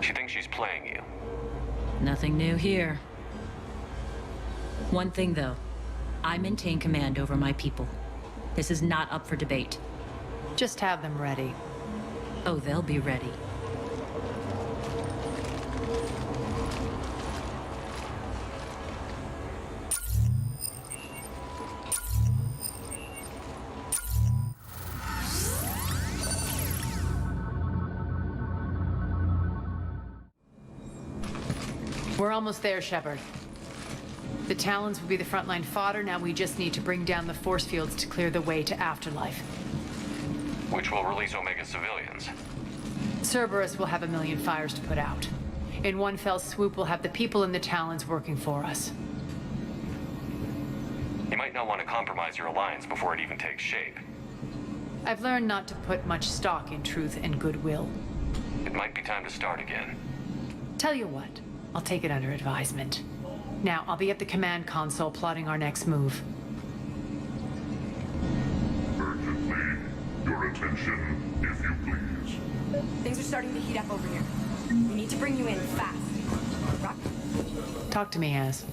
She thinks she's playing you. Nothing new here. One thing, though. I maintain command over my people. This is not up for debate. Just have them ready. Oh, they'll be ready. We're almost there, Shepard. The Talons will be the frontline fodder. Now we just need to bring down the force fields to clear the way to Afterlife. Which will release Omega civilians. Cerberus will have 1 million fires to put out. In one fell swoop, we'll have the people in the Talons working for us. You might not want to compromise your alliance before it even takes shape. I've learned not to put much stock in truth and goodwill. It might be time to start again. Tell you what, I'll take it under advisement. Now, I'll be at the command console plotting our next move. Urgently, your attention, if you please. Things are starting to heat up over here. We need to bring you in fast. Rock? Talk to me, Az.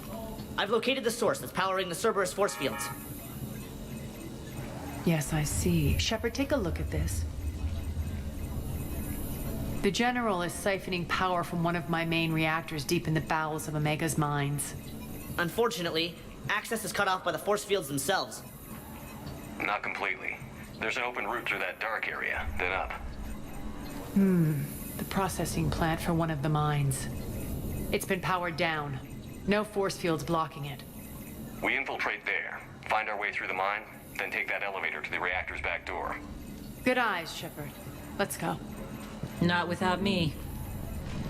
I've located the source that's powering the Cerberus force fields. Yes, I see. Shepard, take a look at this. The General is siphoning power from one of my main reactors deep in the bowels of Omega's mines. Unfortunately, access is cut off by the force fields themselves. Not completely. There's an open route through that dark area, then up. The processing plant for one of the mines. It's been powered down. No force fields blocking it. We infiltrate there, find our way through the mine, then take that elevator to the reactor's back door. Good eyes, Shepard. Let's go. Not without me.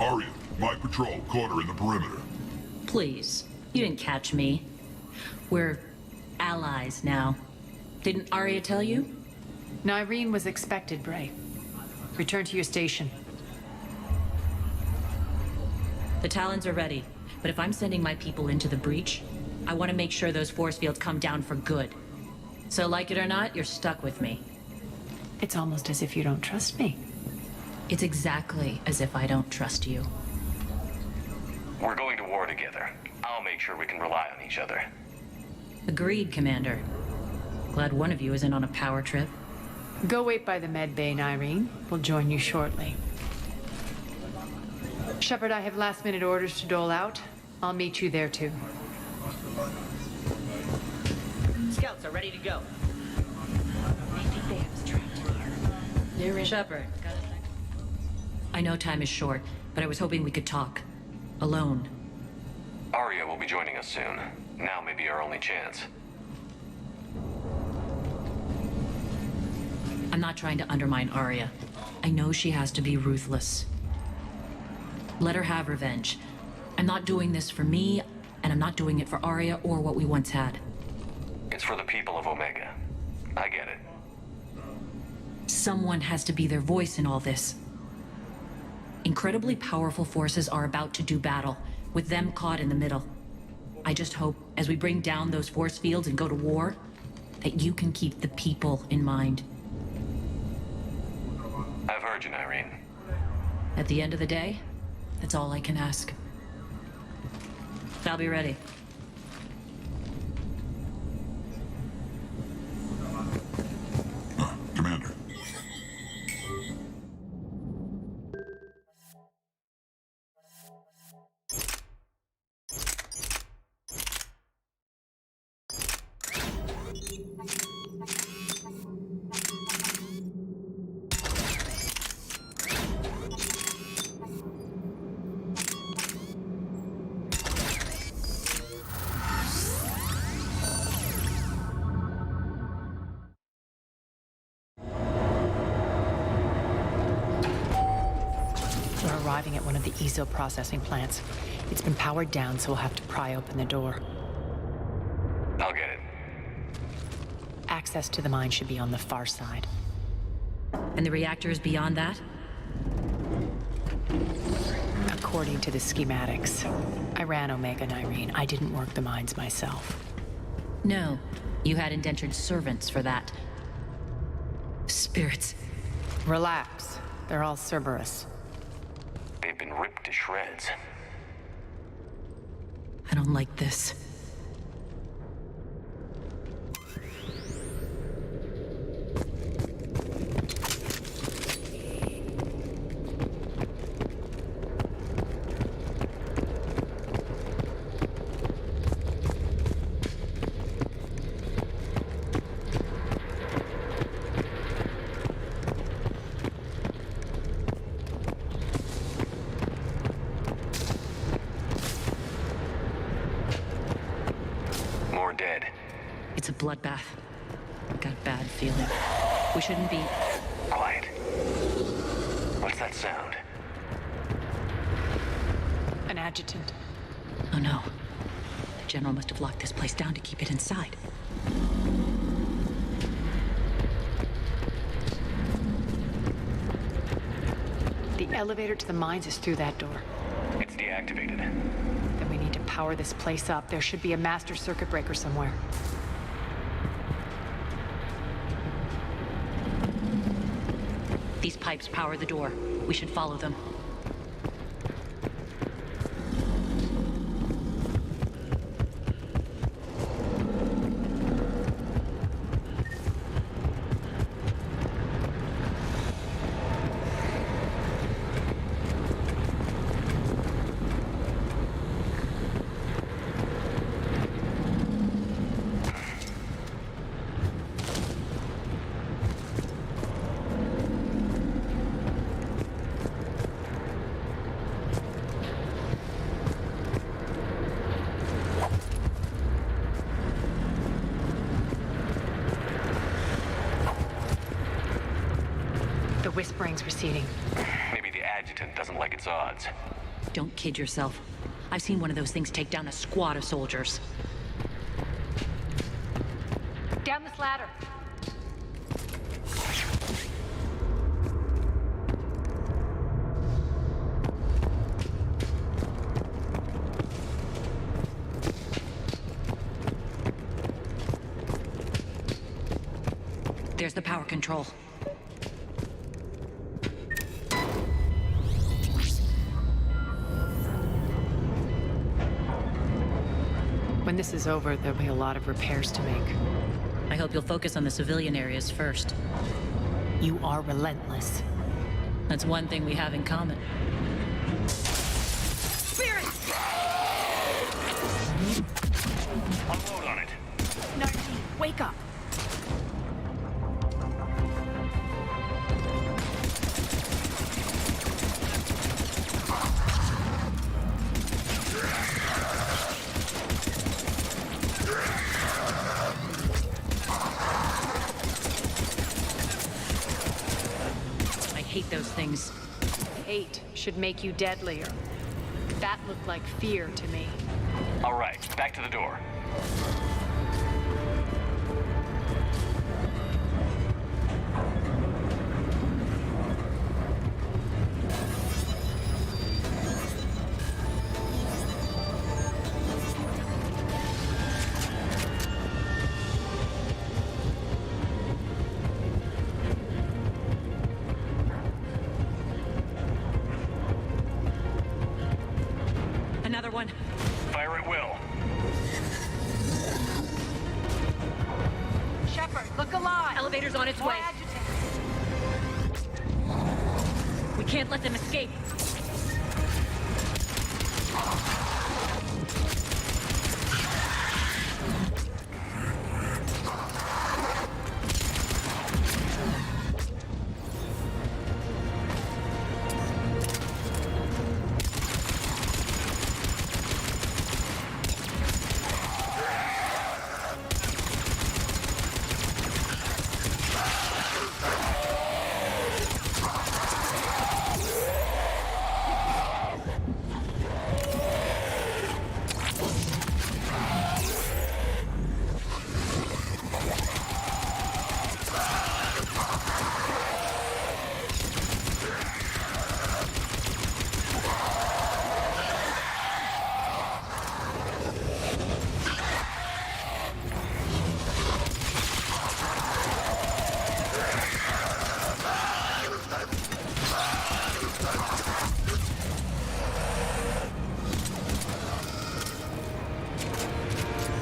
Arya, my patrol caught her in the perimeter. Please. You didn't catch me. We're allies now. Didn't Arya tell you? Nyreen was expected, Bray. Return to your station. The Talons are ready, but if I'm sending my people into the breach, I want to make sure those force fields come down for good. So like it or not, you're stuck with me. It's almost as if you don't trust me. It's exactly as if I don't trust you. We're going to war together. I'll make sure we can rely on each other. Agreed, Commander. Glad one of you isn't on a power trip. Go wait by the med bay, Nyreen. We'll join you shortly. Shepard, I have last-minute orders to dole out. I'll meet you there, too. pilots are ready to go. I think they have us trapped in here. Shepard, I know time is short, but I was hoping we could talk. Alone. Arya will be joining us soon. Now may be our only chance. I'm not trying to undermine Arya. I know she has to be ruthless. Let her have revenge. I'm not doing this for me, and I'm not doing it for Arya or what we once had. It's for the people of Omega. I get it. Someone has to be their voice in all this. Incredibly powerful forces are about to do battle, with them caught in the middle. I just hope, as we bring down those force fields and go to war, that you can keep the people in mind. I've heard you, Nyreen. At the end of the day, that's all I can ask. I'll be ready. Commander. We're arriving at one of the ESO processing plants. It's been powered down, so we'll have to pry open the door. I'll get it. Access to the mine should be on the far side. And the reactor is beyond that? According to the schematics. I ran Omega, Nyreen. I didn't work the mines myself. No. You had indentured servants for that. Spirits. Relax. They're all Cerberus. They've been ripped to shreds. I don't like this. It's a bloodbath. Got a bad feeling. We shouldn't be... Quiet. What's that sound? An adjutant. Oh no. The General must have locked this place down to keep it inside. The elevator to the mines is through that door. It's deactivated. Then we need to power this place up. There should be a master circuit breaker somewhere. These pipes power the door. We should follow them. The whispering's receding. Maybe the adjutant doesn't like its odds. Don't kid yourself. I've seen one of those things take down a squad of soldiers. Down this ladder. There's the power control. When this is over, there'll be a lot of repairs to make. I hope you'll focus on the civilian areas first. You are relentless. That's one thing we have in common. Unload on it. Nyreen, wake up. I hate those things. Hate should make you deadlier. That looked like fear to me. All right, back to the door. Another one. Fire at will. Shepard, look alive. Elevator's on its More way. agitated. We can't let them escape.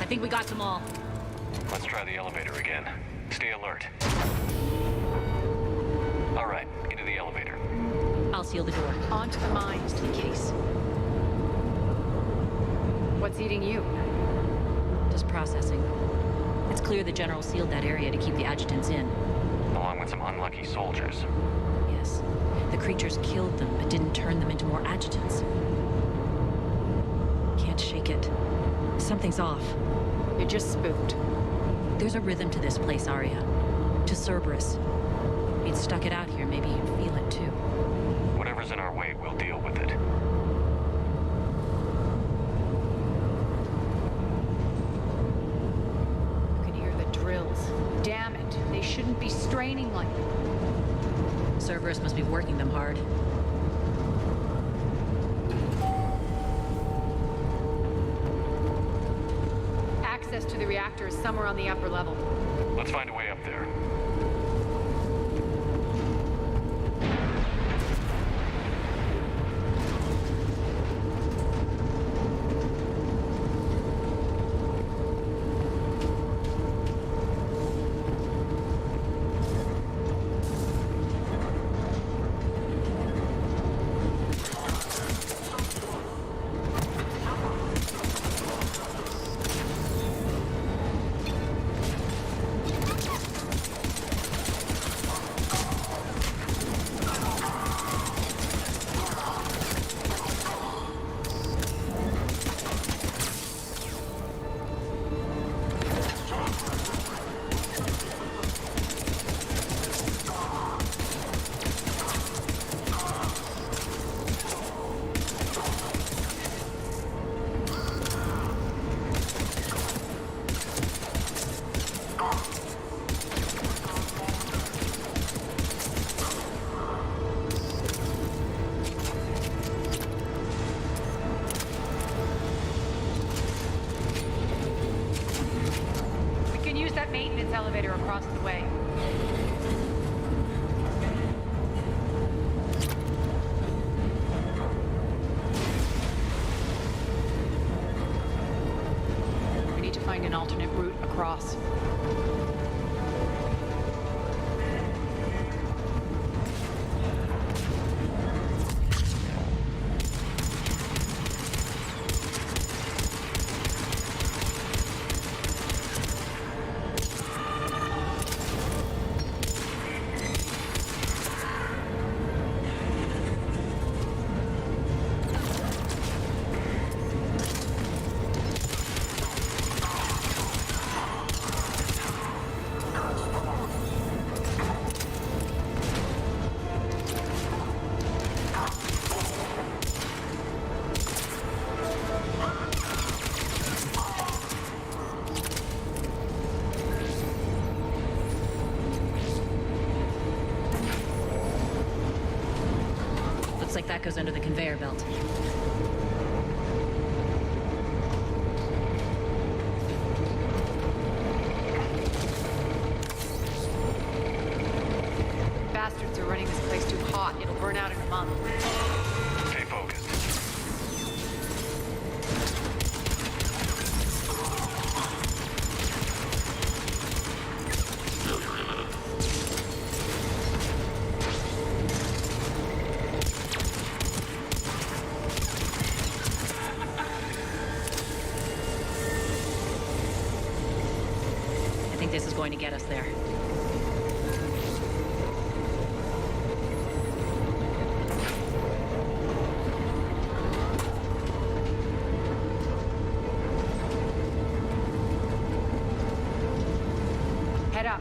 I think we got them all. Let's try the elevator again. Stay alert. All right, into the elevator. I'll seal the door. Onto the mine, just in case. What's eating you? Just processing. It's clear the General sealed that area to keep the adjutants in. Along with some unlucky soldiers. Yes. The creatures killed them, but didn't turn them into more adjutants. Can't shake it. Something's off. You're just spooked. There's a rhythm to this place, Arya. To Cerberus. If you'd stuck it out here, maybe you'd feel it too. Whatever's in our way, we'll deal with it. You can hear the drills. Damn it. They shouldn't be straining like that. Cerberus must be working them hard. Access to the reactor is somewhere on the upper level. Let's find a way up there. like that goes under the conveyor belt. Bastards are running this place too hot. It'll burn out in a month. Stay focused. I think this is going to get us there. Head up.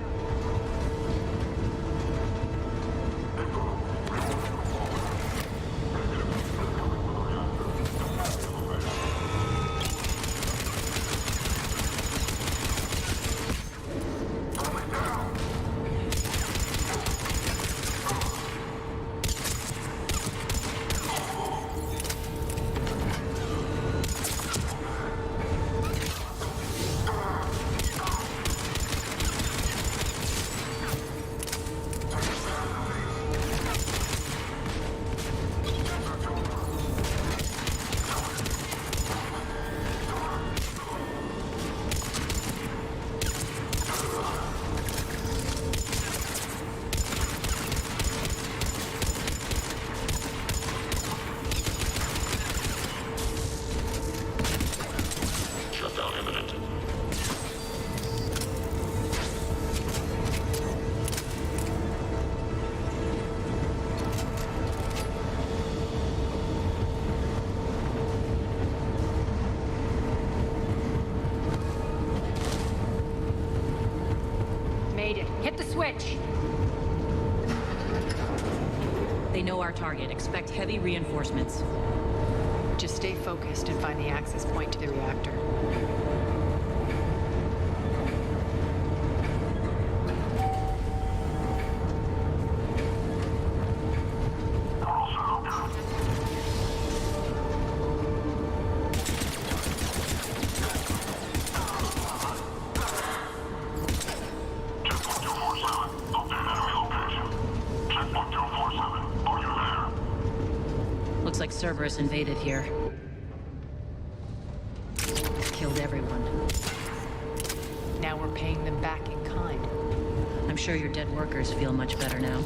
Shutdown imminent. Made it. Hit the switch. They know our target. Expect heavy reinforcements. Just stay focused and find the access point to the reactor. Looks like Cerberus invaded here. Killed everyone. Now we're paying them back in kind. I'm sure your dead workers feel much better now.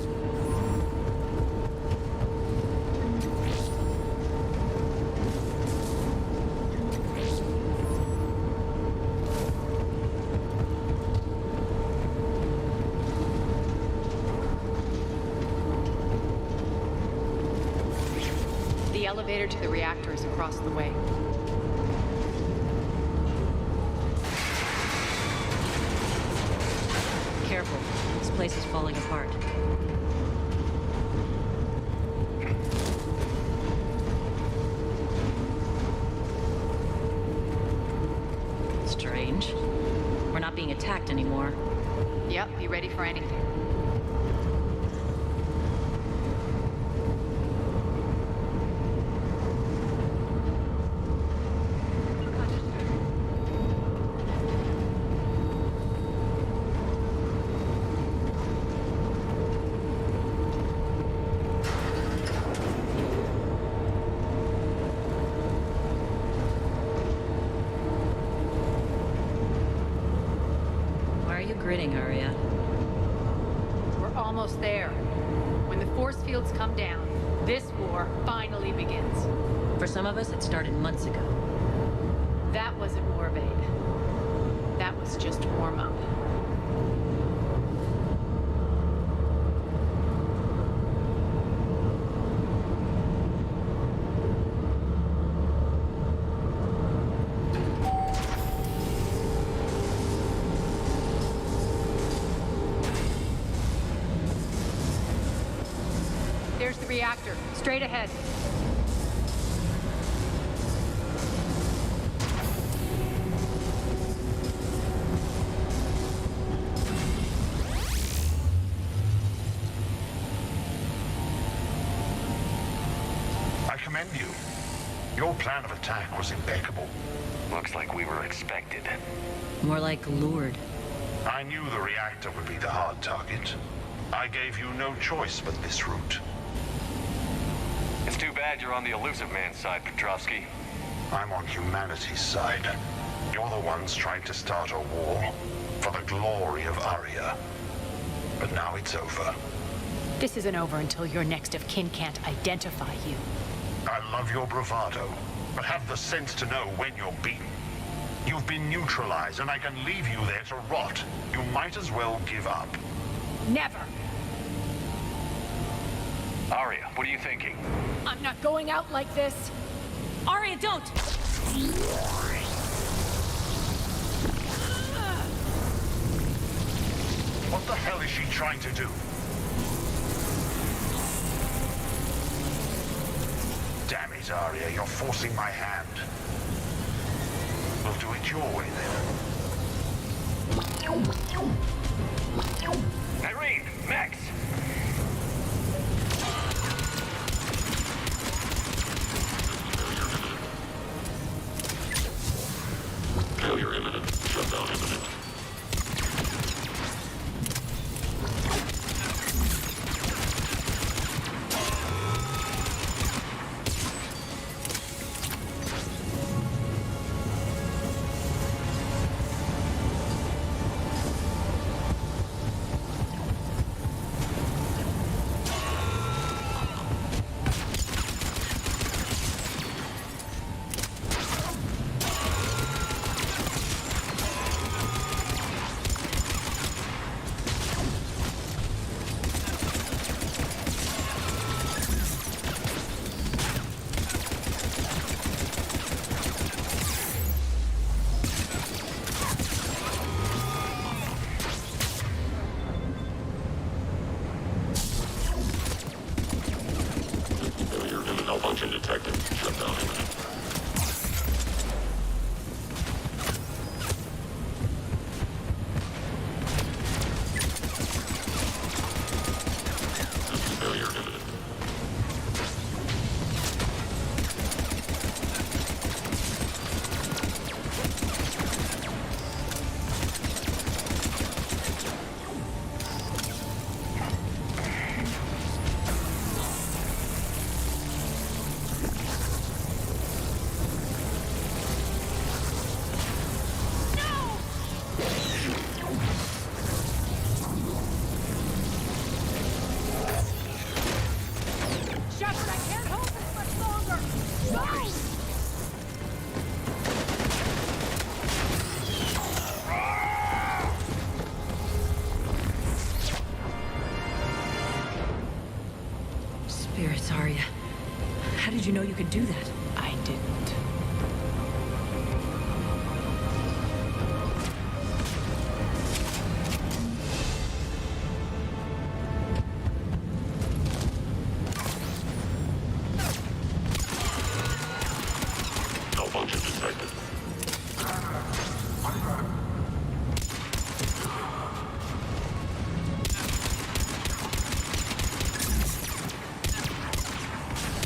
The elevator to the reactor is across the way. Careful. This place is falling apart. Strange. We're not being attacked anymore. Yep, be ready for anything. Why are you grinning, Aria? We're almost there. When the force fields come down, this war finally begins. For some of us, it started months ago. That wasn't war, babe. That was just warm-up. There's the reactor. Straight ahead. commend you. Your plan of attack was impeccable. Looks like we were expected. More like lured. I knew the reactor would be the hard target. I gave you no choice but this route. It's too bad you're on the Illusive Man's side, Petrovsky. I'm on humanity's side. You're the ones trying to start a war for the glory of Aria. But now it's over. This isn't over until your next of kin can't identify you. I love your bravado, but have the sense to know when you're beaten. You've been neutralized, and I can leave you there to rot. You might as well give up. Never! Aria, what are you thinking? I'm not going out like this! Aria, don't! What the hell is she trying to do? Damn it, Aria, you're forcing my hand. We'll do it your way, then. Irene! Max! Failure imminent. Shutdown imminent. Malfunction detected. Shutdown imminent. Failure imminent. Spirits, Aria. How did you know you could do that? I didn't. Malfunction detected.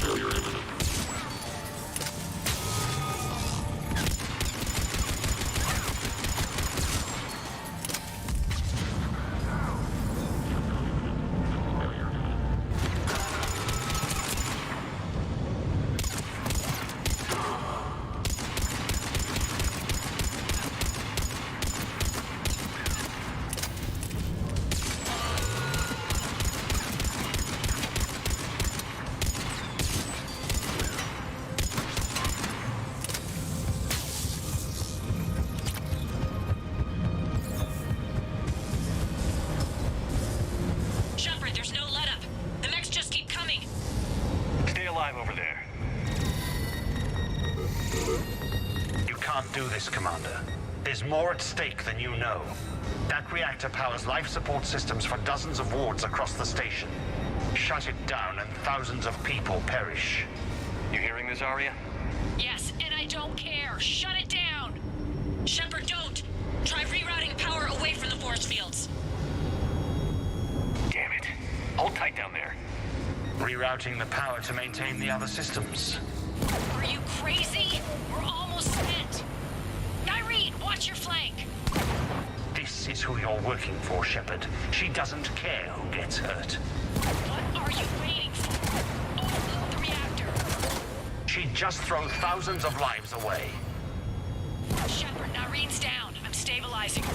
Failure imminent. Shepard, there's no let up. The mechs just keep coming. Stay alive over there. You can't do this, Commander. There's more at stake than you know. That reactor powers life support systems for dozens of wards across the station. Shut it down and thousands of people perish. You hearing this, Aria? Yes, and I don't care. Shut it down. Shepard, don't. Try rerouting power away from the force fields. Damn it. Hold tight down there. Rerouting the power to maintain the other systems. Are you crazy? We're almost spent. Nyreen, watch your flank. This is who you're working for, Shepard. She doesn't care who gets hurt. What are you waiting for? Overload the reactor. She'd just throw thousands of lives away. Shepard, Nyreen's down. I'm stabilizing her.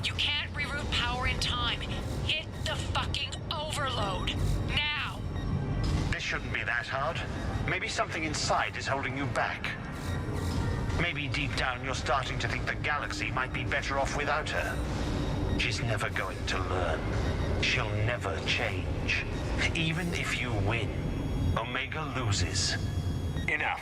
You can't reroute power in time. Hit the fucking overload. Now! This shouldn't be that hard. Maybe something inside is holding you back. Maybe deep down you're starting to think the galaxy might be better off without her. She's never going to learn. She'll never change. Even if you win, Omega loses. Enough.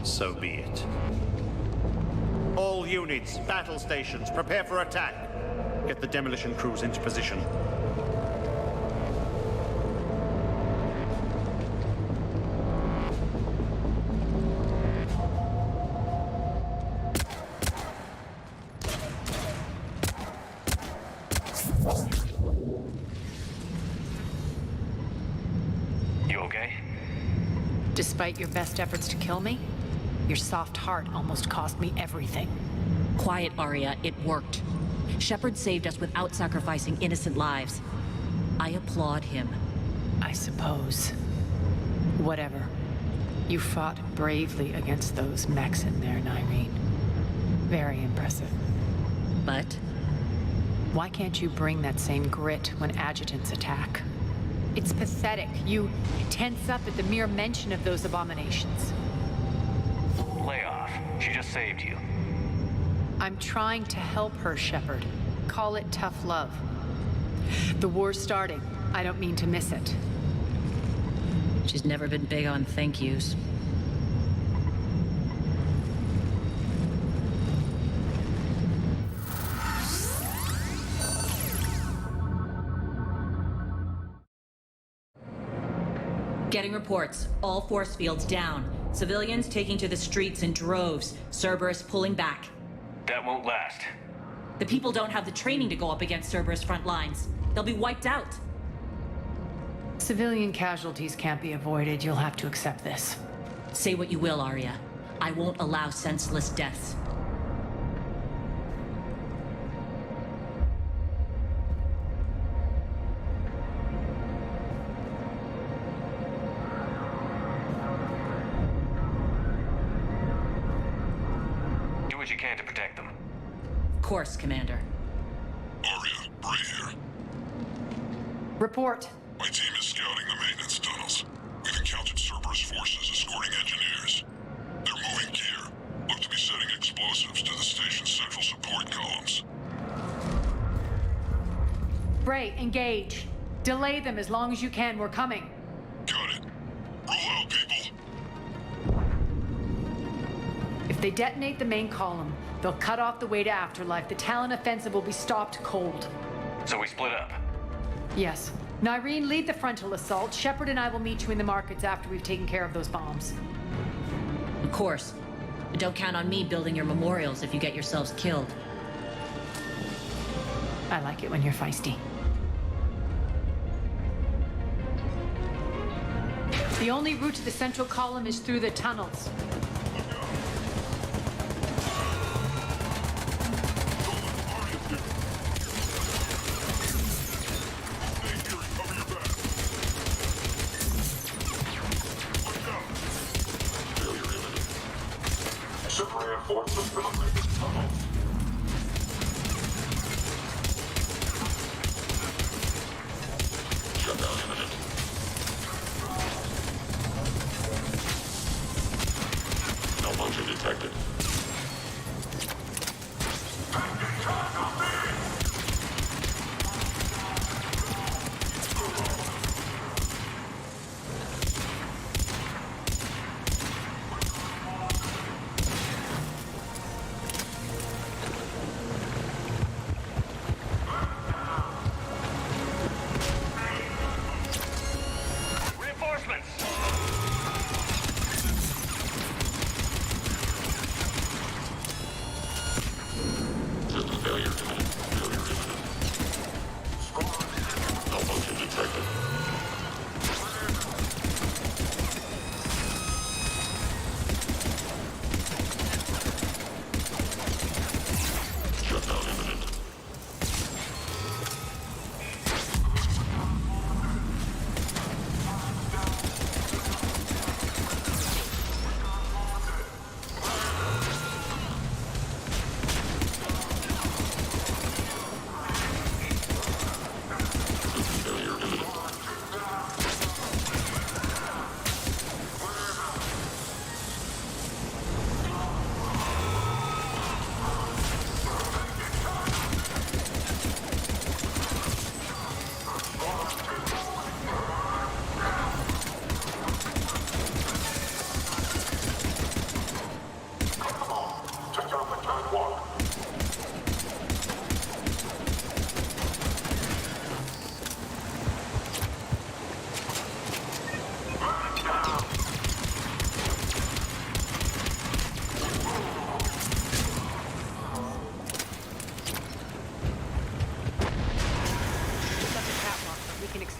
So be it. All units, battle stations, prepare for attack. Get the demolition crews into position. You okay? Despite your best efforts to kill me, your soft heart almost cost me everything. Quiet, Arya. It worked. Shepard saved us without sacrificing innocent lives. I applaud him. I suppose. Whatever. You fought bravely against those mechs in there, Nyreen. Very impressive. But? Why can't you bring that same grit when adjutants attack? It's pathetic. You tense up at the mere mention of those abominations. Lay off. She just saved you. I'm trying to help her, Shepard. Call it tough love. The war's starting. I don't mean to miss it. She's never been big on thank yous. Getting reports. All force fields down. Civilians taking to the streets in droves. Cerberus pulling back. That won't last. The people don't have the training to go up against Cerberus front lines. They'll be wiped out. Civilian casualties can't be avoided. You'll have to accept this. Say what you will, Arya. I won't allow senseless deaths. Do what you can to protect them. Of course, Commander. Arya, Bray here. Report. My team is scouting the maintenance tunnels. We've encountered Cerberus forces escorting engineers. They're moving gear. Look to be setting explosives to the station's central support columns. Bray, engage. Delay them as long as you can. We're coming. Got it. Roll out, people. If they detonate the main column, they'll cut off the way to Afterlife. The Talon offensive will be stopped cold. So we split up. Yes. Nyreen, lead the frontal assault. Shepard and I will meet you in the markets after we've taken care of those bombs. Of course. But don't count on me building your memorials if you get yourselves killed. I like it when you're feisty. The only route to the central column is through the tunnels. Reinforcements for the maintenance tunnel. Shutdown imminent. detected.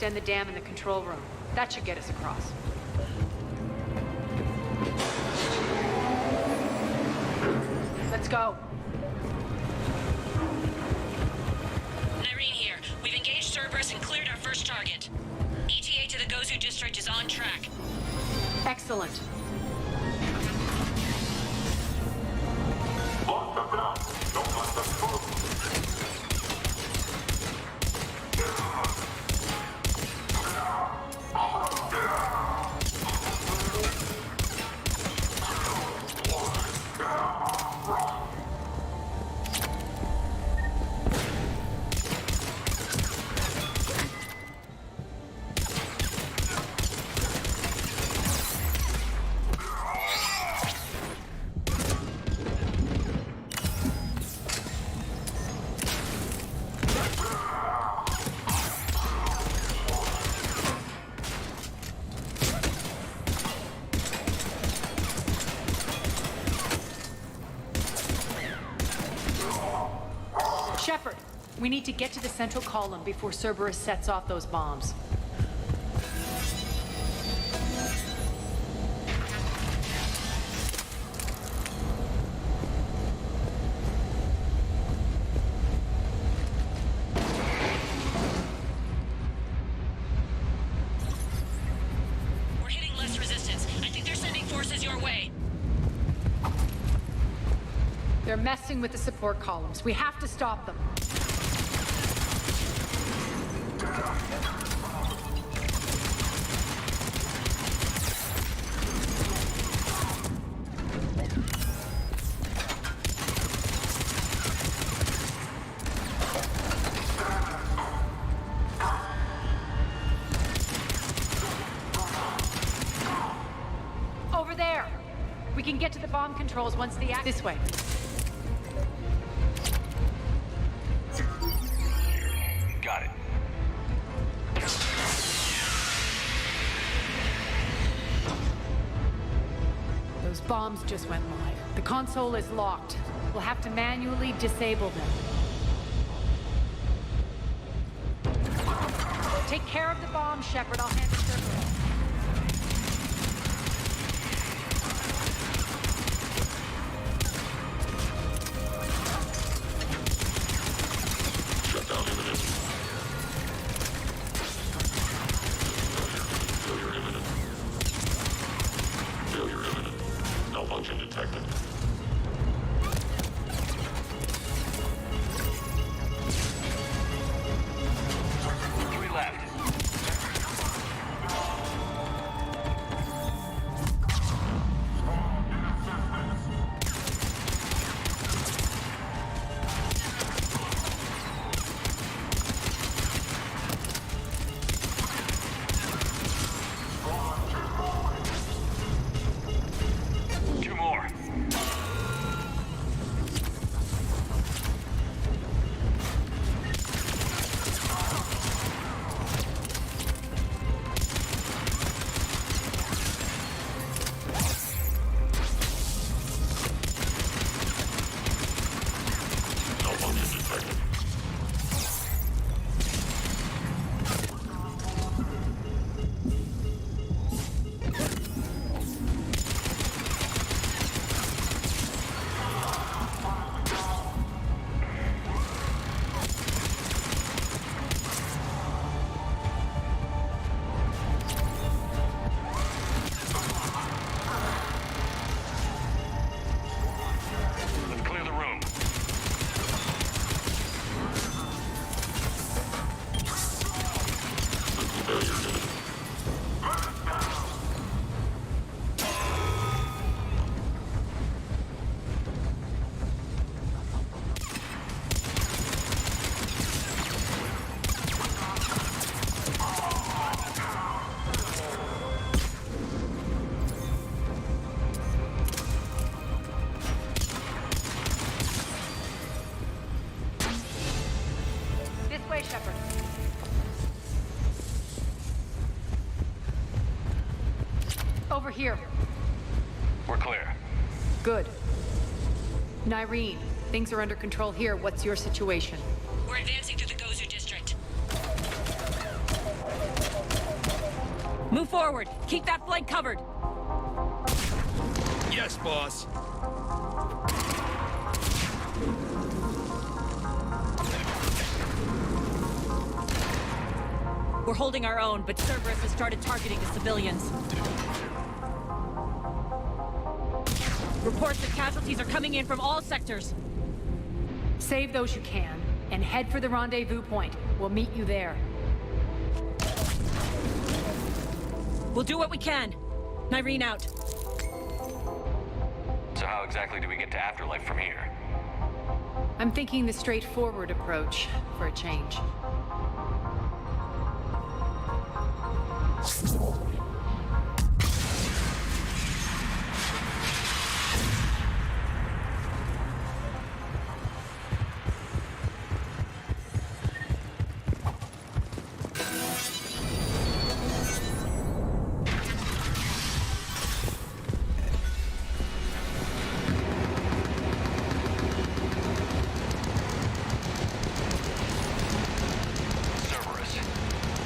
Extend the dam in the control room. That should get us across. Let's go. Nyreen here. We've engaged Cerberus and cleared our first target. ETA to the Gozu district is on track. Excellent. Lock them down. Don't let them move. Shepard, we need to get to the central column before Cerberus sets off those bombs. We're hitting less resistance. I think they're sending forces your way. They're messing with the support columns. We have to stop them. Over there! We can get to the bomb controls once the this way. Got it. Those bombs just went live. The console is locked. We'll have to manually disable them. Take care of the bomb, Shepard. I'll handle Cerberus. detected. Three left. here. We're clear. Good. Nyreen, things are under control here. What's your situation? We're advancing through the Gozu district. Move forward. Keep that flank covered. Yes, boss. We're holding our own, but Cerberus has started targeting the civilians. Reports that casualties are coming in from all sectors. Save those you can, and head for the rendezvous point. We'll meet you there. We'll do what we can. Nyreen out. So how exactly do we get to Afterlife from here? I'm thinking the straightforward approach for a change.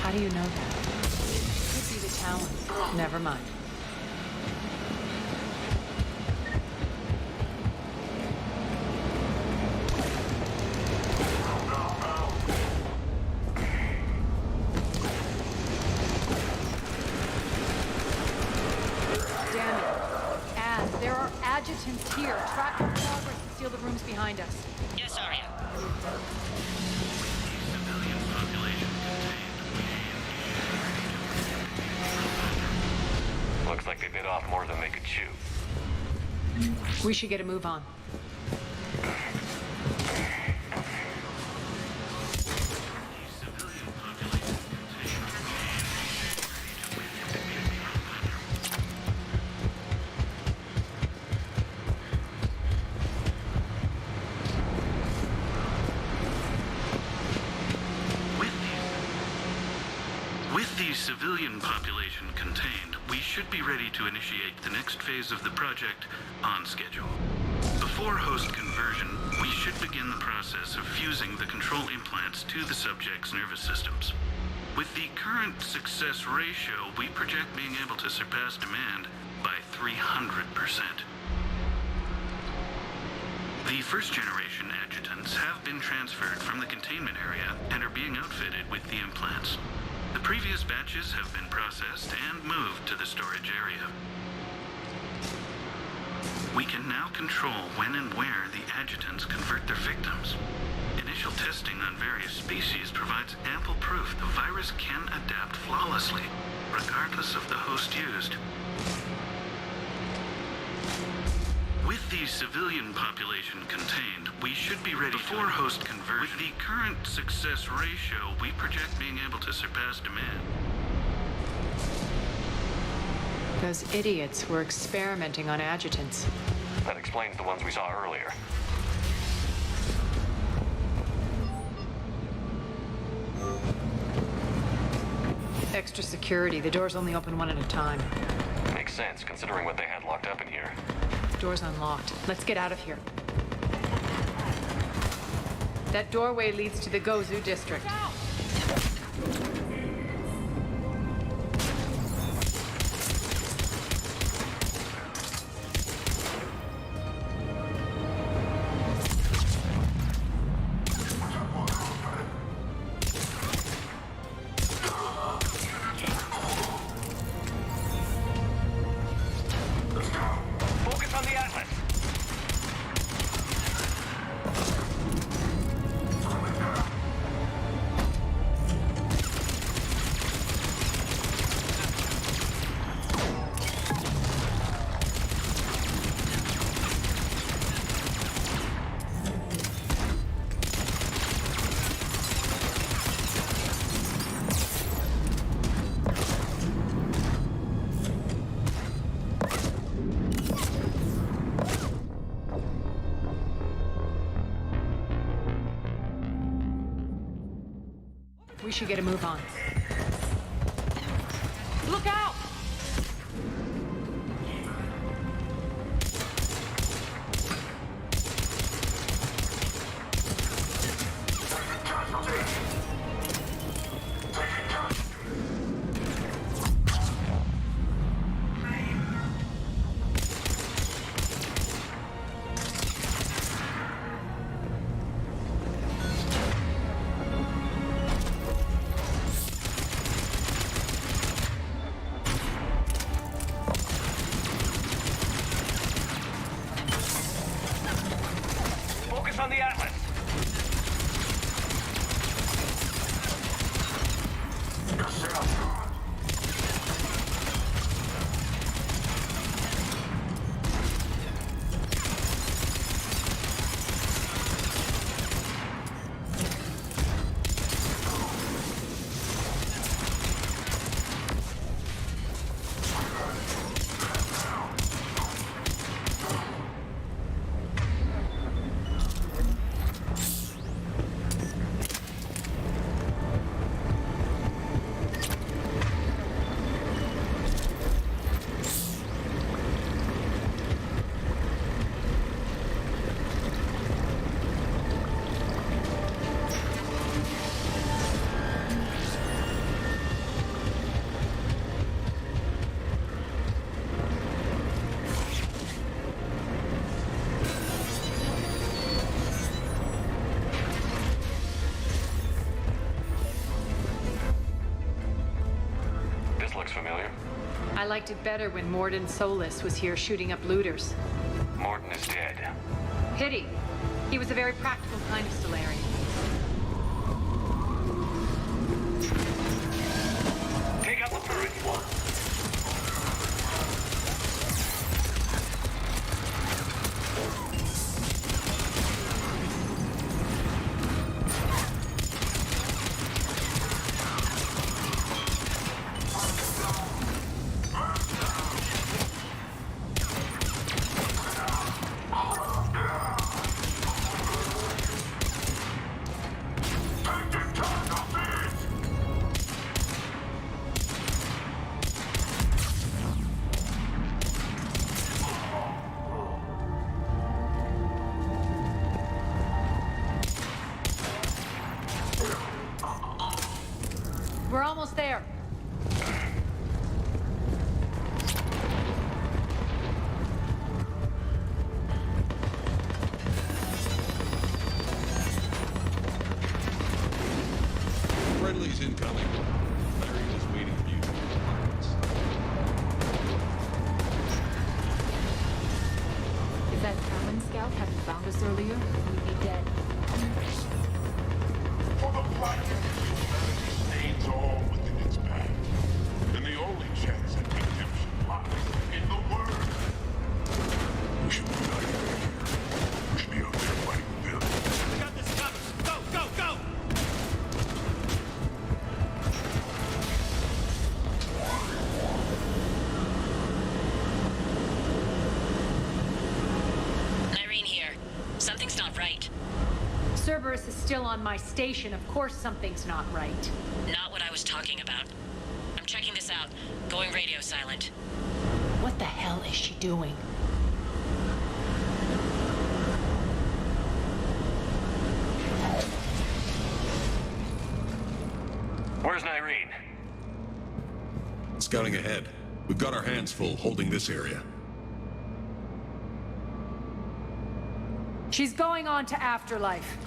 How do you know that? Could be the Talon. Never mind. Damn it. Az, there are adjutants here. Track our progress and steal the rooms behind us. Yes, Arya. Looks like they bit off more than they could chew. We should get a move on. With the civilian population contained, we should be ready to initiate the next phase of the project on schedule. Before host conversion, we should begin the process of fusing the control implants to the subject's nervous systems. With the current success ratio, we project being able to surpass demand by 300%. The first-generation adjutants have been transferred from the containment area and are being outfitted with the implants. The previous batches have been processed and moved to the storage area. We can now control when and where the adjutants convert their victims. Initial testing on various species provides ample proof the virus can adapt flawlessly, regardless of the host used. With the civilian population contained, we should be ready before host conversion. With the current success ratio, we project being able to surpass demand. Those idiots were experimenting on adjutants. That explains the ones we saw earlier. Extra security. The doors only open one at a time. Makes sense, considering what they had locked up in here. Door's unlocked. Let's get out of here. That doorway leads to the Gozu district. Focus on the Atlas! We should get a move on. Look out! liked it better when Morden Solis was here shooting up looters. Morden is dead. Pity. He was a very practical kind of Solarian. Take out the turret. We're almost there. Friendly's incoming. Larry is waiting for you. Is that Talon Scout hadn't found us earlier? We'd be dead. For the Platinum, humanity stains all within its band. And the only chance at redemption lies in the Word. We should be out of here. We should be out there fighting them. We got this covered. Go, go, go! Irene here. Something's not right. Cerberus is still on my station. Of course something's not right. Not what I was talking about. I'm checking this out. Going radio silent. What the hell is she doing? Where's Nyreen? Scouting ahead. We've got our hands full holding this area. She's going on to Afterlife.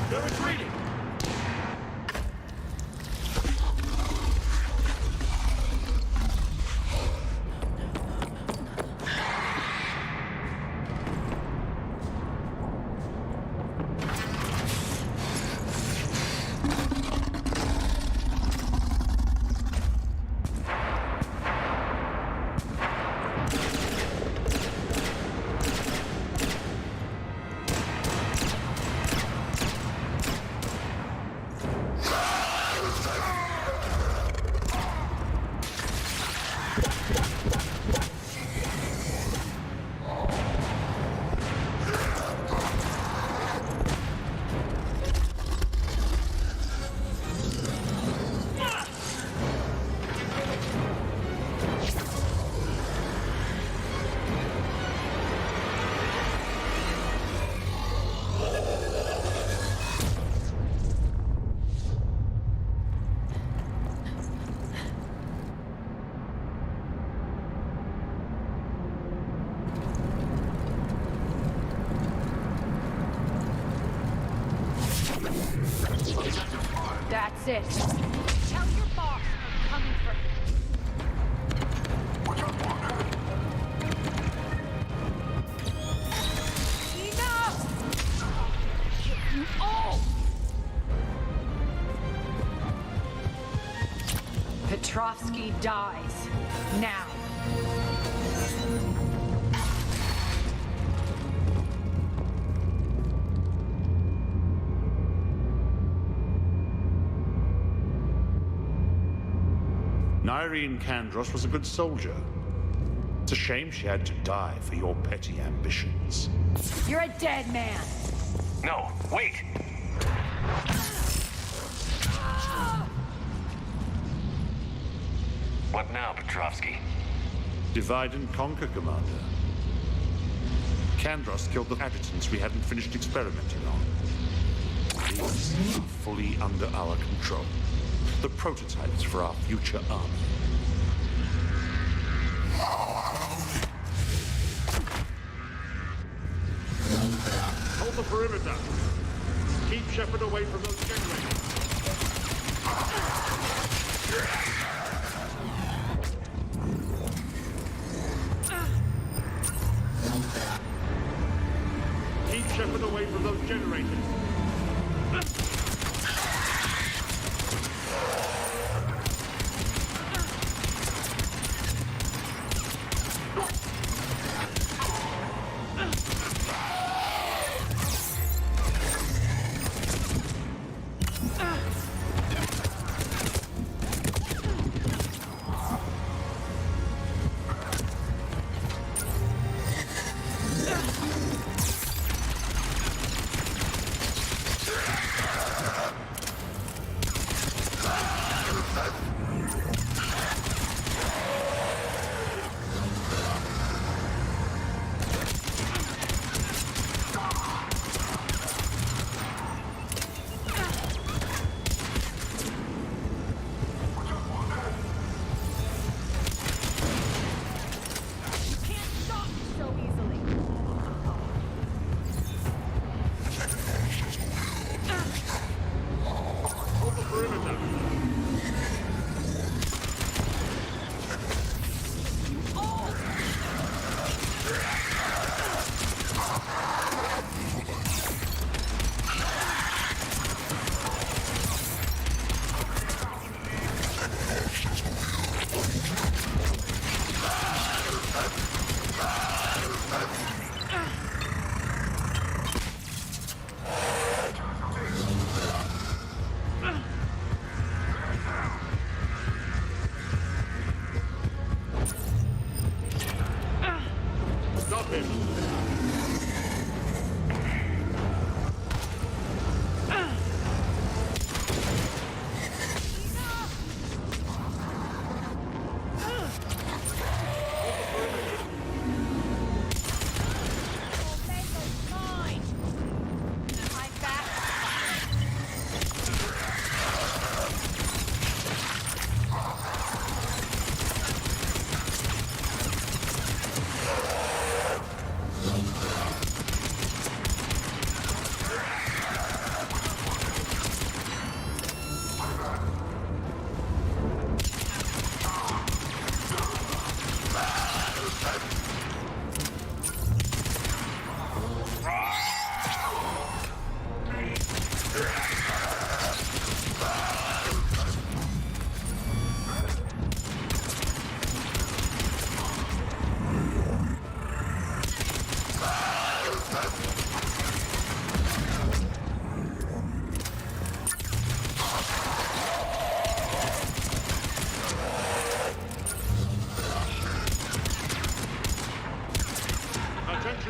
They're retreating! That's it. Tell your boss I'm coming for him. Enough! You all! Petrovsky dies. Now. Nyreen Kandros was a good soldier. It's a shame she had to die for your petty ambitions. You're a dead man. No, wait! What now, Petrovsky? Divide and conquer, Commander. Kandros killed the adjutants we hadn't finished experimenting on. These are fully under our control. The prototypes for our future army. Hold the perimeter. Keep Shepard away from those generators. Keep Shepard away from those generators.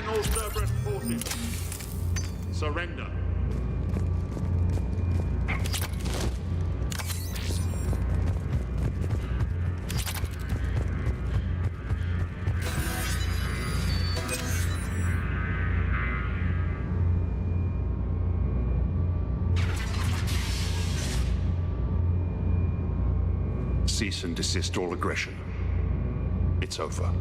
All Cerberus forces. Surrender. Cease and desist all aggression. It's over.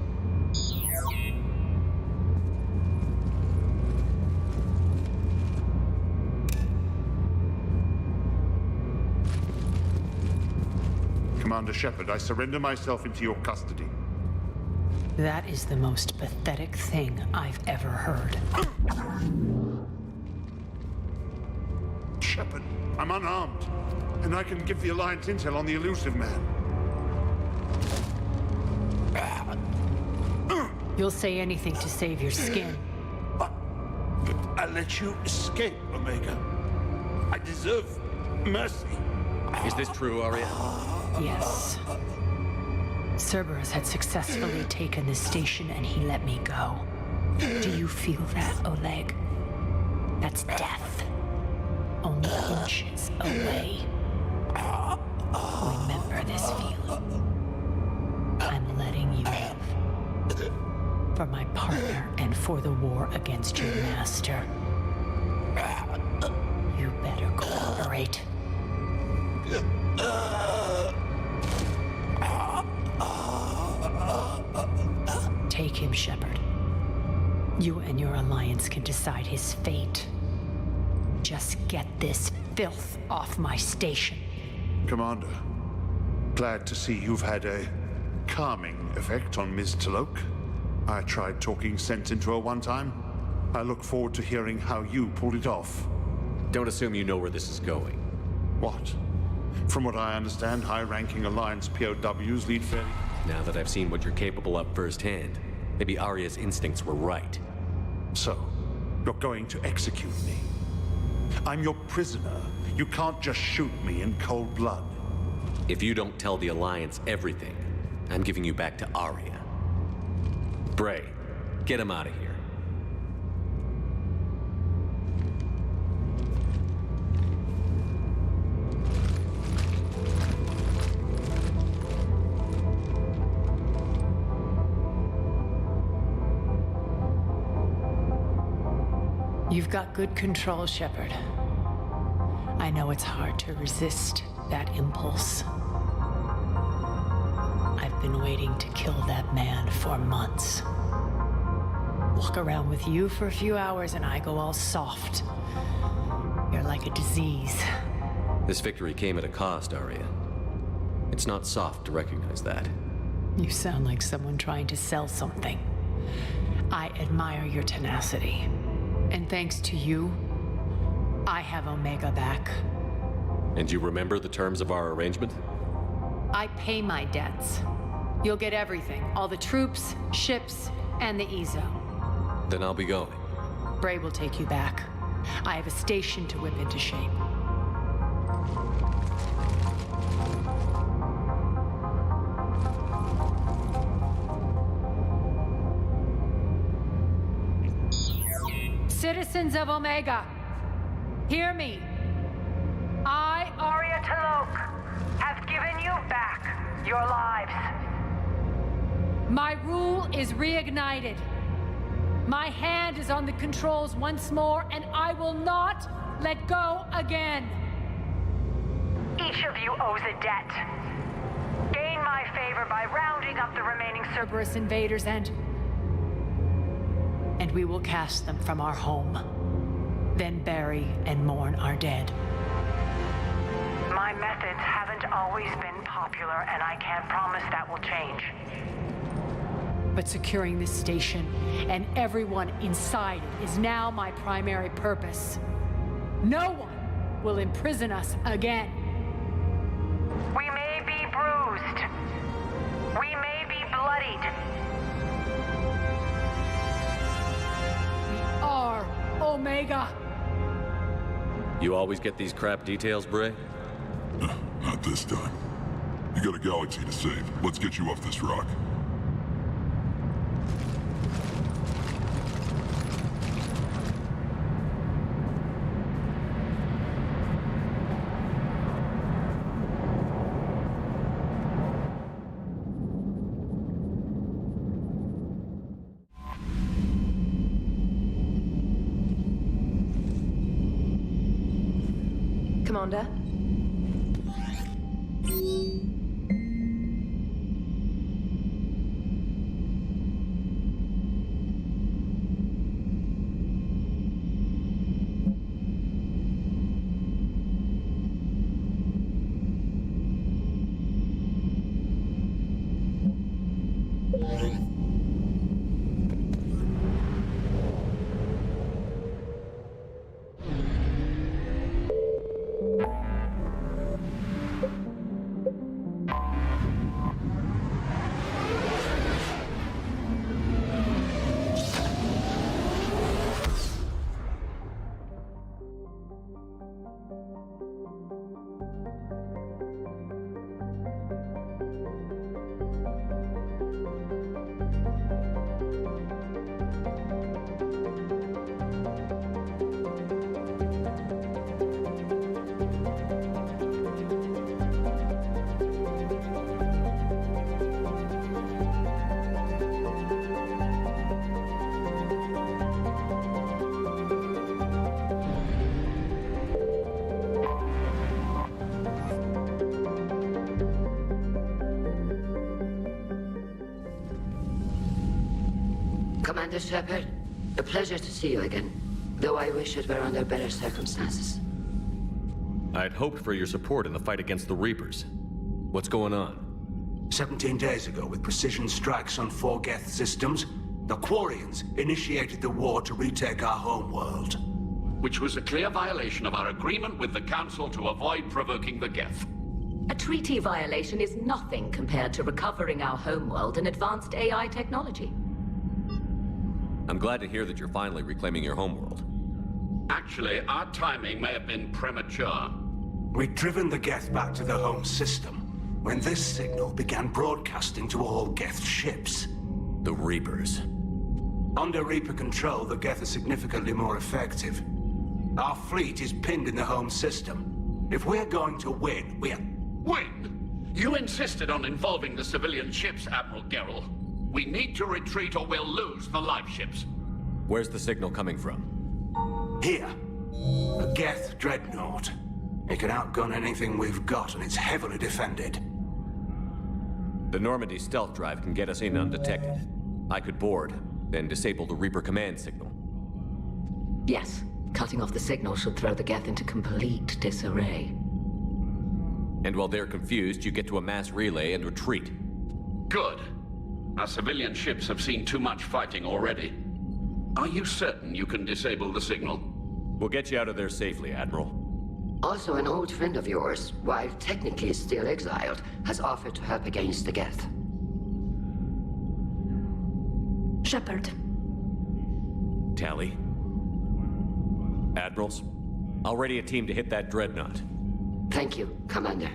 Commander Shepard, I surrender myself into your custody. That is the most pathetic thing I've ever heard. Shepard, I'm unarmed, and I can give the Alliance intel on the elusive man. You'll say anything to save your skin. I let you escape, Omega. I deserve mercy. Is this true, Aria? Yes. Cerberus had successfully taken this station and he let me go. Do you feel that, Oleg? That's death. Only inches away. Remember this feeling. I'm letting you live. For my partner and for the war against your master. You better cooperate. take him, Shepard. You and your alliance can decide his fate. Just get this filth off my station. Commander, glad to see you've had a calming effect on Ms. T'Loak. I tried talking sense into her one time. I look forward to hearing how you pulled it off. Don't assume you know where this is going. What? From what I understand, high-ranking Alliance POWs lead fairly... Now that I've seen what you're capable of firsthand, maybe Aria's instincts were right. So, you're going to execute me. I'm your prisoner. You can't just shoot me in cold blood. If you don't tell the Alliance everything, I'm giving you back to Aria. Bray, get him out of here. You've got good control, Shepard. I know it's hard to resist that impulse. I've been waiting to kill that man for months. Walk around with you for a few hours and I go all soft. You're like a disease. This victory came at a cost, Aria. It's not soft to recognize that. You sound like someone trying to sell something. I admire your tenacity. And thanks to you, I have Omega back. And you remember the terms of our arrangement? I pay my debts. You'll get everything. All the troops, ships, and the Ezo. Then I'll be going. Bray will take you back. I have a station to whip into shape. Citizens of Omega, hear me. I, Aria T'Loak, have given you back your lives. My rule is reignited. My hand is on the controls once more, and I will not let go again. Each of you owes a debt. Gain my favor by rounding up the remaining Cerberus invaders and we will cast them from our home. Then bury and mourn our dead. My methods haven't always been popular, and I can't promise that will change. But securing this station and everyone inside it is now my primary purpose. No one will imprison us again. We may be bruised. We may be bloodied. We are Omega. You always get these crap details, Bray? Not this time. You got a galaxy to save. Let's get you off this rock. Commander? Commander Shepard. A pleasure to see you again, though I wish it were under better circumstances. I'd hoped for your support in the fight against the Reapers. What's going on? 17 days ago, with precision strikes on 4 Geth systems, the Quarians initiated the war to retake our homeworld. Which was a clear violation of our agreement with the Council to avoid provoking the Geth. A treaty violation is nothing compared to recovering our homeworld and advanced AI technology. I'm glad to hear that you're finally reclaiming your homeworld. Actually, our timing may have been premature. We'd driven the Geth back to the home system when this signal began broadcasting to all Geth ships. The Reapers. Under Reaper control, the Geth are significantly more effective. Our fleet is pinned in the home system. If we're going to win, Win? You insisted on involving the civilian ships, Admiral Gerrel. We need to retreat or we'll lose the live ships. Where's the signal coming from? Here. A Geth dreadnought. It can outgun anything we've got, and it's heavily defended. The Normandy stealth drive can get us in undetected. I could board, then disable the Reaper command signal. Yes, cutting off the signal should throw the Geth into complete disarray. And while they're confused, you get to a mass relay and retreat. Good. Our civilian ships have seen too much fighting already. Are you certain you can disable the signal? We'll get you out of there safely, Admiral. Also, an old friend of yours, while technically still exiled, has offered to help against the Geth. Shepard. Tali. Admirals, I'll ready a team to hit that dreadnought. Thank you, Commander.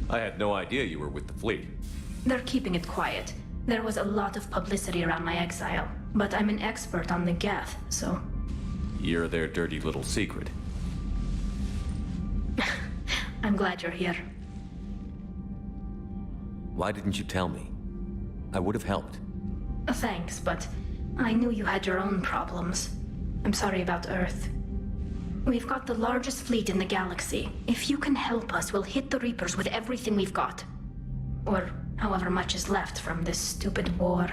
I had no idea you were with the fleet. They're keeping it quiet. There was a lot of publicity around my exile, but I'm an expert on the Geth, so... You're their dirty little secret. I'm glad you're here. Why didn't you tell me? I would have helped. Thanks, but I knew you had your own problems. I'm sorry about Earth. We've got the largest fleet in the galaxy. If you can help us, we'll hit the Reapers with everything we've got. Or however much is left from this stupid war.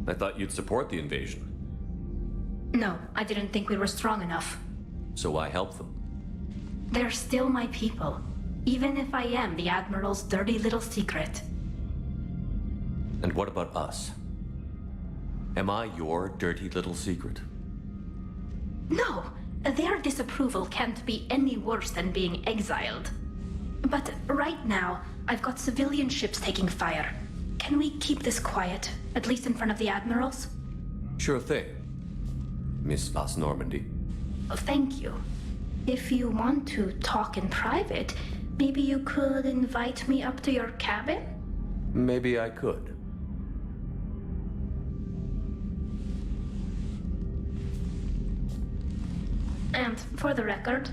I thought you'd support the invasion. No, I didn't think we were strong enough. So I helped them. They're still my people, even if I am the Admiral's dirty little secret. And what about us? Am I your dirty little secret? No, their disapproval can't be any worse than being exiled. But right now, I've got civilian ships taking fire. Can we keep this quiet, at least in front of the Admirals? Sure thing, Miss Voss Normandy. Oh, thank you. If you want to talk in private, maybe you could invite me up to your cabin? Maybe I could. And for the record,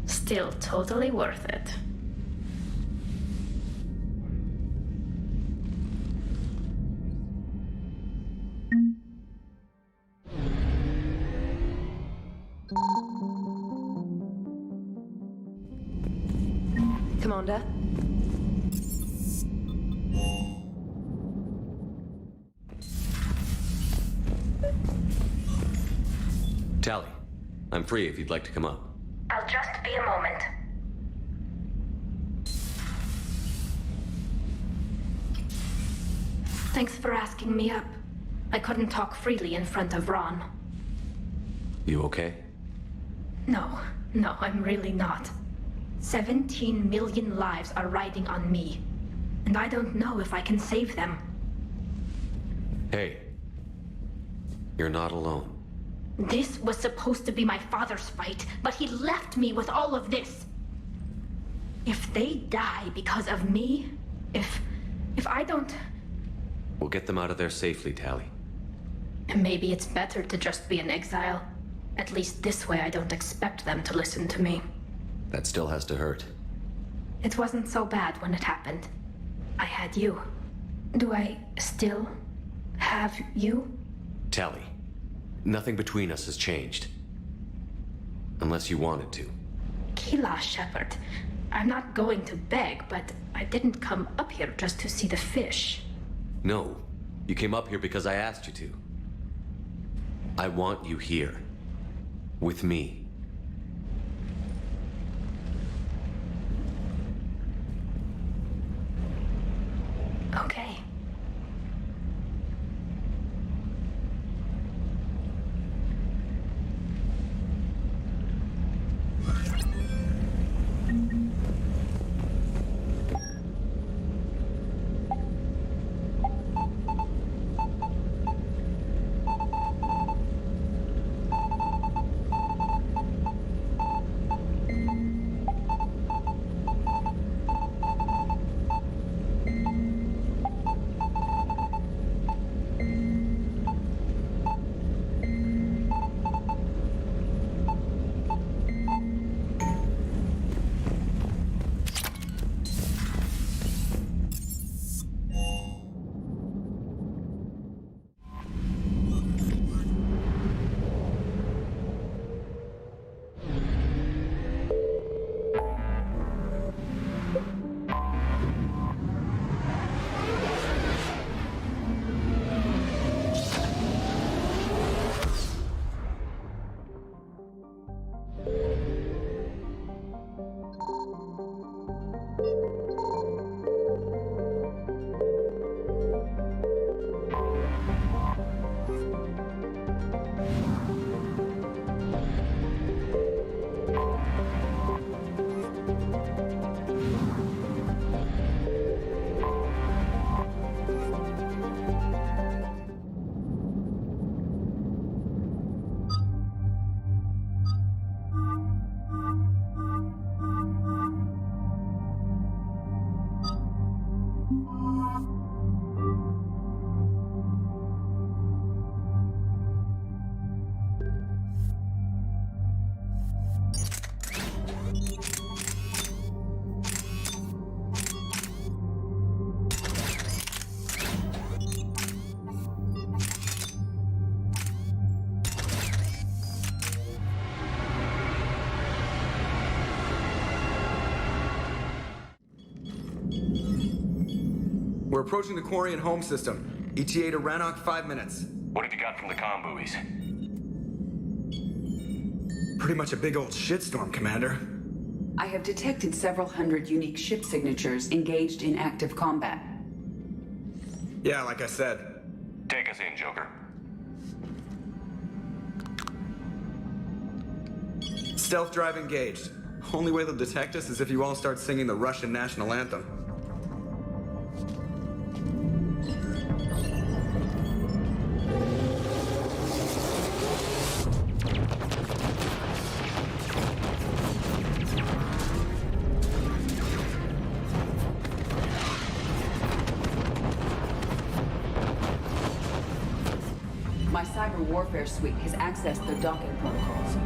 still totally worth it. Commander? Tali, I'm free if you'd like to come up. I'll just be a moment. Thanks for asking me up. I couldn't talk freely in front of Ron. You okay? No, I'm really not. 17 million lives are riding on me, and I don't know if I can save them. Hey, you're not alone. This was supposed to be my father's fight, but he left me with all of this. If they die because of me, if I don't... We'll get them out of there safely, Tali. Maybe it's better to just be in exile. At least this way I don't expect them to listen to me. That still has to hurt. It wasn't so bad when it happened. I had you. Do I still have you? Tali, nothing between us has changed. Unless you wanted to. Kila, Shepard. I'm not going to beg, but I didn't come up here just to see the fish. No, you came up here because I asked you to. I want you here. With me. Okay. We're approaching the Quarian home system. ETA to Rannoch, 5 minutes. What have you got from the comm buoys? Pretty much a big old shitstorm, Commander. I have detected several hundred unique ship signatures engaged in active combat. Yeah, like I said. Take us in, Joker. Stealth drive engaged. Only way they'll detect us is if you all start singing the Russian national anthem. My cyber warfare suite has accessed their docking protocols.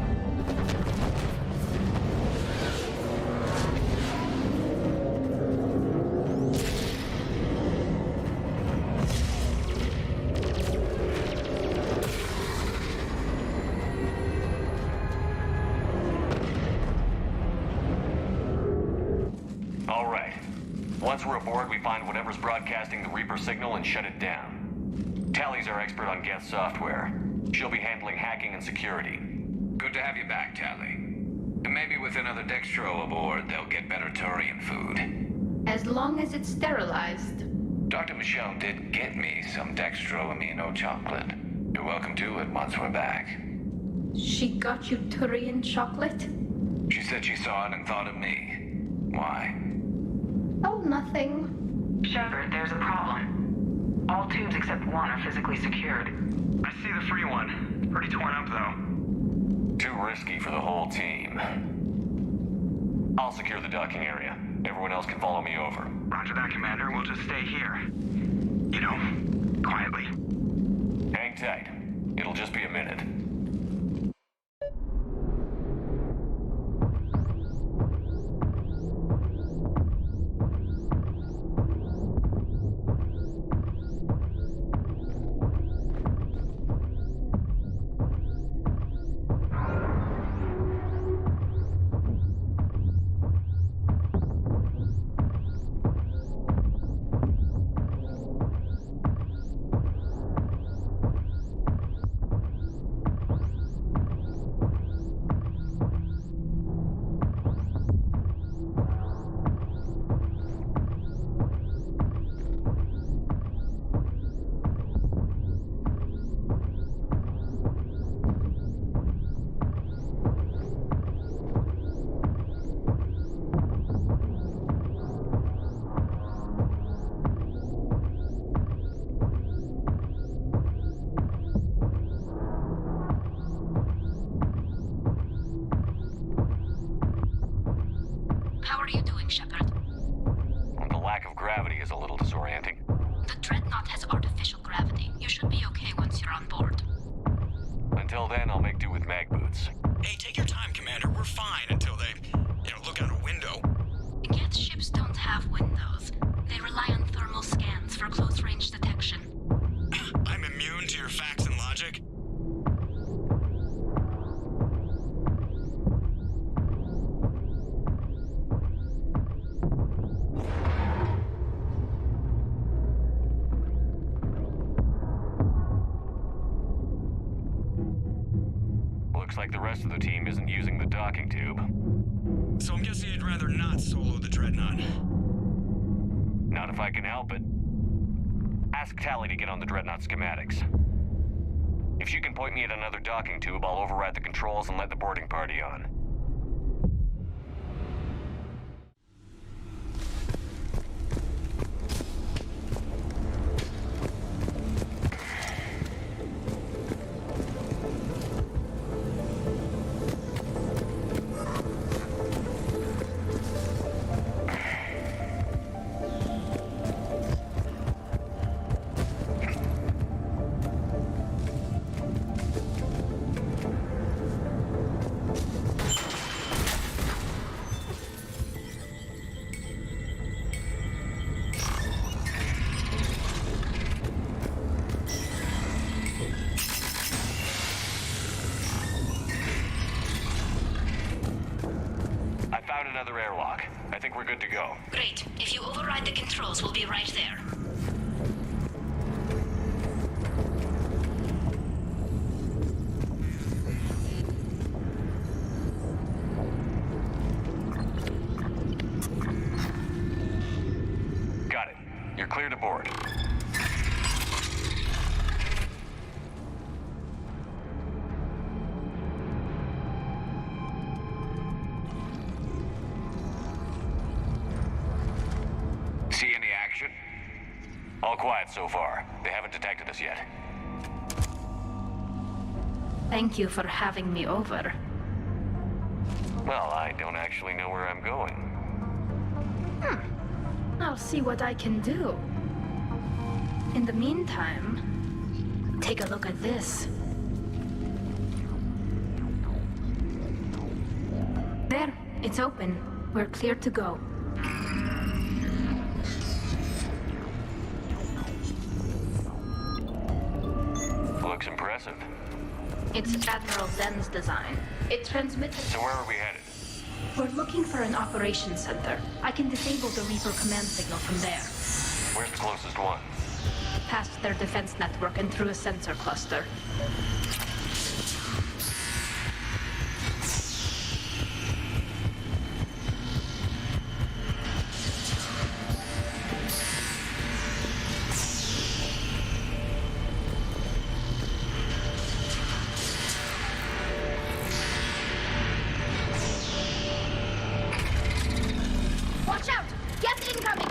All right. Once we're aboard, we find whatever's broadcasting the Reaper signal and shut it down. Tally's our expert on Geth software. She'll be handling hacking and security. Good to have you back, Tally. And maybe with another Dextro aboard, they'll get better Turian food. As long as it's sterilized. Dr. Michelle did get me some Dextro Amino chocolate. You're welcome to it once we're back. She got you Turian chocolate? She said she saw it and thought of me. Why? Oh, nothing. Shepard, there's a problem. All tubes except one are physically secured. I see the free one. Pretty torn up, though. Too risky for the whole team. I'll secure the docking area. Everyone else can follow me over. Roger that, Commander. We'll just stay here. You know, quietly. Hang tight. It'll just be a minute. are you doing, Shepard? The lack of gravity is a little disorienting. The Dreadnought has artificial gravity. You should be okay once you're on board. Until then, I'll make do with mag boots. Hey, take your time, Commander. We're fine until they, look out a window. Geth ships don't have windows. They rely on thermal scans for close-range detection. I'm immune to your facts and logic. Looks like the rest of the team isn't using the docking tube. So I'm guessing you'd rather not solo the Dreadnought. Not if I can help it. Ask Tali to get on the Dreadnought schematics. If she can point me at another docking tube, I'll override the controls and let the boarding party on. Another airlock. I think we're good to go. Great. If you override the controls, we'll be right there. Got it. You're clear to board. All quiet so far. They haven't detected us yet. Thank you for having me over. Well, I don't actually know where I'm going. I'll see what I can do. In the meantime, take a look at this. There, it's open. We're clear to go. Looks impressive. It's Admiral Zen's design. It transmits... So where are we headed? We're looking for an operations center. I can disable the Reaper command signal from there. Where's the closest one? Past their defense network and through a sensor cluster. Watch out! Geth incoming!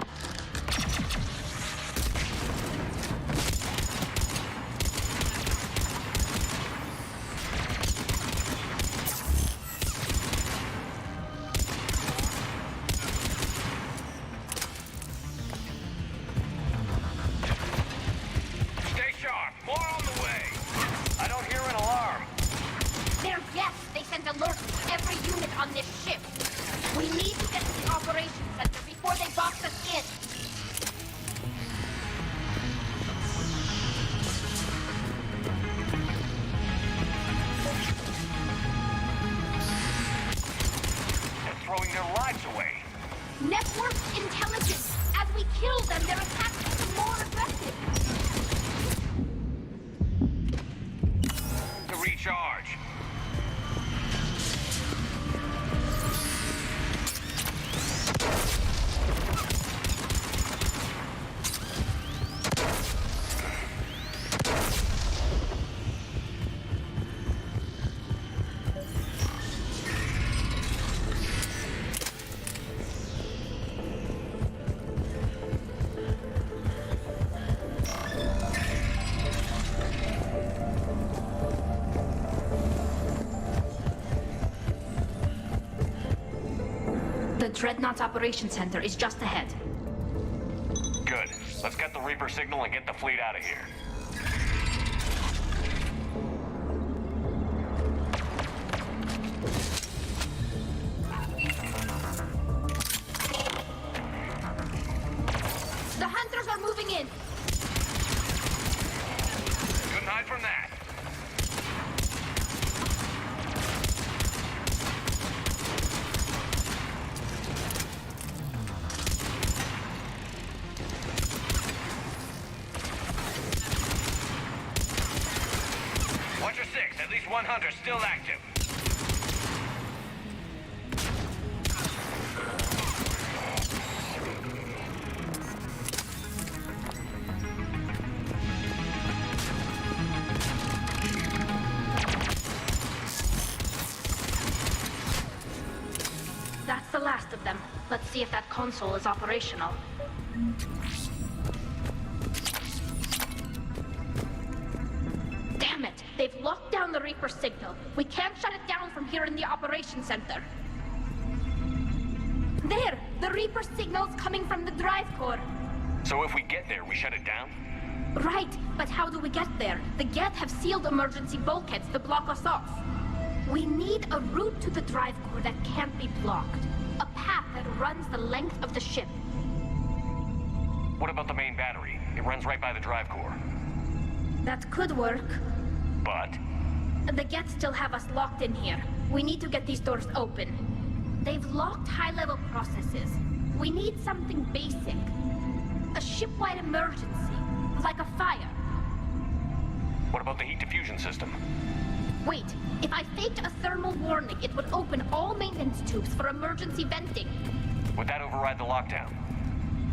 Dreadnought's Operation Center is just ahead. Good. Let's get the Reaper signal and get the fleet out of here. The hunters are moving in! Couldn't hide from that. Watch your six. At least one hunter still active. That's the last of them. Let's see if that console is operational. Damn it! They've locked down the Reaper signal. We can't shut it down from here in the Operation Center. There! The Reaper signal's coming from the drive core. So if we get there, we shut it down? Right, but how do we get there? The Geth have sealed emergency bulkheads to block us off. We need a route to the drive core that can't be blocked. A path that runs the length of the ship. What about the main battery? It runs right by the drive core. That could work. But? The Geth still have us locked in here. We need to get these doors open. They've locked high-level processes. We need something basic. A ship-wide emergency, like a fire. What about the heat diffusion system? Wait, if I faked a thermal warning, it would open all maintenance tubes for emergency venting. Would that override the lockdown?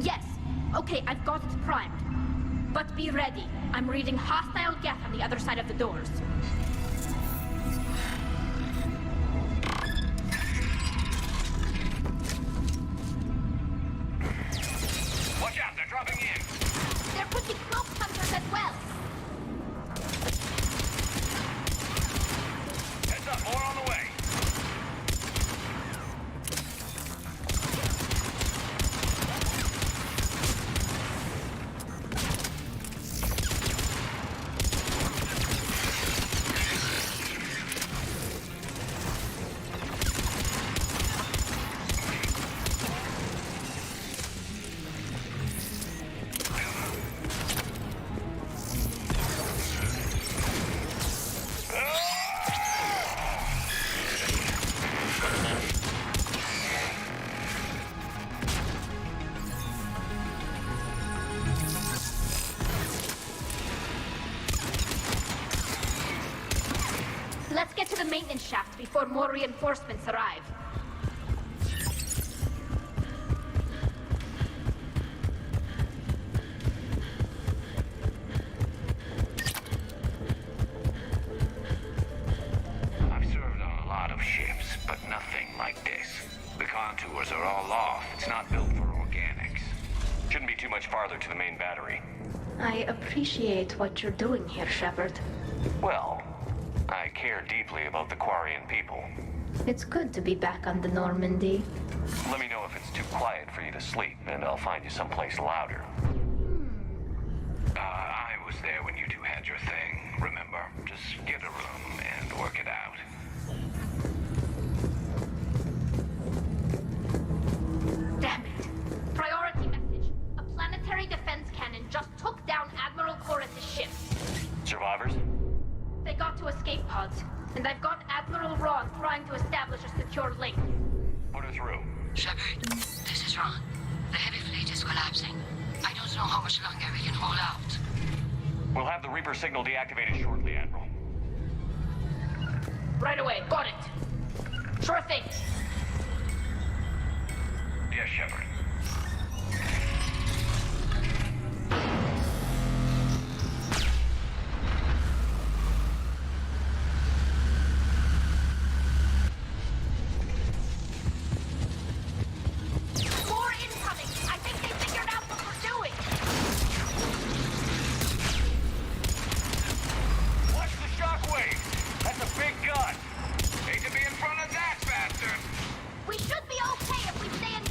Yes. Okay, I've got it primed. But be ready. I'm reading hostile Geth on the other side of the doors. Watch out, they're dropping in! There could be cloak hunters as well. Heads up, more on the way! Let's get to the maintenance shaft before more reinforcements arrive. I've served on a lot of ships, but nothing like this. The contours are all off. It's not built for organics. Shouldn't be too much farther to the main battery. I appreciate what you're doing here, Shepard. Well, I care deeply about the Quarian people. It's good to be back on the Normandy. Let me know if it's too quiet for you to sleep, and I'll find you someplace louder. I was there when you two had your thing, remember? Just get a room and work it out. Damn it! Priority message. A planetary defense cannon just took down Admiral Corus's ship. Survivors? They got to escape pods, and I've got Admiral Ron trying to establish a secure link. Put her through. Shepard, this is Ron. The heavy fleet is collapsing. I don't know how much longer we can hold out. We'll have the Reaper signal deactivated shortly, Admiral. Right away, got it. Sure thing. Yes, Shepard. More incoming! I think they figured out what we're doing! Watch the shockwave! That's a big gun! Hate to be in front of that bastard! We should be okay if we stay in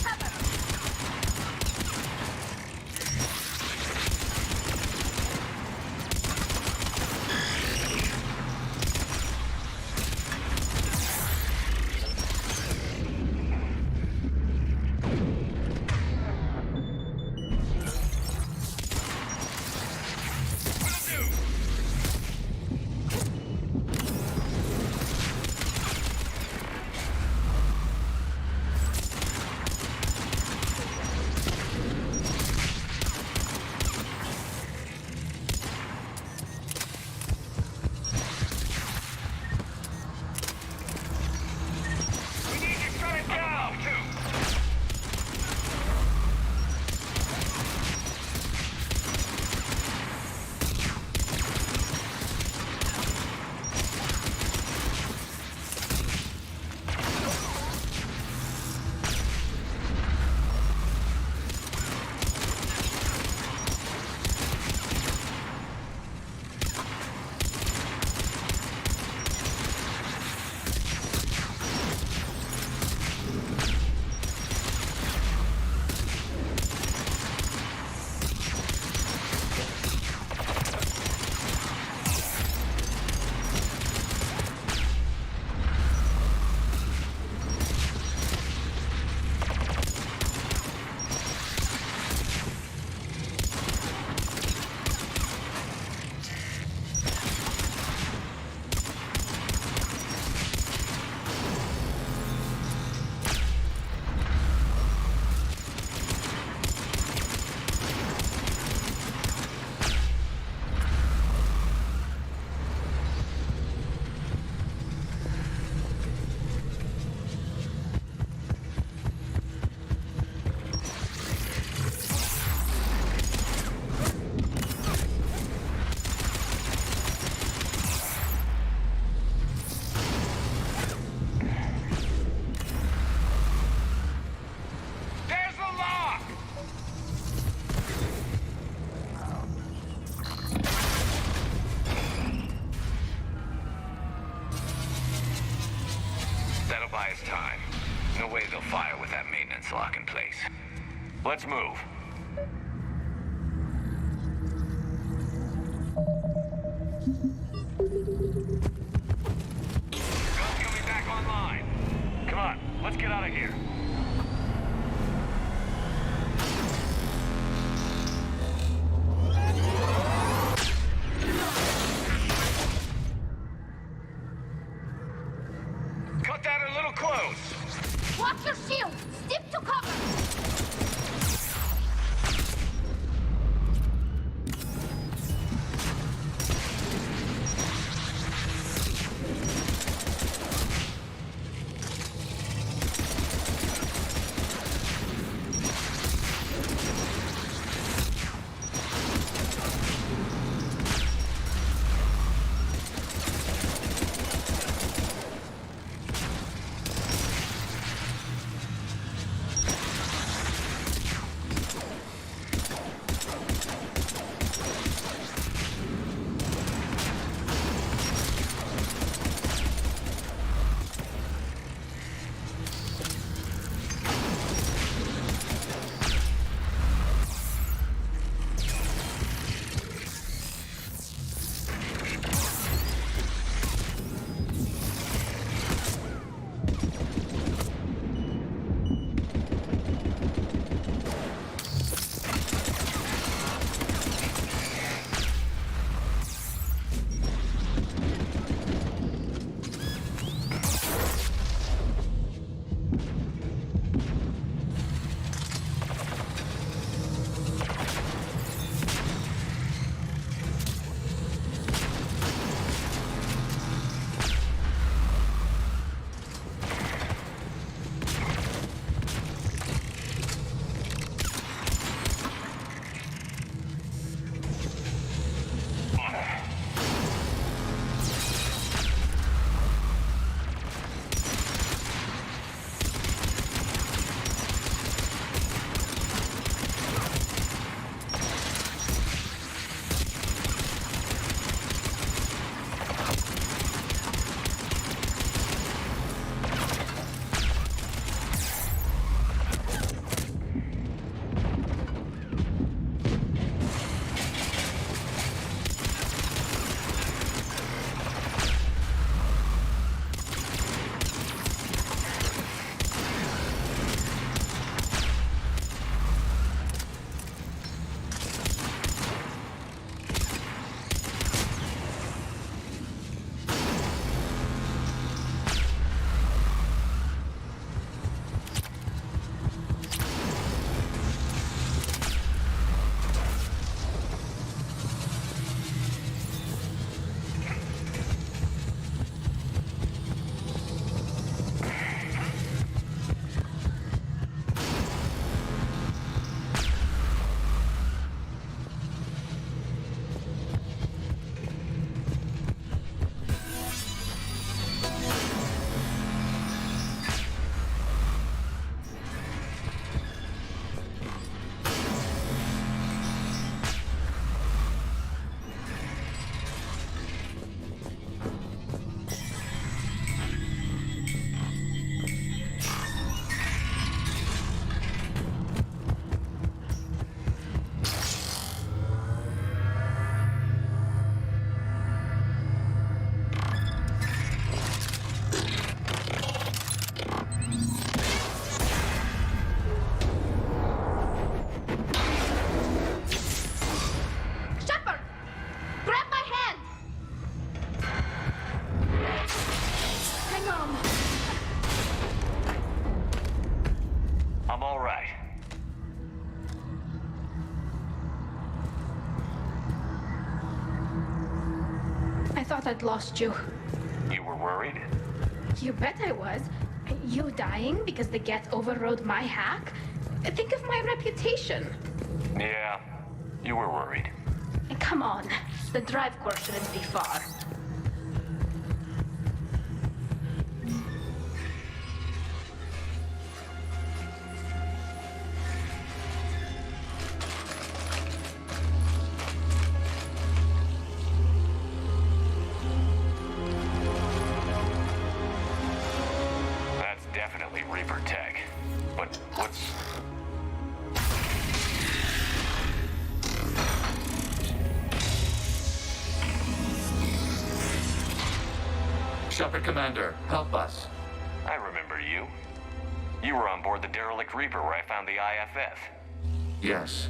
defense lock in place. Let's move. Guns coming back online. Come on, let's get out of here. Cut that a little close. Watch your shield! Stick to cover! thought I'd lost you. You were worried? You bet I was. You dying because the Geth overrode my hack? Think of my reputation. Yeah, you were worried. Come on. The drive course shouldn't be far. That's definitely Reaper tech. But What's... Shepard Commander, help us. I remember you. You were on board the derelict Reaper where I found the IFF. Yes.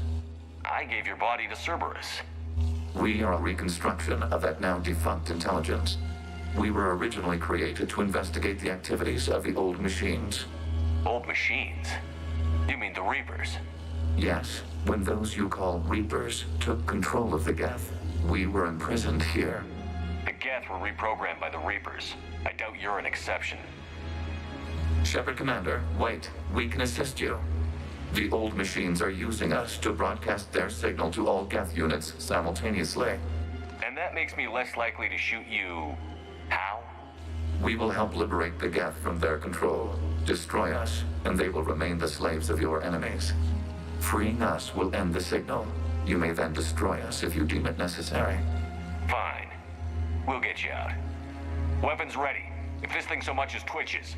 I gave your body to Cerberus. We are a reconstruction of that now defunct intelligence. We were originally created to investigate the activities of the old machines. Old machines? You mean the Reapers? Yes, when those you call Reapers took control of the Geth, we were imprisoned here. The Geth were reprogrammed by the Reapers. I doubt you're an exception. Shepard Commander, wait. We can assist you. The old machines are using us to broadcast their signal to all Geth units simultaneously. And that makes me less likely to shoot you... how? We will help liberate the Geth from their control, destroy us, and they will remain the slaves of your enemies. Freeing us will end the signal. You may then destroy us if you deem it necessary. Fine. We'll get you out. Weapons ready. If this thing so much as twitches.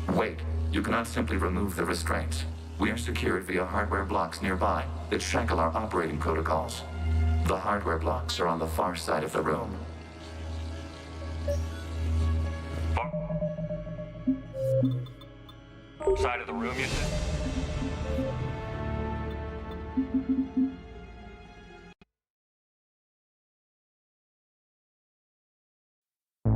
Wait, you cannot simply remove the restraints. We are secured via hardware blocks nearby that shackle our operating protocols. The hardware blocks are on the far side of the room. Side of the room, you said?